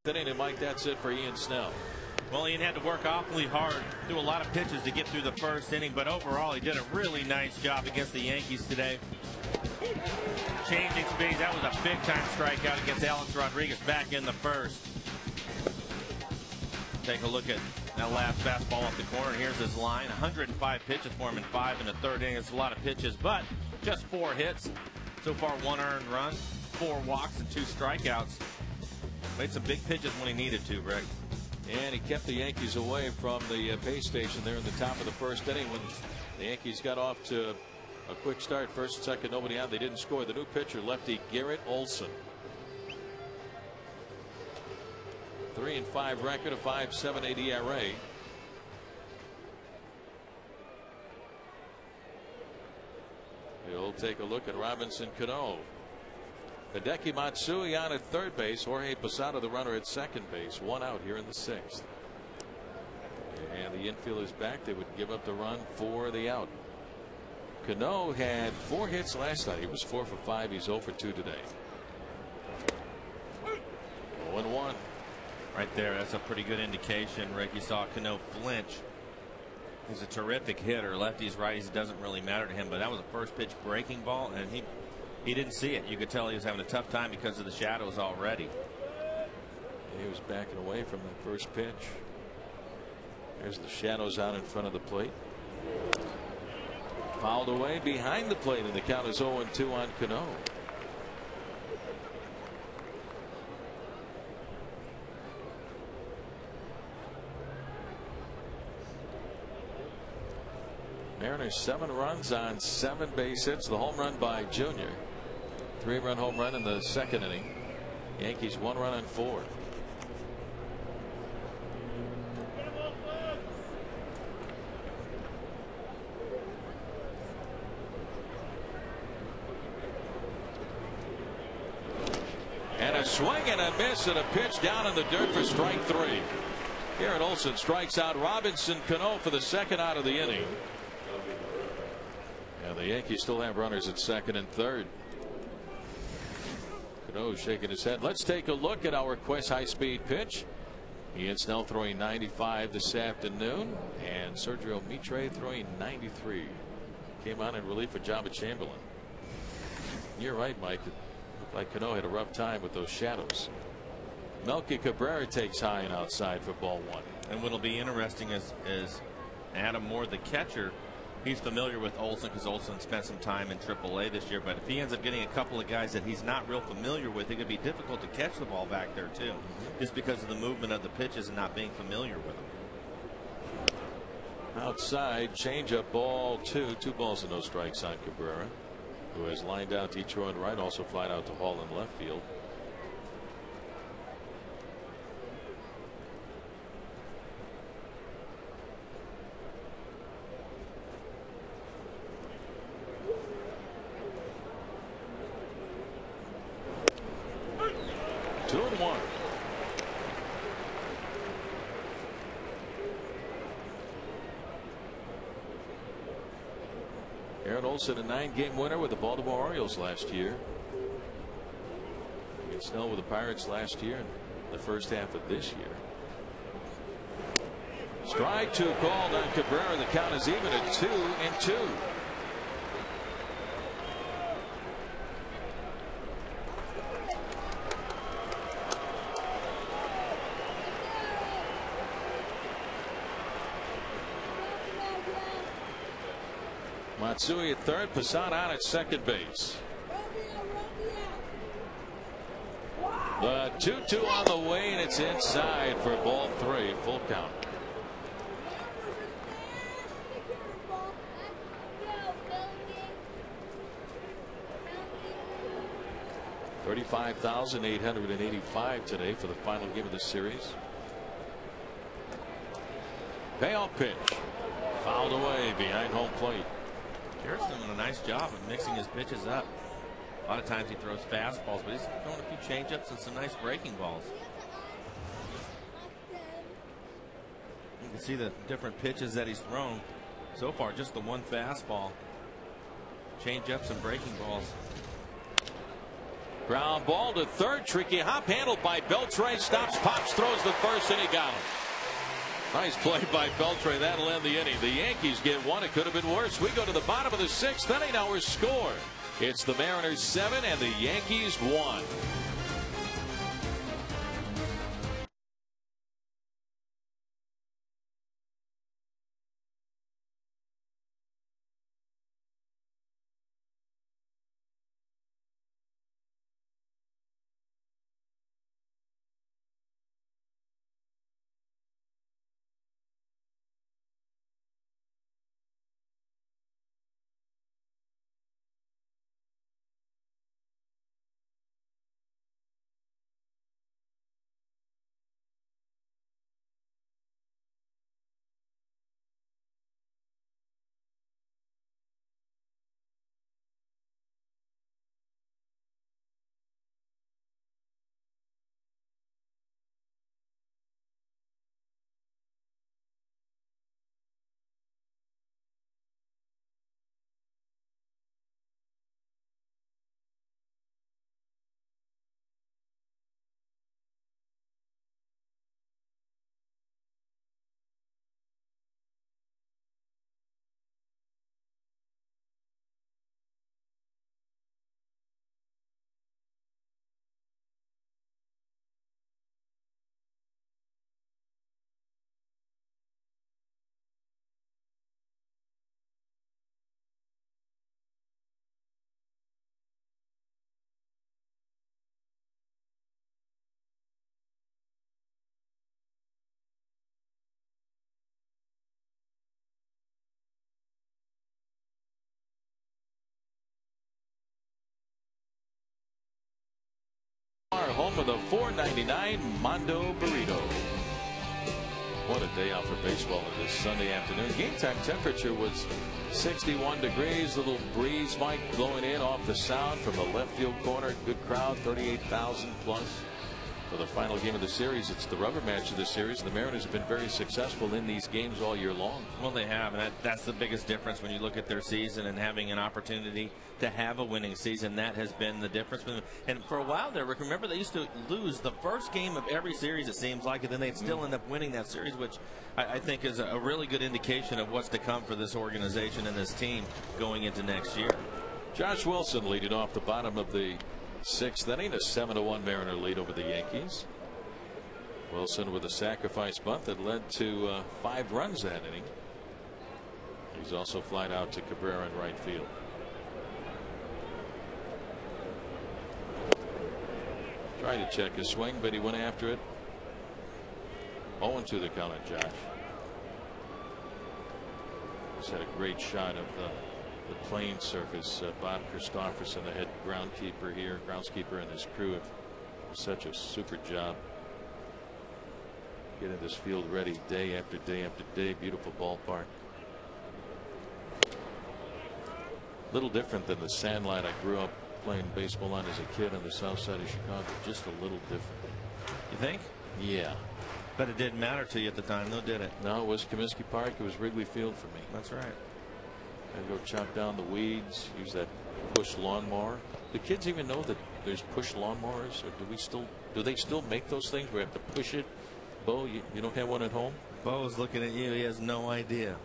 inning, and Mike, that's it for Ian Snell. Well, Ian had to work awfully hard, do a lot of pitches to get through the first inning, but overall he did a really nice job against the Yankees today. Changing speeds, that was a big-time strikeout against Alex Rodriguez back in the first. Take a look at that last fastball off the corner. Here's his line. 105 pitches for him in 5 in the third inning. It's a lot of pitches, but just 4 hits. So far, 1 earned run, 4 walks, and 2 strikeouts. Made some big pitches when he needed to, Rick. And he kept the Yankees away from the base station there in the top of the first inning when the Yankees got off to a quick start. First and second, nobody out. They didn't score. The new pitcher, lefty Garrett Olson. 3-5 record, a 5.78 ERA. We'll take a look at Robinson Cano. Hideki Matsui on at third base. Jorge Posada, the runner, at second base. 1 out here in the 6th. And the infield is back. They would give up the run for the out. Cano had 4 hits last night. He was 4 for 5. He's 0 for 2 today. 0-1. Right there, that's a pretty good indication, Rick. You saw Cano flinch. He's a terrific hitter. Lefties, righties, it doesn't really matter to him, but that was a first pitch breaking ball, and he didn't see it. You could tell he was having a tough time because of the shadows already. He was backing away from that first pitch. There's the shadows out in front of the plate. Fouled away behind the plate, and the count is 0-2 on Cano. Mariners 7 runs on 7 base hits. The home run by Junior. 3-run home run in the second inning. Yankees 1 run on 4. And a swing and a miss and a pitch down in the dirt for strike 3. Garrett Olson strikes out Robinson Cano for the 2nd out of the inning. And the Yankees still have runners at second and third. Cano shaking his head. Let's take a look at our Quest high-speed pitch. Ian Snell throwing 95 this afternoon, and Sergio Mitre throwing 93. Came on in relief for Jabba Chamberlain. You're right, Mike. It looked like Cano had a rough time with those shadows. Melky Cabrera takes high and outside for ball 1. And what'll be interesting is Adam Moore, the catcher. He's familiar with Olson because Olson spent some time in AAA this year. But if he ends up getting a couple of guys that he's not real familiar with, it could be difficult to catch the ball back there too, just because of the movement of the pitches and not being familiar with them. Outside, changeup, ball 2. 2 balls and no strikes on Cabrera, who has lined out to Ichiro and right, also flied out to Hall in left field. Garrett Olson, a 9-game winner with the Baltimore Orioles last year. And Snell with the Pirates last year and the first half of this year. Strike 2 called on Cabrera. The count is even at 2-2. Matsui at third, Posada out at second base. The 2-2 on the way, and it's inside for ball 3, full count. $35,885 today for the final game of the series. Payoff pitch, fouled away behind home plate. Garrett's doing a nice job of mixing his pitches up. A lot of times he throws fastballs, but he's throwing a few changeups and some nice breaking balls. You can see the different pitches that he's thrown so far. Just the one fastball, changeups and breaking balls. Ground ball to third. Tricky hop handled by Beltre. Stops, pops, throws the first, and he got him. Nice play by Beltre. That'll end the inning. The Yankees get one. It could have been worse. We go to the bottom of the sixth inning. Our score. It's the Mariners 7 and the Yankees 1. Home of the $4.99 Mondo Burrito. What a day out for baseball on this Sunday afternoon. Game time temperature was 61 degrees. Little breeze, Mike, blowing in off the sound from the left field corner. Good crowd, 38,000 plus. For the final game of the series, it's the rubber match of the series. The Mariners have been very successful in these games all year long. Well, they have, and that's the biggest difference when you look at their season and having an opportunity to have a winning season. That has been the difference. And for a while there, Rick, remember they used to lose the first game of every series, it seems like, and then they'd still end up winning that series, which I think is a really good indication of what's to come for this organization and this team going into next year. Josh Wilson leading off the bottom of the sixth inning, a 7-1 Mariner lead over the Yankees. Wilson with a sacrifice bunt that led to 5 runs that inning. He's also flied out to Cabrera in right field. Tried to check his swing, but he went after it. 0-2 the count on Josh. He's had a great shot of the playing surface. Bob Christofferson, the head groundskeeper and his crew have done such a super job getting this field ready day after day after day. Beautiful ballpark. Little different than the Sandlot I grew up playing baseball on as a kid on the south side of Chicago. Just a little different. You think? Yeah. But it didn't matter to you at the time, though, did it? No, it was Comiskey Park. It was Wrigley Field for me. That's right. I'd go chop down the weeds, use that push lawnmower. Do kids even know that there's push lawnmowers, or do they still make those things where you have to push it? Bo, you don't have one at home? Bo's looking at you. He has no idea.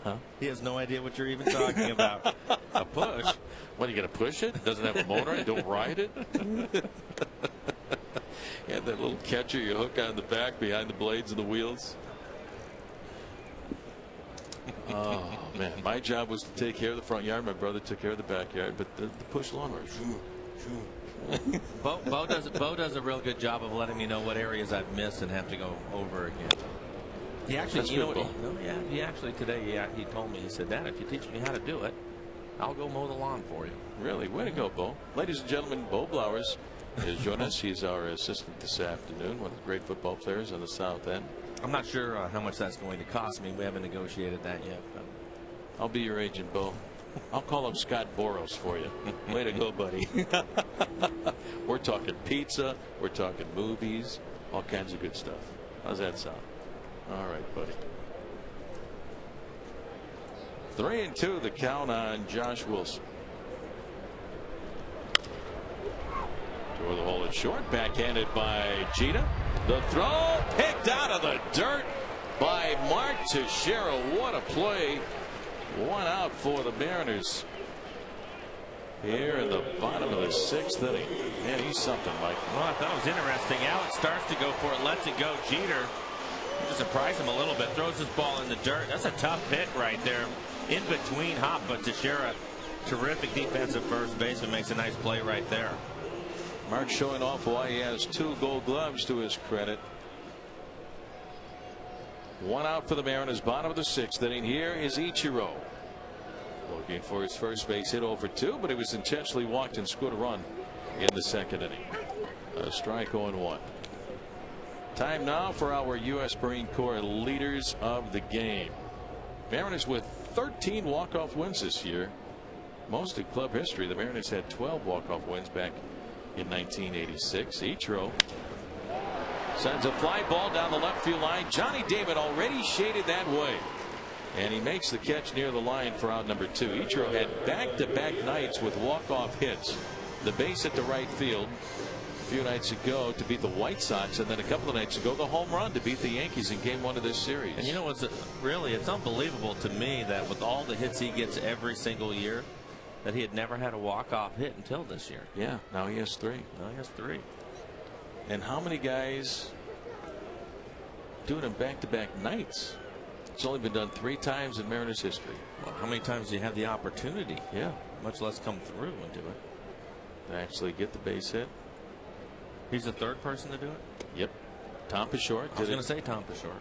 Huh? He has no idea what you're even talking about. A push? What, you got to push it? It doesn't have a motor? You don't ride it? You have that little catcher you hook on the back behind the blades of the wheels. Oh man, my job was to take care of the front yard. My brother took care of the backyard, but the push lawnmower. Bo does a real good job of letting me know what areas I've missed and have to go over again. He actually, he actually today he told me, he said, Dad, if you teach me how to do it, I'll go mow the lawn for you. Really? Way to go, Bo. Ladies and gentlemen, Bo Blowers is joining us. He's our assistant this afternoon, one of the great football players on the South End. I'm not sure how much that's going to cost me. We haven't negotiated that yet. But I'll be your agent, Bo. I'll call up Scott Boros for you. Way to go, buddy. We're talking pizza. We're talking movies. All kinds of good stuff. How's that sound? All right, buddy. 3-2 the count on Josh Wilson. Toward the hole at short. Backhanded by Jeter. The throw picked out of the dirt by Mark Teixeira. What a play. One out for the Mariners here in the bottom of the 6th inning. Man, he's something, Mike. Well, I thought it was interesting. Alex starts to go for it, lets it go. Jeter to surprise him a little bit, throws his ball in the dirt. That's a tough pick right there. In between hop, but Teixeira, terrific defensive first baseman, makes a nice play right there. Mark showing off why he has 2 Gold Gloves to his credit. One out for the Mariners, bottom of the 6th inning. Here is Ichiro. Looking for his first base hit over 2, but he was intentionally walked and scored a run in the 2nd inning. A strike 0-1. Time now for our U.S. Marine Corps leaders of the game. Mariners with 13 walk-off wins this year. Most in club history. The Mariners had 12 walk-off wins back in 1986. Ichiro sends a fly ball down the left field line. Johnny Damon already shaded that way, and he makes the catch near the line for out number 2. Ichiro had back-to-back nights with walk-off hits. The base at the right field a few nights ago to beat the White Sox, and then a couple of nights ago the home run to beat the Yankees in game 1 of this series. And you know what's it's unbelievable to me that with all the hits he gets every single year, that he had never had a walk-off hit until this year. Yeah, now he has 3. Now he has 3. And how many guys doing them back-to-back nights? It's only been done 3 times in Mariners history. Well, how many times do you have the opportunity? Yeah. Much less come through and do it. To actually get the base hit. He's the 3rd person to do it? Yep. Tom Pashore. I was going to say Tom Pashore.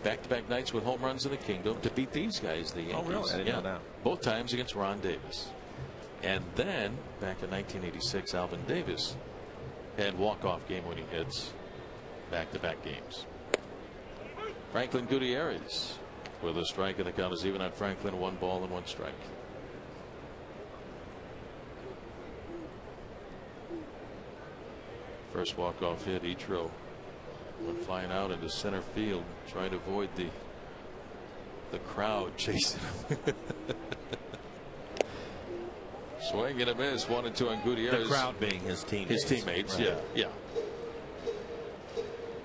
Back-to-back nights with home runs in the Kingdom to beat these guys, the Yankees. Oh, really? I didn't know that. Both times against Ron Davis. And then, back in 1986, Alvin Davis had walk-off game-winning hits back-to-back games. Franklin Gutierrez with a strike, and the count is even on Franklin. 1 ball and 1 strike. First walk-off hit, Ichiro went flying out into center field, trying to avoid the crowd chasing him. Swing and a miss, 1-2 on Gutierrez. The crowd being his teammates. His teammates, right. yeah.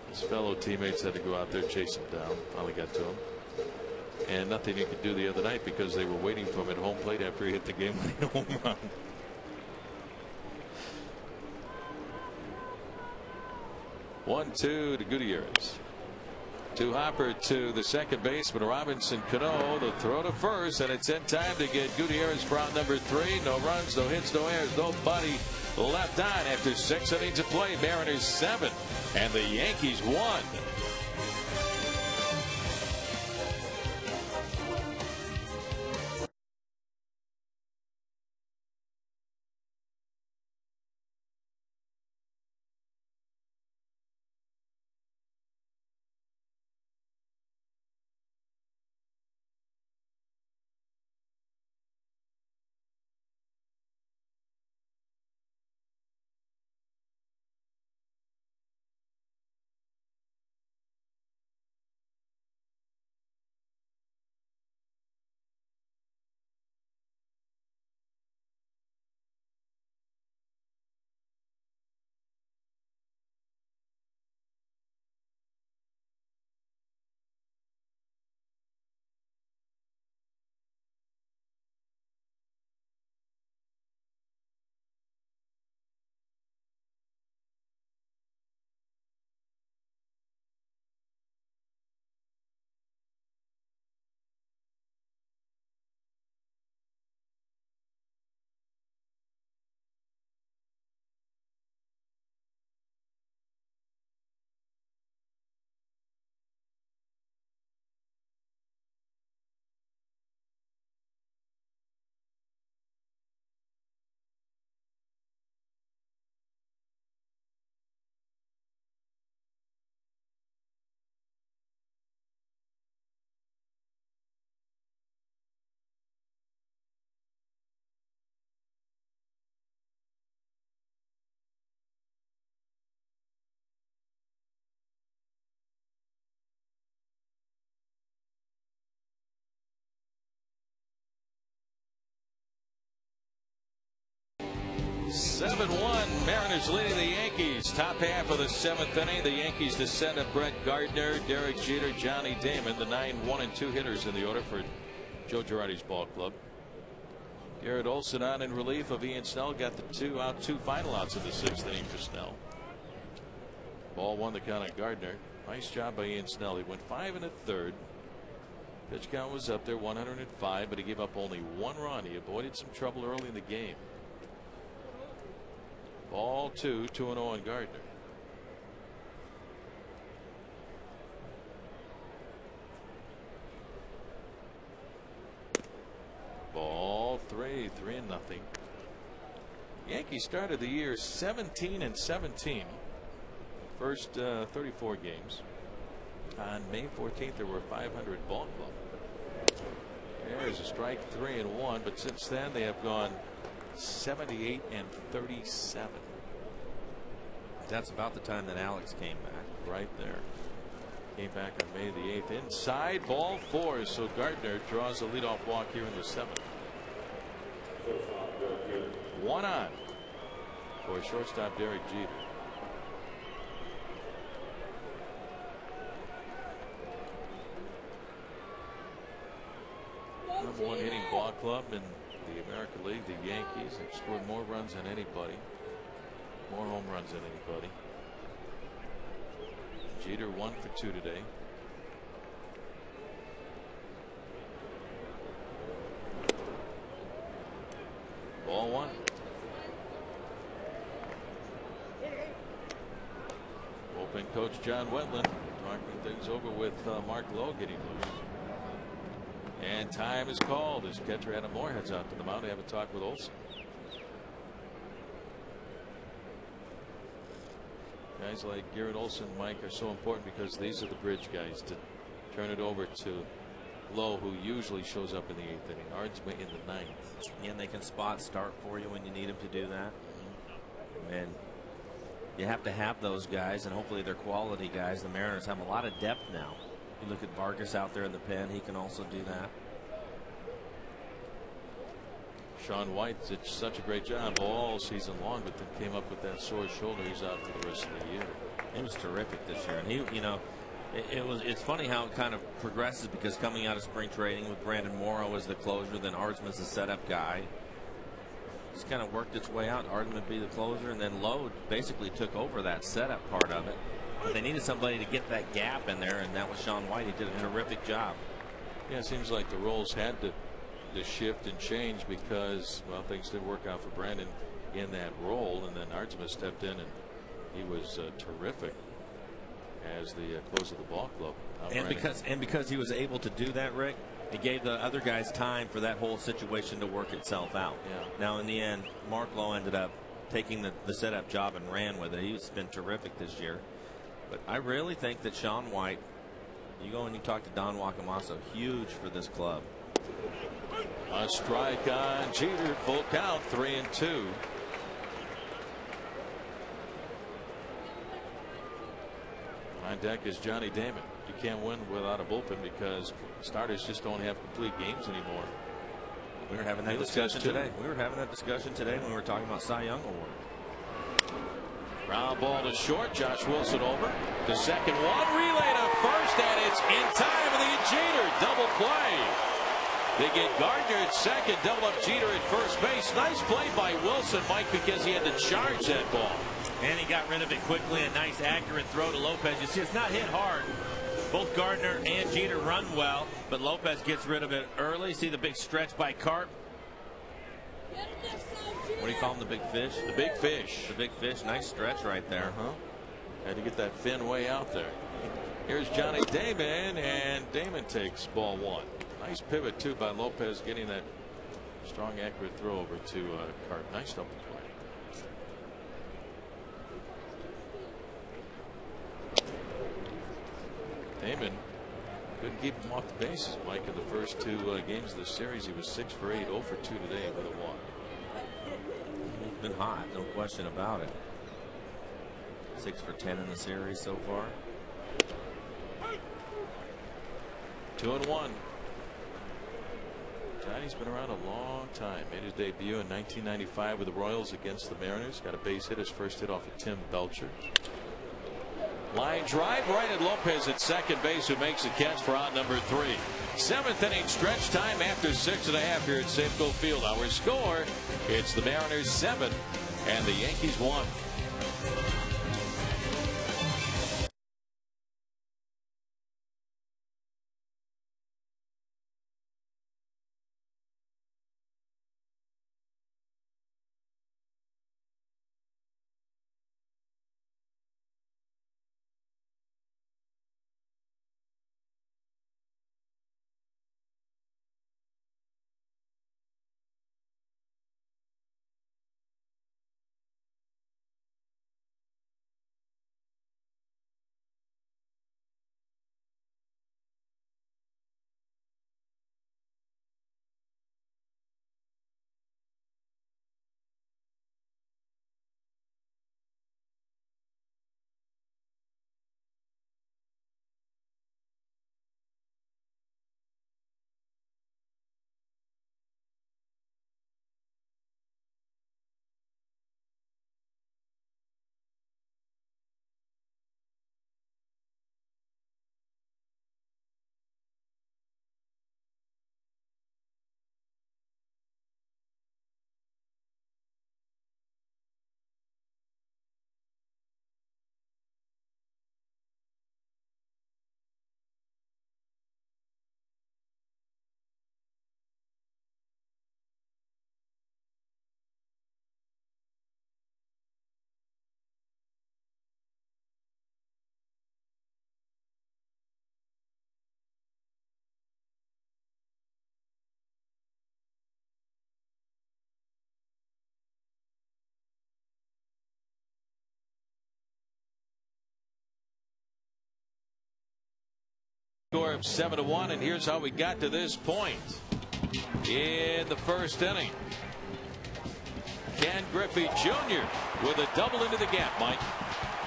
His fellow teammates had to go out there, chase him down. Finally got to him. And nothing he could do the other night because they were waiting for him at home plate after he hit the game-winning home run. 1-2 to Gutierrez. To Hopper to the second baseman Robinson Cano. The throw to first, and it's in time to get Gutierrez for out number 3. No runs, no hits, no errors, nobody left on after 6 innings of play. Mariners 7 and the Yankees 1. 7-1. Mariners leading the Yankees. Top half of the 7th inning. The Yankees to send up Brett Gardner, Derek Jeter, Johnny Damon, the 9 1 and 2 hitters in the order for Joe Girardi's ball club. Garrett Olson on in relief of Ian Snell. Got the 2 final outs of the 6th inning for Snell. Ball 1 the count on Gardner. Nice job by Ian Snell. He went 5 1/3. Pitch count was up there, 105, but he gave up only 1 run. He avoided some trouble early in the game. Ball 2, 2-0 on Gardner. Ball 3, 3-0. Yankees started the year 17-17. First 34 games. On May 14th, there were 500 ball club. There's a strike, 3-1, but since then they have gone 78-37. That's about the time that Alex came back. Right there. Came back on May the 8th. Inside, ball 4. So Gardner draws a leadoff walk here in the 7th. 1 on for shortstop Derek Jeter. Number 1 hitting ball club in the American League, the Yankees. Have scored more runs than anybody. More home runs than anybody. Jeter 1 for 2 today. Ball 1. Bullpen coach John Wetland talking things over with Mark Lowe getting loose. And time is called as catcher Adam Moore heads out to the mound to have a talk with Olson. Guys like Garrett Olson, Mike, are so important because these are the bridge guys to turn it over to Lowe, who usually shows up in the 8th inning. Ardsma in the 9th. And they can spot start for you when you need them to do that. And you have to have those guys, and hopefully they're quality guys. The Mariners have a lot of depth now. You look at Vargas out there in the pen, he can also do that. Sean White did such a great job all season long, but then came up with that sore shoulder. He's out for the rest of the year. He was terrific this year, and he, you know, it's funny how it kind of progresses, because coming out of spring training with Brandon Morrow as the closer, then Ardsman's the setup guy. It's kind of worked its way out. Ardsman would be the closer, and then Lowe basically took over that setup part of it. But they needed somebody to get that gap in there, and that was Sean White. He did a terrific job. Yeah, it seems like the roles had to shift and change because, well, things didn't work out for Brandon in that role, and then Ardsma stepped in and he was terrific as the closer of the ball club. And because he was able to do that, Rick, it gave the other guys time for that whole situation to work itself out. Yeah. Now in the end, Mark Lowe ended up taking the setup job and ran with it. He's been terrific this year. But I really think that Sean White, you go and you talk to Don Wakamoso, huge for this club. A strike on Jeter, full count, 3-2. On deck is Johnny Damon. You can't win without a bullpen because starters just don't have complete games anymore. We were having that discussion today. We were having that discussion today when we were talking about Cy Young Award. Ground ball to short. Josh Wilson over to second. One relay to first, and it's in time for the Jeter double play. They get Gardner at second, double up Jeter at first base. Nice play by Wilson, Mike, because he had to charge that ball. And he got rid of it quickly. A nice accurate throw to Lopez. You see, it's not hit hard. Both Gardner and Jeter run well, but Lopez gets rid of it early. See the big stretch by Carp. What do you call him, the big fish? The big fish. The big fish. Nice stretch right there. Had to get that fin way out there. Here's Johnny Damon, and Damon takes ball 1. Nice pivot, too, by Lopez, getting that strong, accurate throw over to Carp. Nice double play. Damon couldn't keep him off the bases, Mike, in the first 2 games of the series. He was 6 for 8, 0 for 2 today with a walk. He's been hot, no question about it. 6 for 10 in the series so far. 2-1. Johnny's been around a long time. Made his debut in 1995 with the Royals against the Mariners. Got a base hit, his first hit off of Tim Belcher. Line drive right at Lopez at second base, who makes a catch for out number 3. 7th inning stretch time after 6.5 here at Safeco Field. Our score, it's the Mariners 7 and the Yankees 1. Score of 7-1, and here's how we got to this point in the first inning. Ken Griffey Jr. with a double into the gap. Mike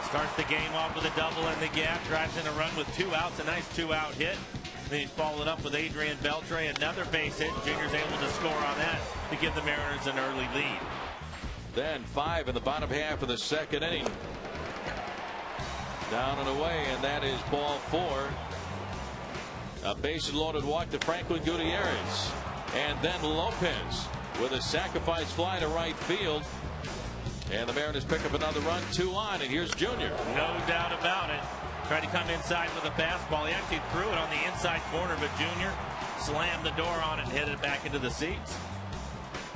starts the game off with a double in the gap, drives in a run with 2 outs, a nice 2-out hit. Then he's followed up with Adrian Beltre, another base hit. Junior's able to score on that to give the Mariners an early lead. Then 5 in the bottom half of the second inning. Down and away, and that is ball 4. A bases loaded walk to Franklin Gutierrez, and then Lopez with a sacrifice fly to right field, and the Mariners pick up another run. 2 on, and here's Junior. No doubt about it. Tried to come inside with a fastball. He actually threw it on the inside corner, but Junior slammed the door on it and hit it back into the seats.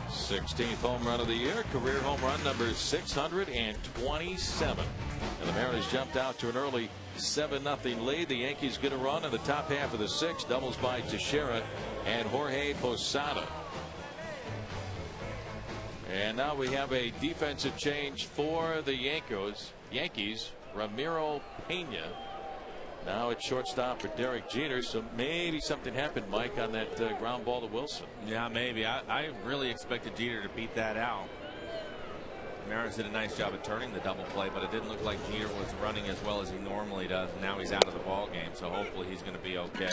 16th home run of the year, career home run number 627. And the Mariners jumped out to an early 7-0 lead. The Yankees get a run in the top half of the 6th. Doubles by Teixeira and Jorge Posada. And now we have a defensive change for the Yankees. Ramiro Pena now at shortstop for Derek Jeter. So maybe something happened, Mike, on that ground ball to Wilson. Yeah, maybe. I really expected Jeter to beat that out. Mariners did a nice job of turning the double play, but it didn't look like Jeter was running as well as he normally does. And now he's out of the ball game, so hopefully he's going to be okay.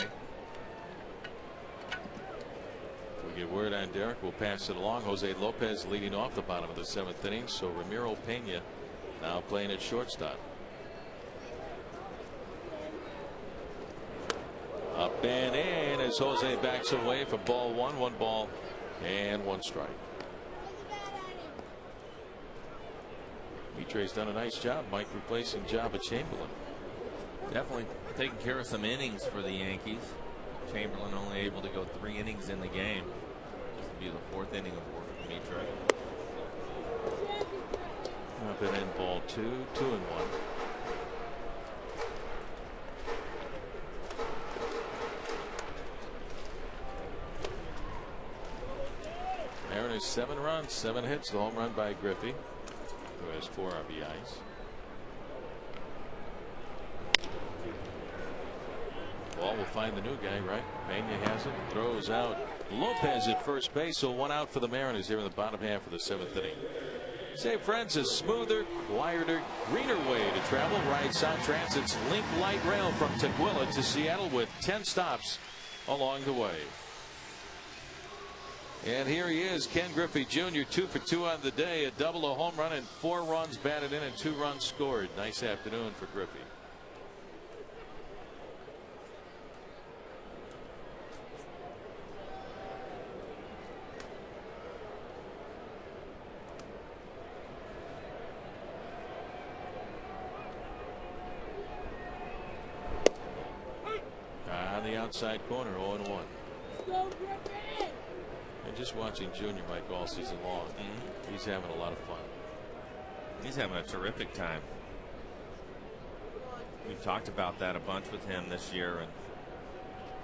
If we get word on Derek, we'll pass it along. Jose Lopez leading off the bottom of the 7th inning. So Ramiro Pena now playing at shortstop. Up and in as Jose backs away from ball 1. 1 ball and 1 strike. Mitre's done a nice job, Mike, replacing Jabba Chamberlain. Definitely taking care of some innings for the Yankees. Chamberlain only able to go 3 innings in the game. This will be the 4th inning of work for Mitre. Up and in ball 2. 2-1. Mariners 7 runs, 7 hits. The home run by Griffey, who has 4 RBIs. Ball will find the new guy, right? Pena has it, throws out Lopez at first base. So 1 out for the Mariners here in the bottom half of the 7th inning. Say, friends, a smoother, quieter, greener way to travel. Ride South Transit's Link Light Rail from Tukwila to Seattle with 10 stops along the way. And here he is, Ken Griffey Jr., 2 for 2 on the day, a double, a home run, and 4 runs batted in and 2 runs scored. Nice afternoon for Griffey. On the outside corner, 0-1. And just watching Junior Mike all season long, he's having a lot of fun. He's having a terrific time. We've talked about that a bunch with him this year, and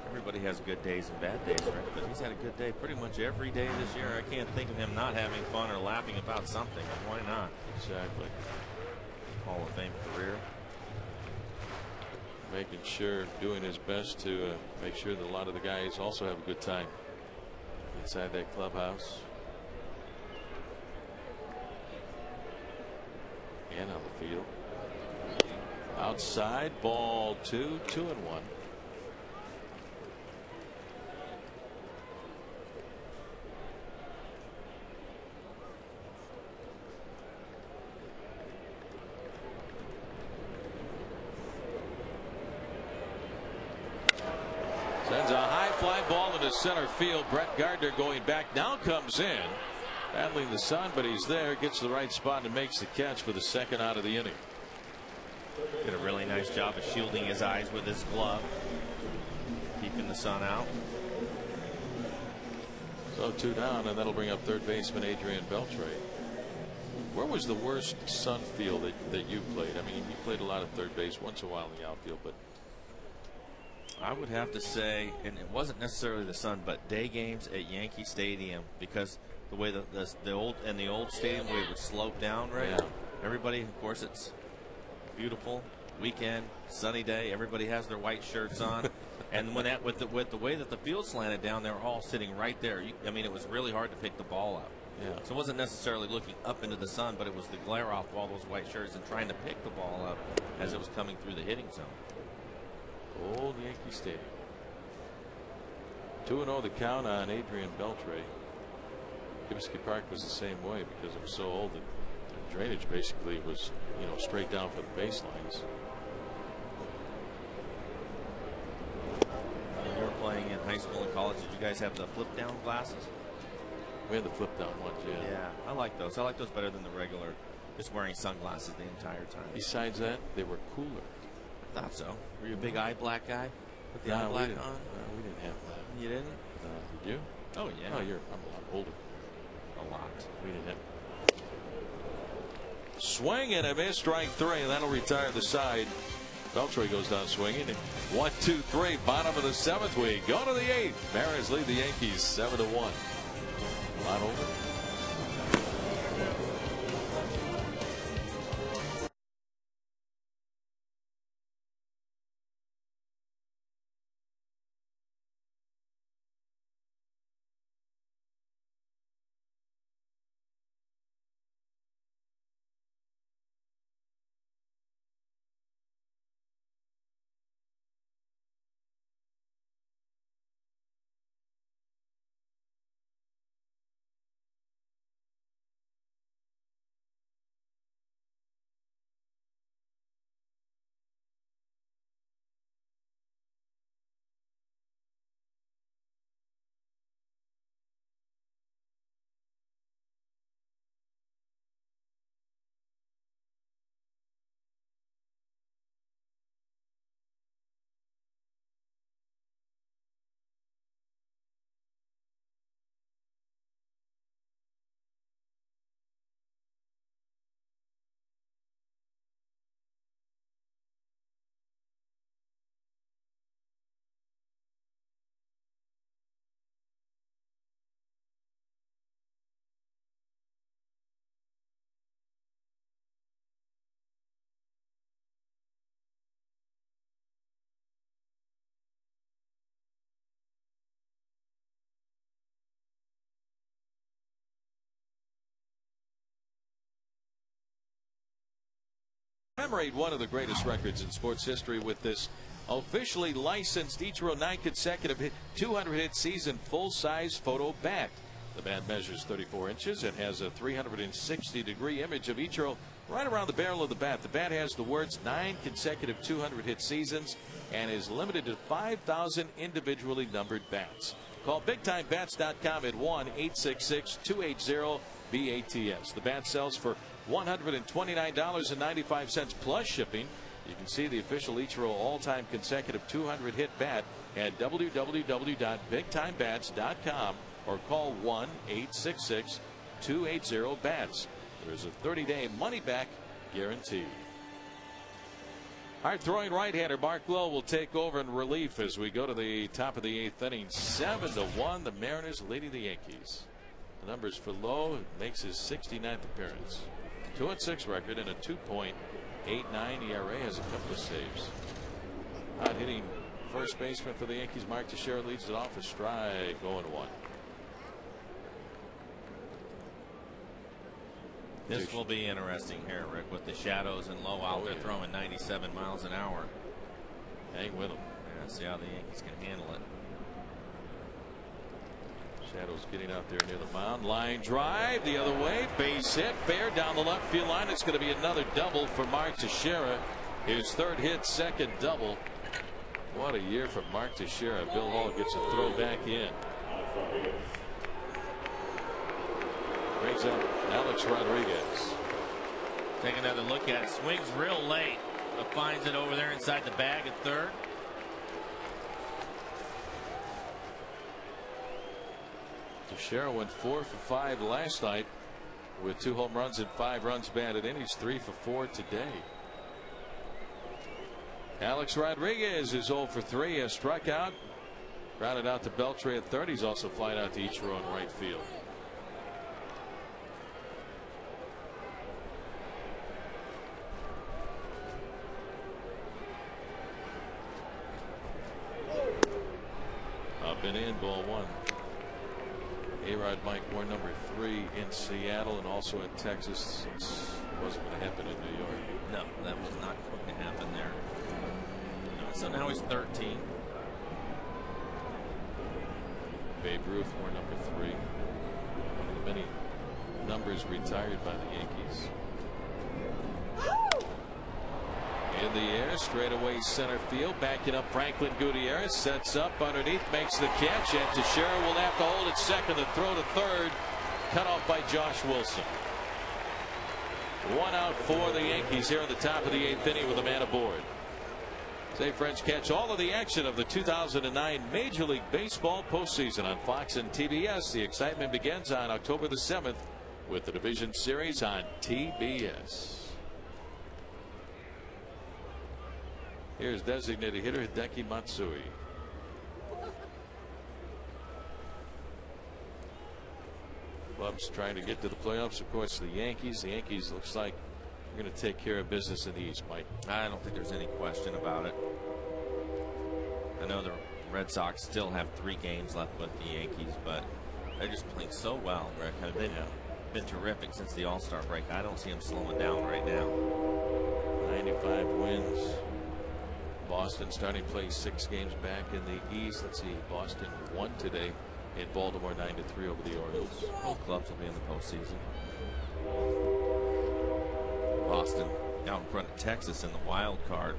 everybody has good days and bad days, right? But he's had a good day pretty much every day this year. I can't think of him not having fun or laughing about something. Why not? Exactly. Hall of Fame career. Making sure, doing his best to make sure that a lot of the guys also have a good time inside that clubhouse and on the field. Outside, ball 2, 2-1. Sends a high fly ball into center field. Brett Gardner going back now comes in, battling the sun, but he's there, gets the right spot and makes the catch for the second out of the inning. Did a really nice job of shielding his eyes with his glove, keeping the sun out. So 2 down, and that'll bring up third baseman Adrian Beltre. Where was the worst sun field that you played? I mean, you played a lot of third base, once in a while in the outfield, but I would have to say, and it wasn't necessarily the sun, but day games at Yankee Stadium, because the way the old stadium, the way it would slope down, right? Yeah. Everybody, of course, it's beautiful weekend, sunny day. Everybody has their white shirts on, and when that with the way that the field slanted down, they were all sitting right there. I mean, it was really hard to pick the ball up. Yeah. So it wasn't necessarily looking up into the sun, but it was the glare off of all those white shirts and trying to pick the ball up as it was coming through the hitting zone. Old Yankee Stadium. 2-0 the count on Adrian Beltre. Comiskey Park was the same way because it was so old that the drainage basically was, straight down for the baselines. When you were playing in high school and college, did you guys have the flip down glasses? We had the flip down ones, yeah. Yeah, I like those. I like those better than the regular, just wearing sunglasses the entire time. Besides that, they were cooler. I thought so. Were you a big eye black guy? Put the eye black on? No, we didn't have that. You didn't? Did you? Oh, yeah. No, I'm a lot older. A lot. We didn't have. Swing and a miss, strike 3, and that'll retire the side. Beltre goes down swinging. 1, 2, 3, bottom of the 7th. We go to the 8th. Mariners lead the Yankees 7-1. A lot over. Commemorate one of the greatest records in sports history with this officially licensed Ichiro 9 consecutive 200 hit season full-size photo bat. The bat measures 34 inches and has a 360-degree image of Ichiro right around the barrel of the bat. The bat has the words 9 consecutive 200-hit seasons and is limited to 5,000 individually numbered bats. Call BigTimeBats.com at 1-866-280-BATS. The bat sells for $129.95 plus shipping. You can see the official Ichiro all-time consecutive 200-hit bat at www.BigTimeBats.com or call 1-866-280-BATS. There's a 30-day money-back guarantee. Our throwing right-hander Mark Lowe will take over in relief as we go to the top of the 8th inning. 7-1, the Mariners leading the Yankees. The numbers for Lowe, makes his 69th appearance. 2-6 record and a 2.89 ERA, has a couple of saves. Out hitting first baseman for the Yankees, Mark Teixeira leads it off a strike, 0-1. This will be interesting here, Rick, with the shadows and Lowe out there throwing 97 miles an hour. Hang with them. Yeah, see how the Yankees can handle it. Shadows getting out there near the mound. Line drive the other way. Base hit. Fair down the left field line. It's going to be another double for Mark Teixeira. His third hit, second double. What a year for Mark Teixeira. Bill Hall gets a throw back in. Brings up Alex Rodriguez. Take another look at it. Swings real late, but finds it over there inside the bag at third. Teixeira went 4 for 5 last night with 2 home runs and 5 runs batted in. He's 3 for 4 today. Alex Rodriguez is 0 for 3. Has struck out. Grounded out to Beltre at third. He's also flying out to Ichiro in right field. Up and in, ball 1. A-Rod Mike Moore, number 3 in Seattle and also in Texas. It wasn't going to happen in New York. No, that was not going to happen there. So now he's 13. Babe Ruth wore number 3. One of the many numbers retired by the Yankees. In the air, straightaway center field, backing up Franklin Gutierrez, sets up underneath, makes the catch, and Teixeira will have to hold at second. The throw to third, cut off by Josh Wilson. 1 out for the Yankees here at the top of the 8th inning with a man aboard. Say, friends, catch all of the action of the 2009 Major League Baseball postseason on Fox and TBS. The excitement begins on October the 7th with the Division Series on TBS. Here's designated hitter Hideki Matsui. Cubs trying to get to the playoffs. Of course, the Yankees. The Yankees looks like they're going to take care of business in the East, Mike. I don't think there's any question about it. I know the Red Sox still have 3 games left with the Yankees, but they're just playing so well, Rick. They've been terrific since the All-Star break. I don't see them slowing down right now. 95 wins. Boston starting to play 6 games back in the East. Let's see, Boston won today in Baltimore 9-3 over the Orioles. Both clubs will be in the postseason. Boston out in front of Texas in the wild card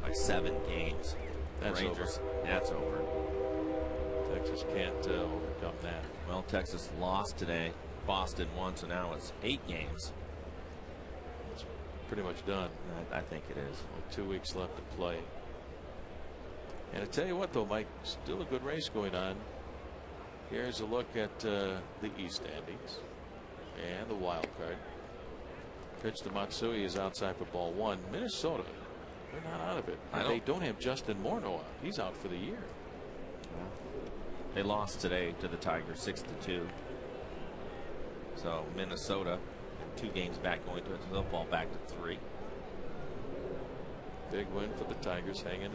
by 7 games. That's Rangers, over. That's over. Texas can't overcome that. Well, Texas lost today. Boston won, so now it's 8 games. It's pretty much done. I think it is. Only 2 weeks left to play. And I tell you what, though, Mike, still a good race going on. Here's a look at the East standings and the wild card. Pitch to Matsui is outside for ball 1. Minnesota, they're not out of it. They don't have Justin Morneau out. He's out for the year. They lost today to the Tigers 6-2. So Minnesota 2 games back going to it, so they'll fall back to 3. Big win for the Tigers, hanging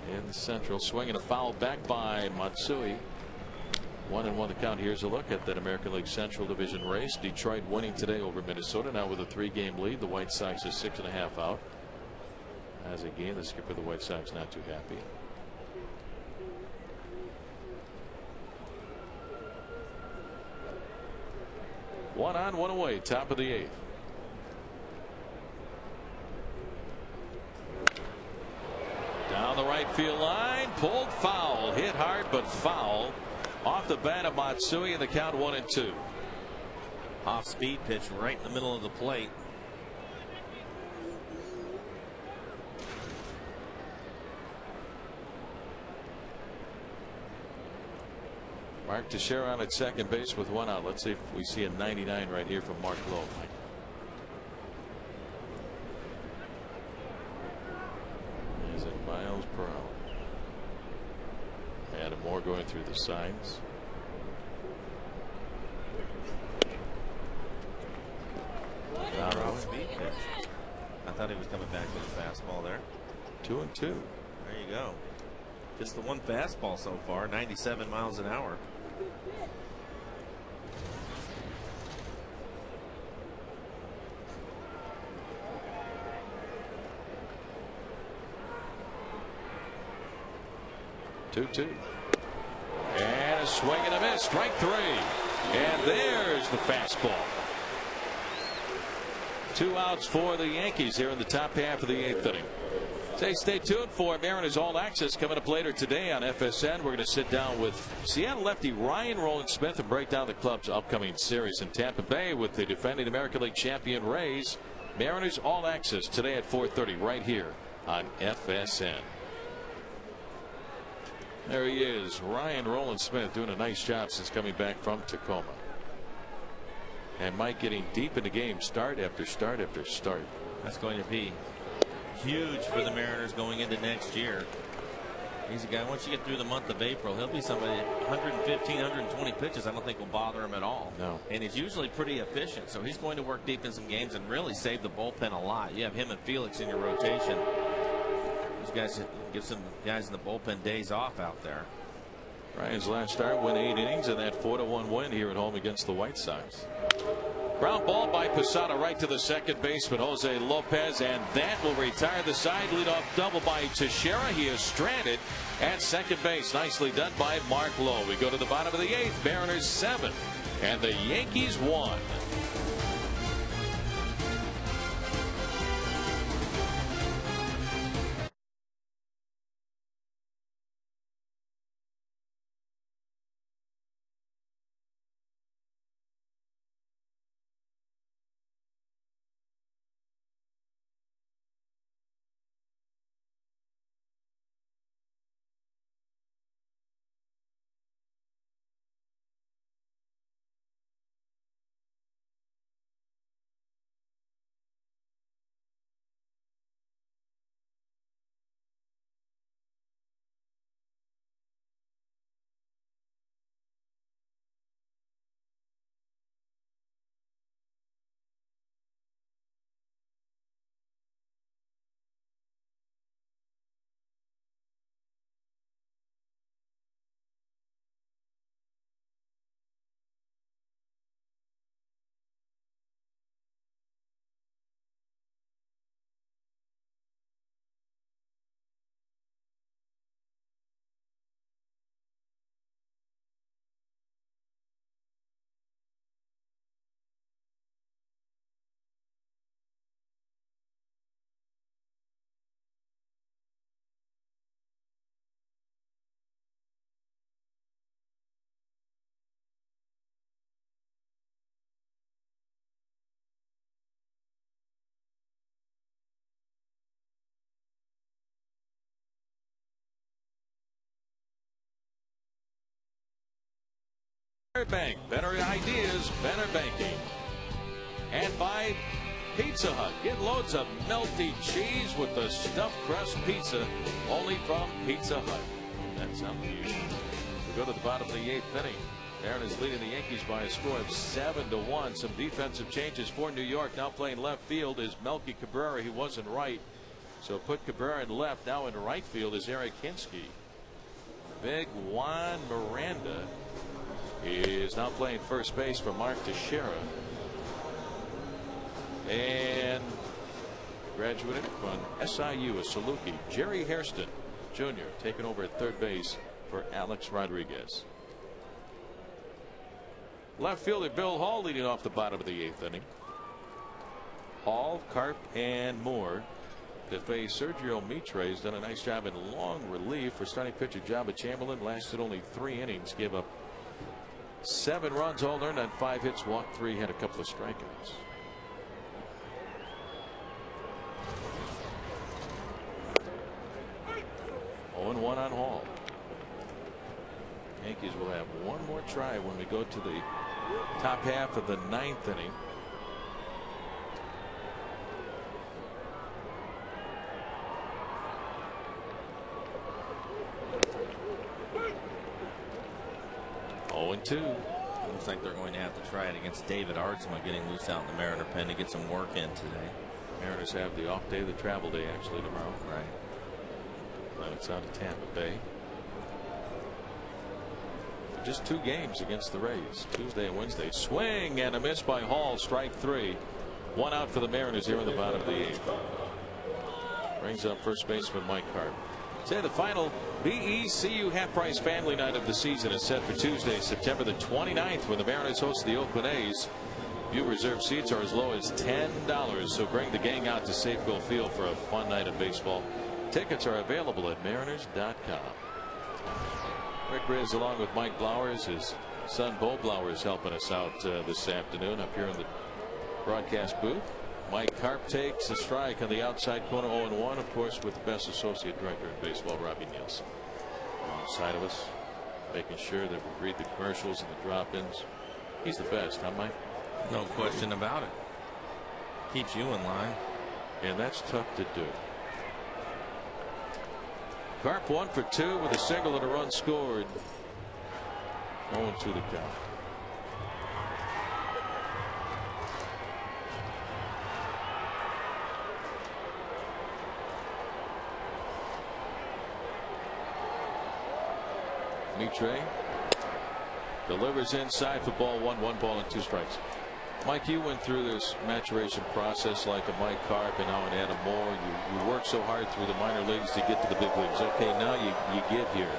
in the Central. Swinging a foul back by Matsui. 1-1 the count. Here's a look at that American League Central Division race. Detroit winning today over Minnesota, now with a 3-game lead. The White Sox is 6.5 out. As again, the skipper of the White Sox not too happy. 1 on, 1 away, top of the 8th. Down the right field line, pulled foul, hit hard but foul off the bat of Matsui, and the count 1-2. Off speed pitch right in the middle of the plate. Mark Teixeira on at second base with 1 out. Let's see if we see a 99 right here from Mark Lowe. Is it miles per hour? Adam Moore going through the signs. Off speed pitch. I thought he was coming back with a fastball there. 2-2. There you go. Just the one fastball so far, 97 miles an hour. Two. And a swing and a miss. Strike 3. And there's the fastball. 2 outs for the Yankees here in the top half of the 8th inning. Stay tuned for Mariners All Access coming up later today on FSN. We're going to sit down with Seattle lefty Ryan Rowland-Smith and break down the club's upcoming series in Tampa Bay with the defending American League champion Rays. Mariners All Access today at 4:30 right here on FSN. There he is, Ryan Rowland-Smith, doing a nice job since coming back from Tacoma. And Mike getting deep in the game, start after start after start. That's going to be huge for the Mariners going into next year. He's a guy, once you get through the month of April, he'll be somebody 115, 120 pitches I don't think will bother him at all. No. And he's usually pretty efficient, so he's going to work deep in some games and really save the bullpen a lot. You have him and Felix in your rotation. These guys give some guys in the bullpen days off out there. Ryan's last start went 8 innings in that 4-1 win here at home against the White Sox. Ground ball by Posada right to the second baseman Jose Lopez, and that will retire the side. Leadoff double by Teixeira. He is stranded at second base. Nicely done by Mark Lowe. We go to the bottom of the 8th. Mariners 7 and the Yankees 1. Bank, better ideas, better banking. And by Pizza Hut, get loads of melty cheese with the stuffed crust pizza only from Pizza Hut. That sounds huge. We go to the bottom of the 8th inning. Aaron is leading the Yankees by a score of 7-1. Some defensive changes for New York. Now playing left field is Melky Cabrera. He wasn't right, so put Cabrera in left. Now in right field is Eric Hinsky. Big Juan Miranda is now playing first base for Mark Teixeira. And graduated from SIU, a Saluki, Jerry Hairston Jr. taking over at third base for Alex Rodriguez. Left fielder Bill Hall leading off the bottom of the 8th inning. Hall, Carp, and Moore to face Sergio Mitre. Has done a nice job in long relief for starting pitcher Jabba Chamberlain. Lasted only 3 innings, gave up 7 runs, all earned on 5 hits, walked 3, had a couple of strikeouts. Oh, 1 on Hall. Yankees will have one more try when we go to the top half of the 9th inning. Oh, 2. Looks like they're going to have to try it against David Artsma, getting loose out in the Mariner pen to get some work in today. Mariners have the off day, the travel day actually tomorrow. Right. Now it's out of Tampa Bay. Just 2 games against the Rays, Tuesday and Wednesday. Swing and a miss by Hall, strike 3. 1 out for the Mariners here in the bottom of the 8th. Brings up first baseman Mike Carp. Say the final BECU half price family night of the season is set for Tuesday, September the 29th, when the Mariners host the Oakland A's. Few reserved seats are as low as $10, so bring the gang out to Safeco Field for a fun night of baseball. Tickets are available at mariners.com. Rick Riz along with Mike Blowers, his son Bo Blowers, helping us out this afternoon up here in the broadcast booth. Mike Carp takes a strike on the outside corner, 0-1, of course, with the best associate director in baseball, Robbie Nielsen, alongside of us, making sure that we read the commercials and the drop-ins. He's the best, huh, Mike? No question about it. Keeps you in line. And that's tough to do. Carp 1 for 2 with a single and a run scored. 0-2 the count. Mitre delivers inside for ball 1, 1 ball and 2 strikes. Mike, you went through this maturation process like a Mike Carp and now an Adam Moore. You work so hard through the minor leagues to get to the big leagues. Okay, now you get here.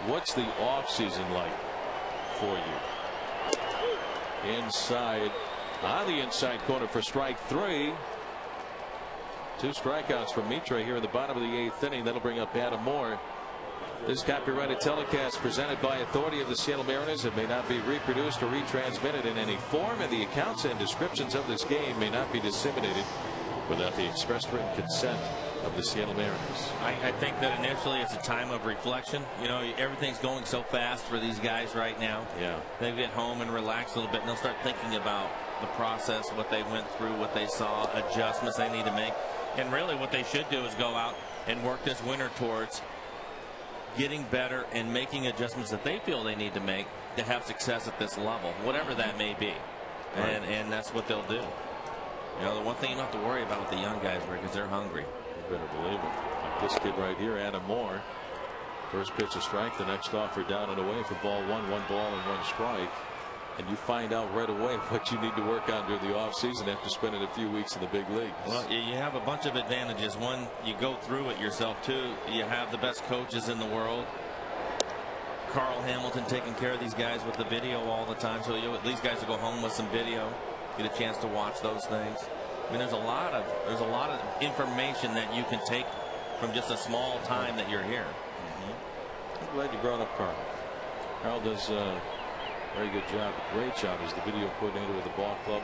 What's the off season like for you? Inside, on the inside corner for strike 3. 2 strikeouts from Mitre here in the bottom of the 8th inning. That'll bring up Adam Moore. This copyrighted telecast presented by authority of the Seattle Mariners. It may not be reproduced or retransmitted in any form, and the accounts and descriptions of this game may not be disseminated without the express written consent of the Seattle Mariners. I think that initially it's a time of reflection. You know, everything's going so fast for these guys right now. Yeah. They get home and relax a little bit, and they'll start thinking about the process, what they went through, what they saw, adjustments they need to make. And really what they should do is go out and work this winter towards getting better and making adjustments that they feel they need to make to have success at this level, whatever that may be. Right. And that's what they'll do. You know, the one thing you don't have to worry about with the young guys, Rick, is they're hungry. You better believe it. Like this kid right here, Adam Moore. First pitch a strike, the next offer down and away for ball 1, 1 ball and 1 strike. And you find out right away what you need to work on during the offseason after spending a few weeks in the big leagues. Well, you have a bunch of advantages. One, you go through it yourself. 2, you have the best coaches in the world. Carl Hamilton taking care of these guys with the video all the time. So these guys will go home with some video, get a chance to watch those things. I mean, there's a lot of information that you can take from just a small time that you're here. I'm glad you brought up Carl. Carl does very good job, great job as the video coordinator with the ball club.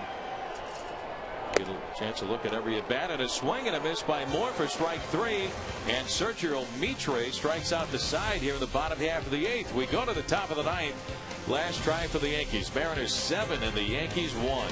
Get a chance to look at every at bat, and a swing and a miss by Moore for strike 3. And Sergio Mitre strikes out the side here in the bottom half of the 8th. We go to the top of the 9th. Last try for the Yankees. Mariners 7 and the Yankees 1.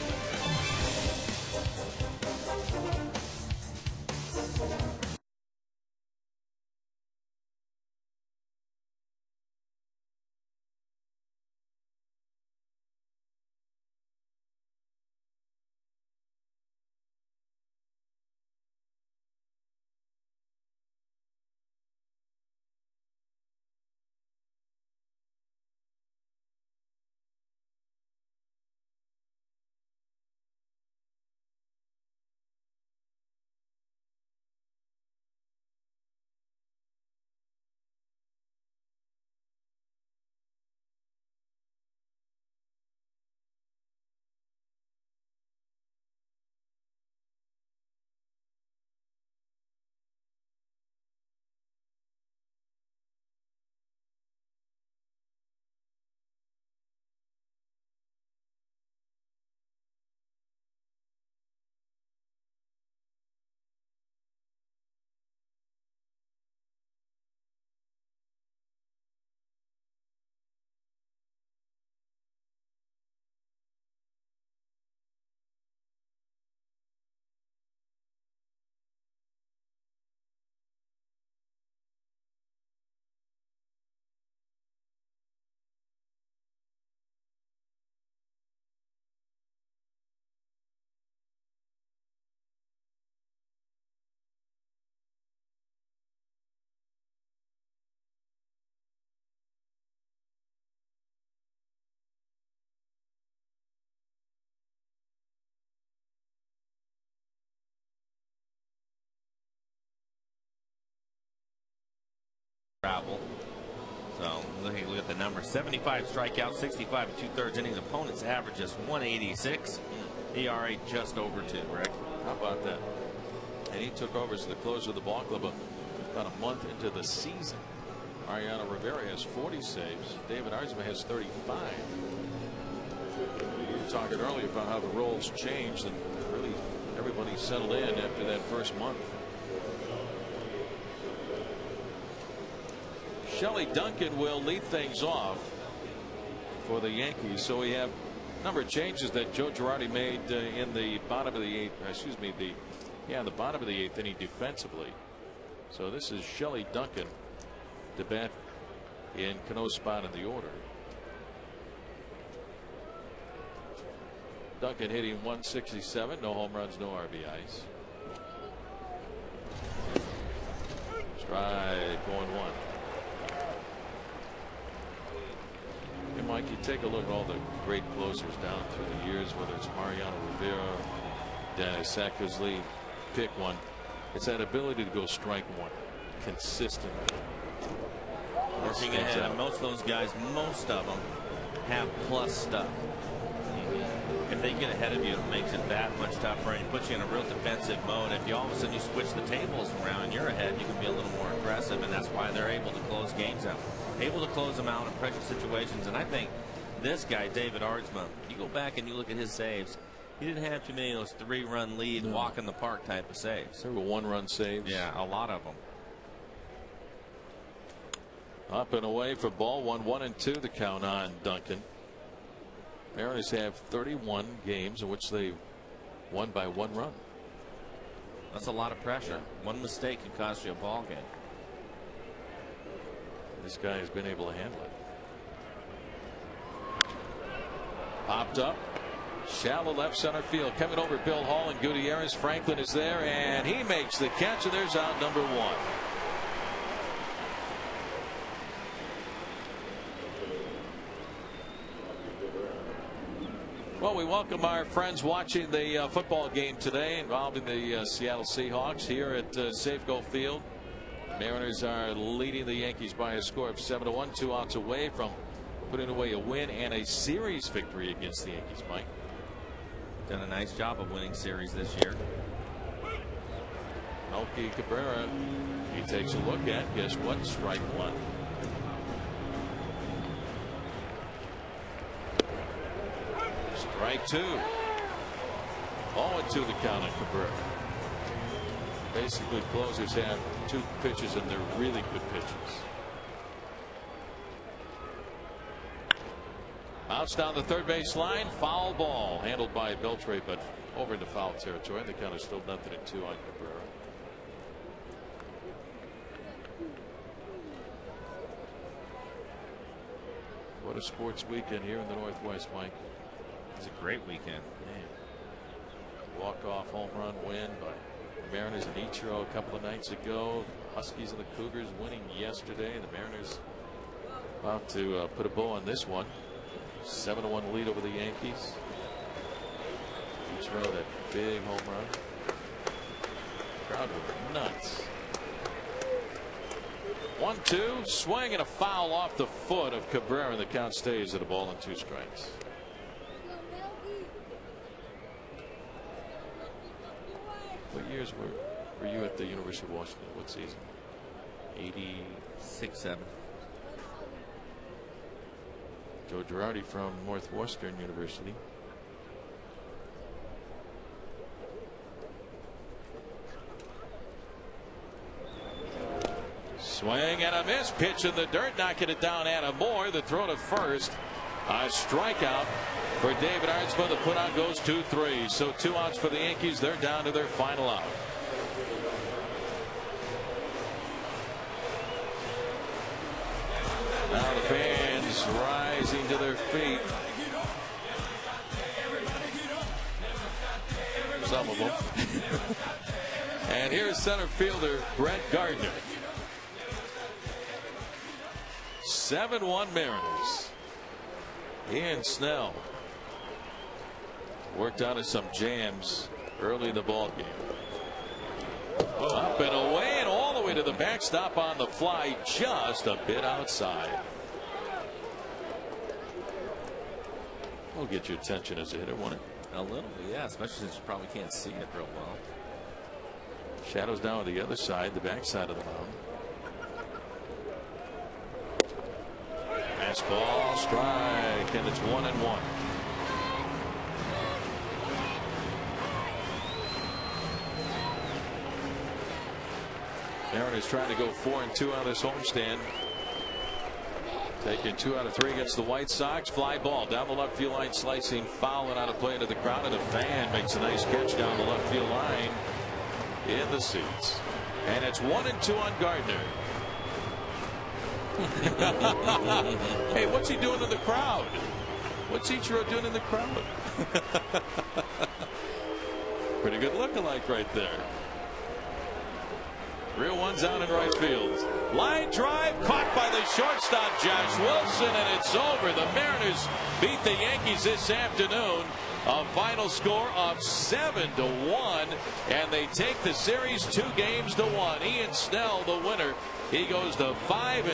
travel. So look at the numbers: 75 strikeouts, 65 2/3 innings. Opponents average just 186. ERA just over 2. Rick, how about that? And he took over as the closer of the ball club about a month into the season. Mariano Rivera has 40 saves. David Arzma has 35. We were talking earlier about how the roles changed and really everybody settled in after that first month. Shelley Duncan will lead things off for the Yankees. So we have a number of changes that Joe Girardi made in the bottom of the 8th. Excuse me, the bottom of the 8th inning defensively. So this is Shelley Duncan to bat in Cano's spot in the order. Duncan hitting 167, no home runs, no RBIs. Strike, going 1. And Mike, you take a look at all the great closers down through the years, whether it's Mariano Rivera, Dennis Eckersley, pick one. It's that ability to go strike 1 consistently. Working ahead, and most of those guys, most of them have plus stuff. If they get ahead of you, it makes it that much tougher, and it puts you in a real defensive mode. If you all of a sudden you switch the tables around and you're ahead, you can be a little more aggressive, and that's why they're able to close games out, able to close them out in pressure situations. And I think this guy, David Arzma, you go back and you look at his saves, he didn't have too many of those 3-run lead, walk in the park type of saves. There were 1-run saves. Yeah, a lot of them. Up and away for ball 1, 1-2 the count on Duncan. Mariners have 31 games in which they won by 1 run. That's a lot of pressure. One mistake can cost you a ball game. This guy has been able to handle it. Popped up. Shallow left center field. Coming over Bill Hall and Gutierrez. Franklin is there and he makes the catch, and there's out number 1. Well, we welcome our friends watching the football game today involving the Seattle Seahawks here at Safeco Field. Mariners are leading the Yankees by a score of 7-1, 2 outs away from putting away a win and a series victory against the Yankees. Mike, done a nice job of winning series this year. Melky Cabrera, he takes a look at, guess what, strike 1. Strike 2. 0-2 the count on Cabrera. Basically, closers have 2 pitches, and they're really good pitches. Bounce down the third base line. Foul ball handled by Beltre, but over into foul territory. The count is still 0-2 on Cabrera. What a sports weekend here in the Northwest, Mike. It's a great weekend. Man. Walk-off home run win by Mariners and Ichiro a couple of nights ago. Huskies and the Cougars winning yesterday. The Mariners about to put a bow on this one. 7-1 lead over the Yankees. Ichiro, that big home run. Crowd were nuts. 1-2, swing and a foul off the foot of Cabrera, and the count stays at a ball and 2 strikes. What years were you at the University of Washington? What season? 86, 7. Joe Girardi from Northwestern University. Swing and a miss. Pitch in the dirt, knocking it down. Adam Moore, the throw to first. A strikeout for David Arzma. The put out goes 2-3. So 2 outs for the Yankees. They're down to their final out. Now the fans rising to their feet. Some of them. And here's center fielder Brett Gardner. 7-1 Mariners. Ian Snell worked out of some jams early in the ball game. Up and away and all the way to the the backstop on the fly, just a bit outside. Will get your attention as a hitter, won't it? A little, yeah, especially since you probably can't see it real well. Shadows down on the other side, the backside of the mound. Fastball, strike, and it's 1-1. Mariners trying to go 4-2 on this homestand. Taking 2 out of 3 against the White Sox. Fly ball down the left field line, slicing foul and out of play into the crowd, and a fan makes a nice catch down the left field line in the seats. And it's 1-2 on Gardner. Hey, what's he doing in the crowd? What's Ichiro doing in the crowd? Pretty good lookalike right there. Real one's out in right field. Line drive caught by the shortstop Josh Wilson, and it's over. The Mariners beat the Yankees this afternoon. A final score of 7-1, and they take the series 2-1. Ian Snell, the winner. He goes to 5.